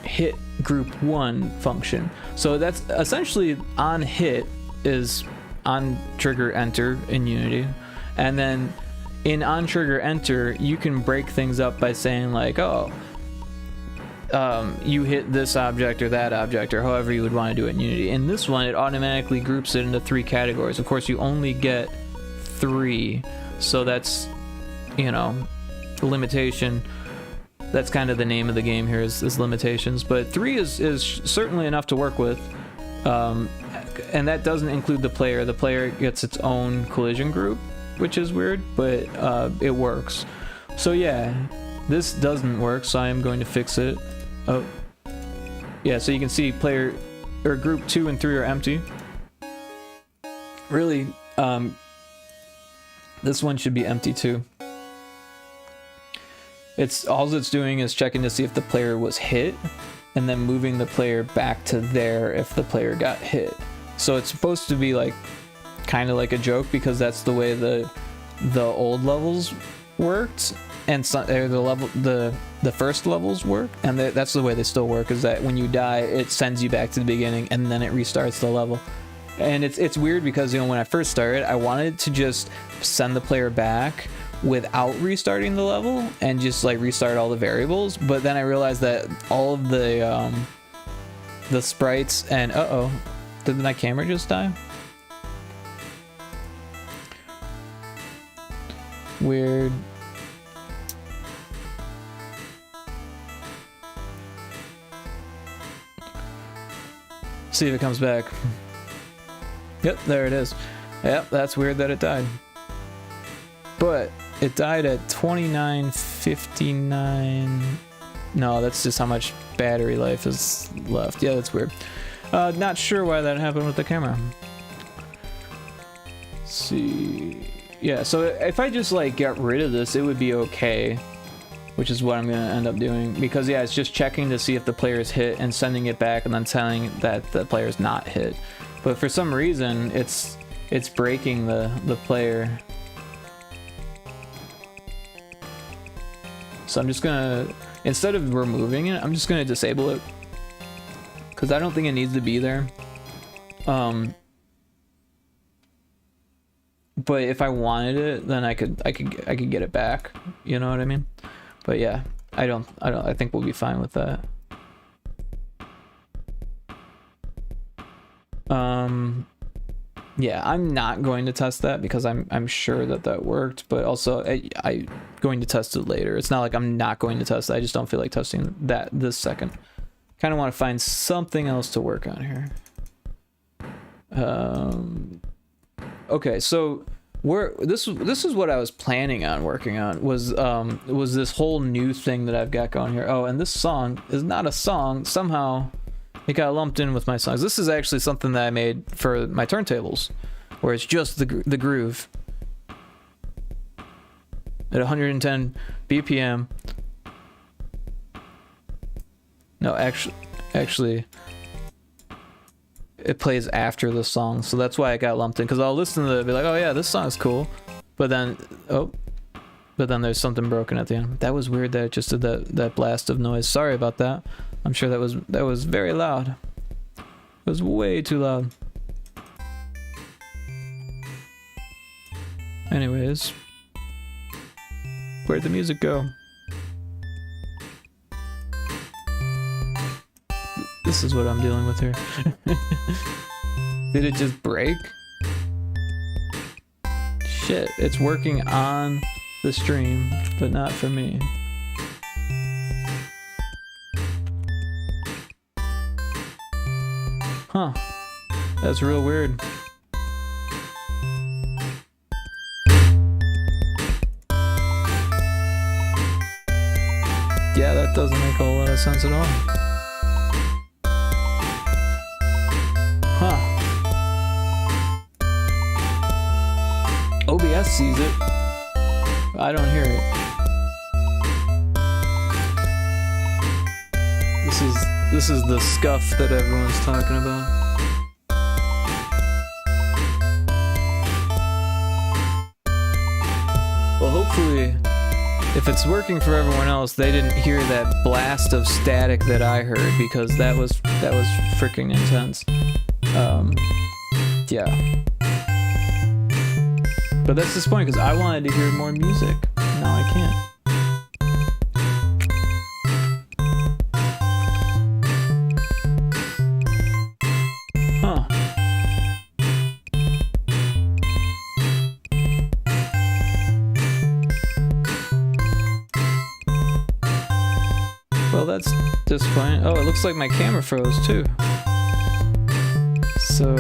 hit group 1 function. So that's essentially on hit is on trigger enter in Unity, and then in on trigger enter you can break things up by saying like, oh, you hit this object or that object, or however you would want to do it in Unity. In this one, it automatically groups it into 3 categories. Of course, you only get 3, so that's, you know, the limitation. That's kind of the name of the game here is limitations, but 3 is certainly enough to work with, and that doesn't include the player. The player gets its own collision group, which is weird, but it works. So yeah, this doesn't work, so I am going to fix it. Oh, yeah, so you can see player or group 2 and 3 are empty. Really, this one should be empty too. All it's doing is checking to see if the player was hit, and then moving the player back to there if the player got hit. So it's supposed to be like kind of like a joke, because that's the way the old levels worked, and the first levels work, and that's the way they still work. Is that when you die, it sends you back to the beginning, and then it restarts the level. And it's weird because, you know, when I first started, I wanted to just send the player back without restarting the level and just like restart all the variables, but then I realized that all of the sprites and did my camera just die? Weird. See if it comes back. Yep, there it is. Yep, that's weird that it died. But it died at 29:59. No, that's just how much battery life is left. Yeah, that's weird. Not sure why that happened with the camera. Let's see. Yeah, so if I just like get rid of this, it would be okay, which is what I'm gonna end up doing, because yeah, it's just checking to see if the player is hit and sending it back and then telling that the player is not hit. But for some reason, it's breaking the player. So I'm just gonna, instead of removing it, I'm just gonna disable it, because I don't think it needs to be there. But if I wanted it, then I could get it back. You know what I mean? But yeah, I think we'll be fine with that. Yeah, I'm not going to test that because I'm sure that worked, but also I'm going to test it later. It's not like I'm not going to test it. I just don't feel like testing that this second. Kind of want to find something else to work on here. Okay, so this is what I was planning on working on, was this whole new thing that I've got going here. Oh, and this song is not a song. Somehow it got lumped in with my songs. This is actually something that I made for my turntables, where it's just the groove at 110 BPM. No, actually it plays after the song, so that's why it got lumped in, because I'll listen to it and be like, oh yeah, this song's cool, but then there's something broken at the end. That was weird that it just did that blast of noise. Sorry about that. I'm sure that was very loud. It was way too loud. Anyways, where'd the music go? This is what I'm dealing with here. Did it just break? Shit, it's working on the stream, but not for me. Huh. That's real weird. Yeah, that doesn't make a whole lot of sense at all. Huh. OBS sees it. I don't hear it. This is the scuff that everyone's talking about. Well, hopefully, if it's working for everyone else, they didn't hear that blast of static that I heard, because that was freaking intense. Yeah. But that's disappointing because I wanted to hear more music. Now I can't. Huh. Well, that's disappointing. Oh, it looks like my camera froze too. So,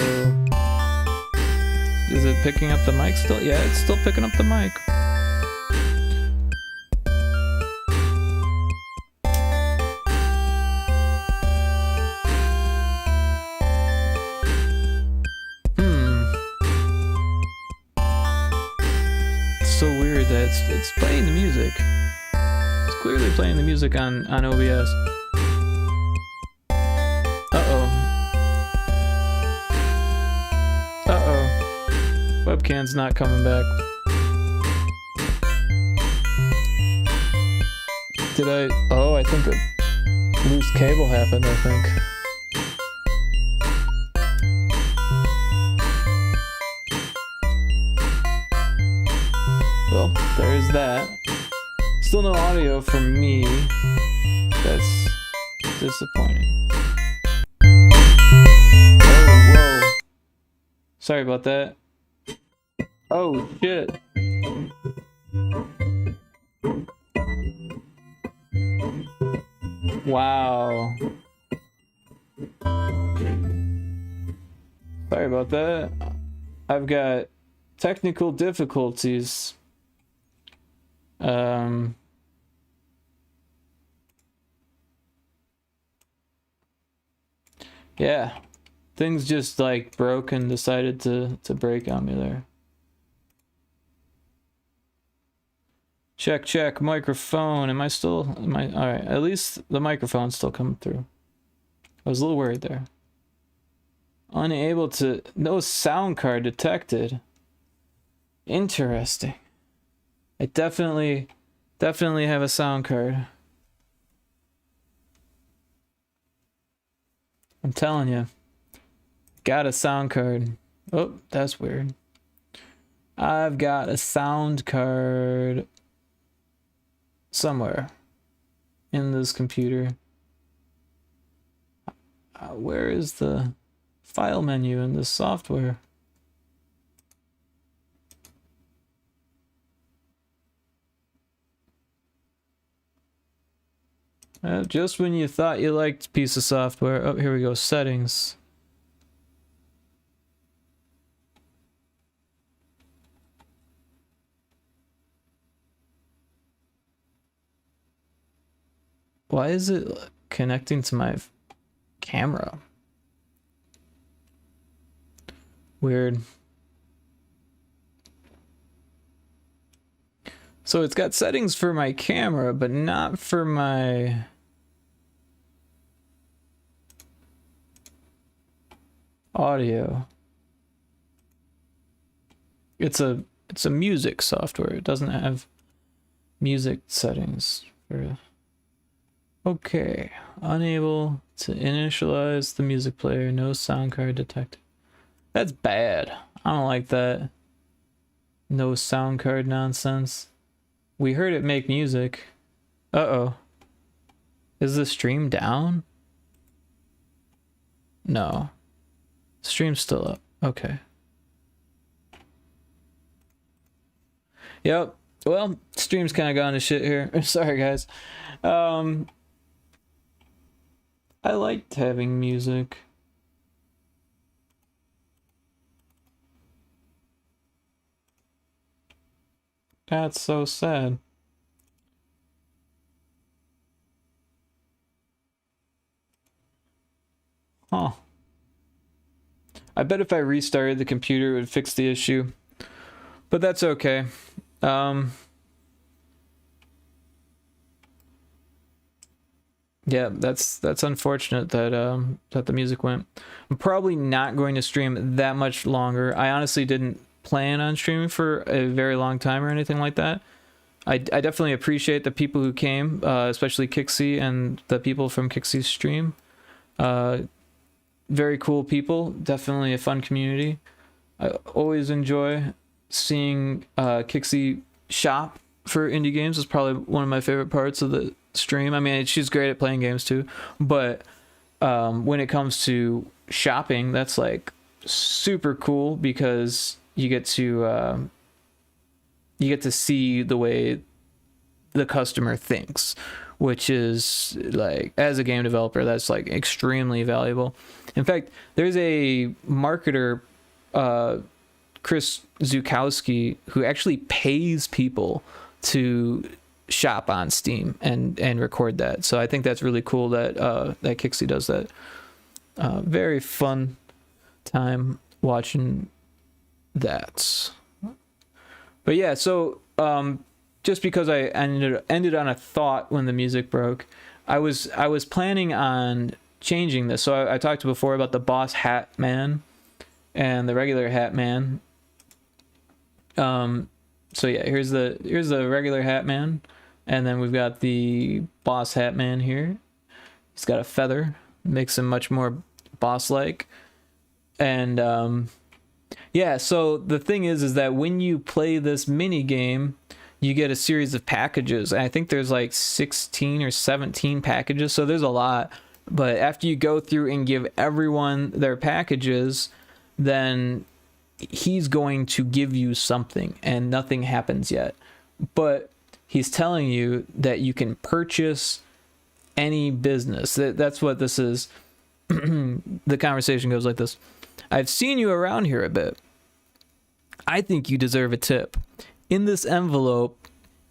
is it picking up the mic still? Yeah, it's still picking up the mic. It's so weird that it's playing the music. It's clearly playing the music on OBS. Webcam's not coming back. Did I? Oh, I think a loose cable happened, I think. Well, there's that. Still no audio from me. That's disappointing. Oh, whoa. Sorry about that. Oh, shit. Wow. Sorry about that. I've got technical difficulties. Yeah. Things just like broke and decided to break on me there. Check, microphone. Am I alright, at least the microphone's still coming through. I was a little worried there. Unable to, no sound card detected. Interesting. I definitely have a sound card. I'm telling you. Got a sound card. Oh, that's weird. I've got a sound card somewhere in this computer. Where is the file menu in this software? Just when you thought you liked a piece of software. Oh, here we go. Settings. Why is it connecting to my camera? Weird. So it's got settings for my camera, but not for my audio. It's a music software. It doesn't have music settings for. Okay, unable to initialize the music player, no sound card detected. That's bad. I don't like that. No sound card nonsense. We heard it make music. Uh-oh. Is the stream down? No. Stream's still up. Okay. Yep. Well, stream's kind of gone to shit here. Sorry, guys. I liked having music. That's so sad. Huh. I bet if I restarted the computer, it would fix the issue. but that's okay. Yeah, that's unfortunate that that the music went. I'm probably not going to stream that much longer. I honestly didn't plan on streaming for a very long time or anything like that. I definitely appreciate the people who came, especially Kixie and the people from Kixie's stream. Very cool people. Definitely a fun community. I always enjoy seeing Kixie shop for indie games. Is probably one of my favorite parts of the stream. I mean, she's great at playing games too, but when it comes to shopping, that's like super cool because you get to see the way the customer thinks, which is like, as a game developer, that's like extremely valuable. In fact, there's a marketer, Chris Zukowski, who actually pays people to shop on Steam and record that. So I think that's really cool that that Kixie does that. Very fun time watching that. But yeah, so just because I ended on a thought when the music broke, I was planning on changing this. So I talked before about the boss hat man and the regular hat man. So yeah, here's the regular hat man, and then we've got the boss hat man here. He's got a feather, makes him much more boss-like. And yeah, so the thing is that when you play this mini game, you get a series of packages. I think there's like 16 or 17 packages, so there's a lot. But after you go through and give everyone their packages, then he's going to give you something, and nothing happens yet. But he's telling you that you can purchase any business. That's what this is. The conversation goes like this. I've seen you around here a bit. I think you deserve a tip. In this envelope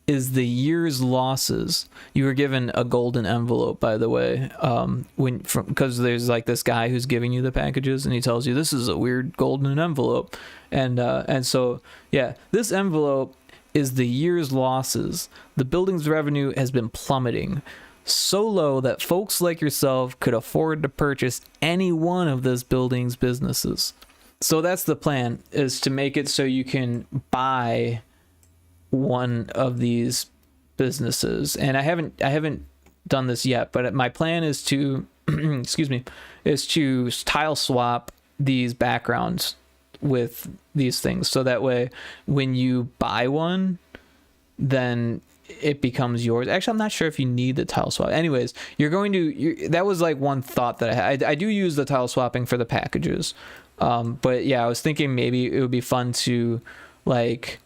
is the year's losses. You were given a golden envelope, by the way, because there's like this guy who's giving you the packages, and he tells you this is a weird golden envelope, and so yeah, this envelope is the year's losses. The building's revenue has been plummeting so low that folks like yourself could afford to purchase any one of this building's businesses. So that's the plan, is to make it so you can buy one of these businesses. And I haven't done this yet, but my plan is to excuse me, is to tile swap these backgrounds with these things, so that way when you buy one, then it becomes yours. Actually, I'm not sure if you need the tile swap. Anyways, that was like one thought that I had. I do use the tile swapping for the packages. But yeah, I was thinking maybe it would be fun to like,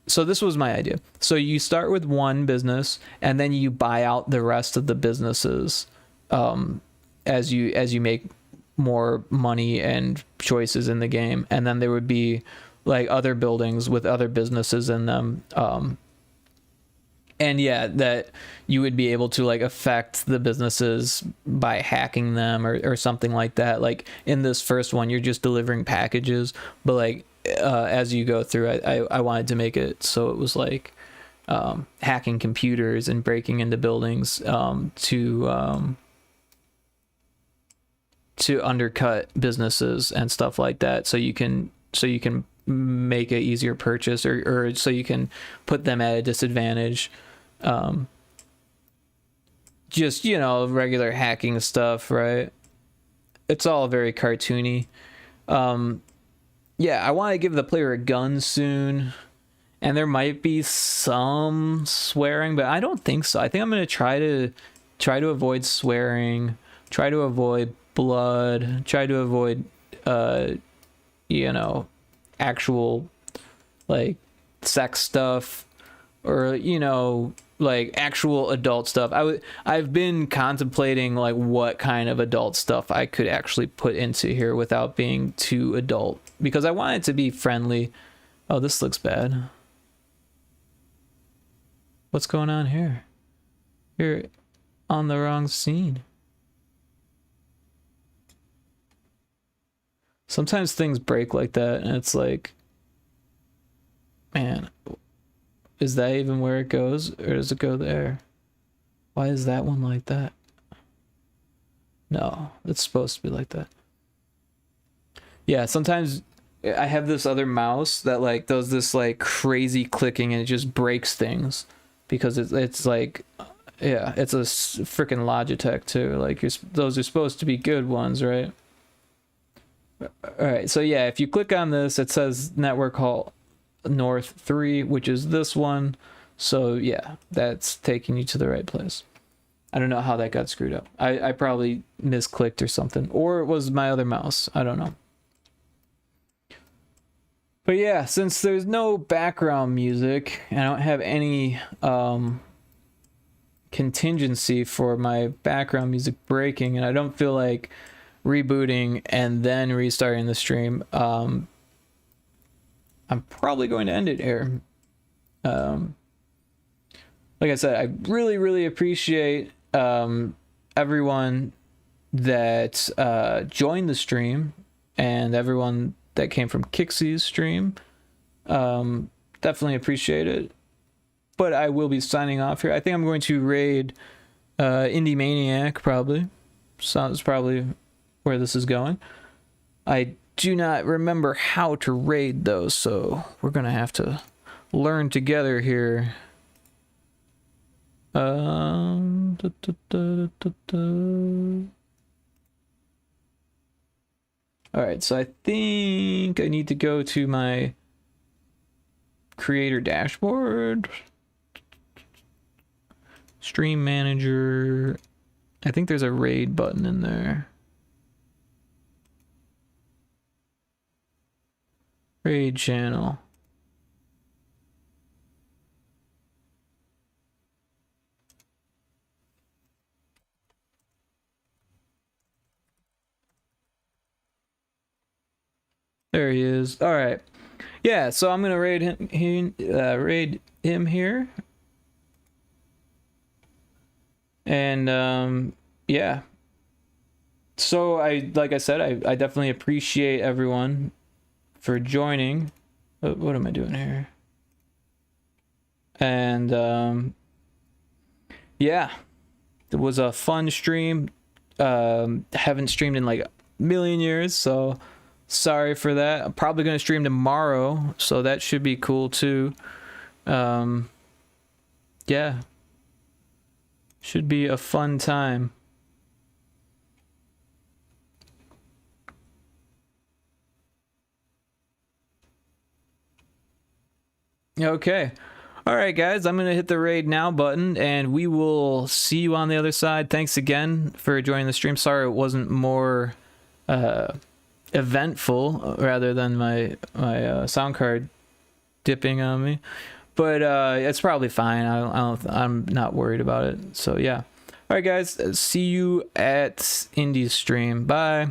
so this was my idea. So you start with one business and then you buy out the rest of the businesses as you make more money and choices in the game. And then there would be like other buildings with other businesses in them. And yeah, that you would be able to like affect the businesses by hacking them or something like that. Like in this first one, you're just delivering packages, but like as you go through, I wanted to make it so it was like hacking computers and breaking into buildings to undercut businesses and stuff like that. So you can make an easier purchase or so you can put them at a disadvantage. Just, regular hacking stuff, right? It's all very cartoony. Yeah, I want to give the player a gun soon, and there might be some swearing, but I don't think so. I think I'm going to try to avoid swearing, try to avoid blood, try to avoid actual like sex stuff, or like actual adult stuff. I've been contemplating like what kind of adult stuff I could actually put into here without being too adult, because I want it to be friendly. Oh, this looks bad. What's going on here? You're on the wrong scene. Sometimes things break like that, and it's like, Man, is that even where it goes, or does it go there? Why is that one like that? No, it's supposed to be like that. Yeah, sometimes I have this other mouse that like does this like crazy clicking and it just breaks things because it's like, yeah, it's a freaking Logitech too. Like those are supposed to be good ones, right? All right, so yeah, if you click on this, it says Network Hall North 3, which is this one. So yeah, that's taking you to the right place. I don't know how that got screwed up. I probably misclicked or something, or it was my other mouse. I don't know. But yeah, since there's no background music, and I don't have any contingency for my background music breaking, and I don't feel like rebooting and then restarting the stream, I'm probably going to end it here. Like I said, I really appreciate everyone that joined the stream and everyone that came from Kixie's stream. Definitely appreciate it. But I will be signing off here. I think I'm going to raid Indie Maniac, probably. Sounds probably where this is going. I do not remember how to raid those, so we're going to have to learn together here. Alright, so I think I need to go to my creator dashboard. Stream manager. I think there's a raid button in there. Raid channel. There he is. All right. Yeah, so I'm gonna raid him here. And yeah. So like I said, I definitely appreciate everyone for joining. What am I doing here? And yeah, it was a fun stream. Haven't streamed in like a million years, so sorry for that. I'm probably going to stream tomorrow, so that should be cool too. Yeah. Should be a fun time. Okay. All right, guys, I'm going to hit the raid now button, and we will see you on the other side. Thanks again for joining the stream. Sorry it wasn't more eventful rather than my sound card dipping on me, but it's probably fine. I'm not worried about it. So yeah. All right, guys, see you at Indie's stream. Bye.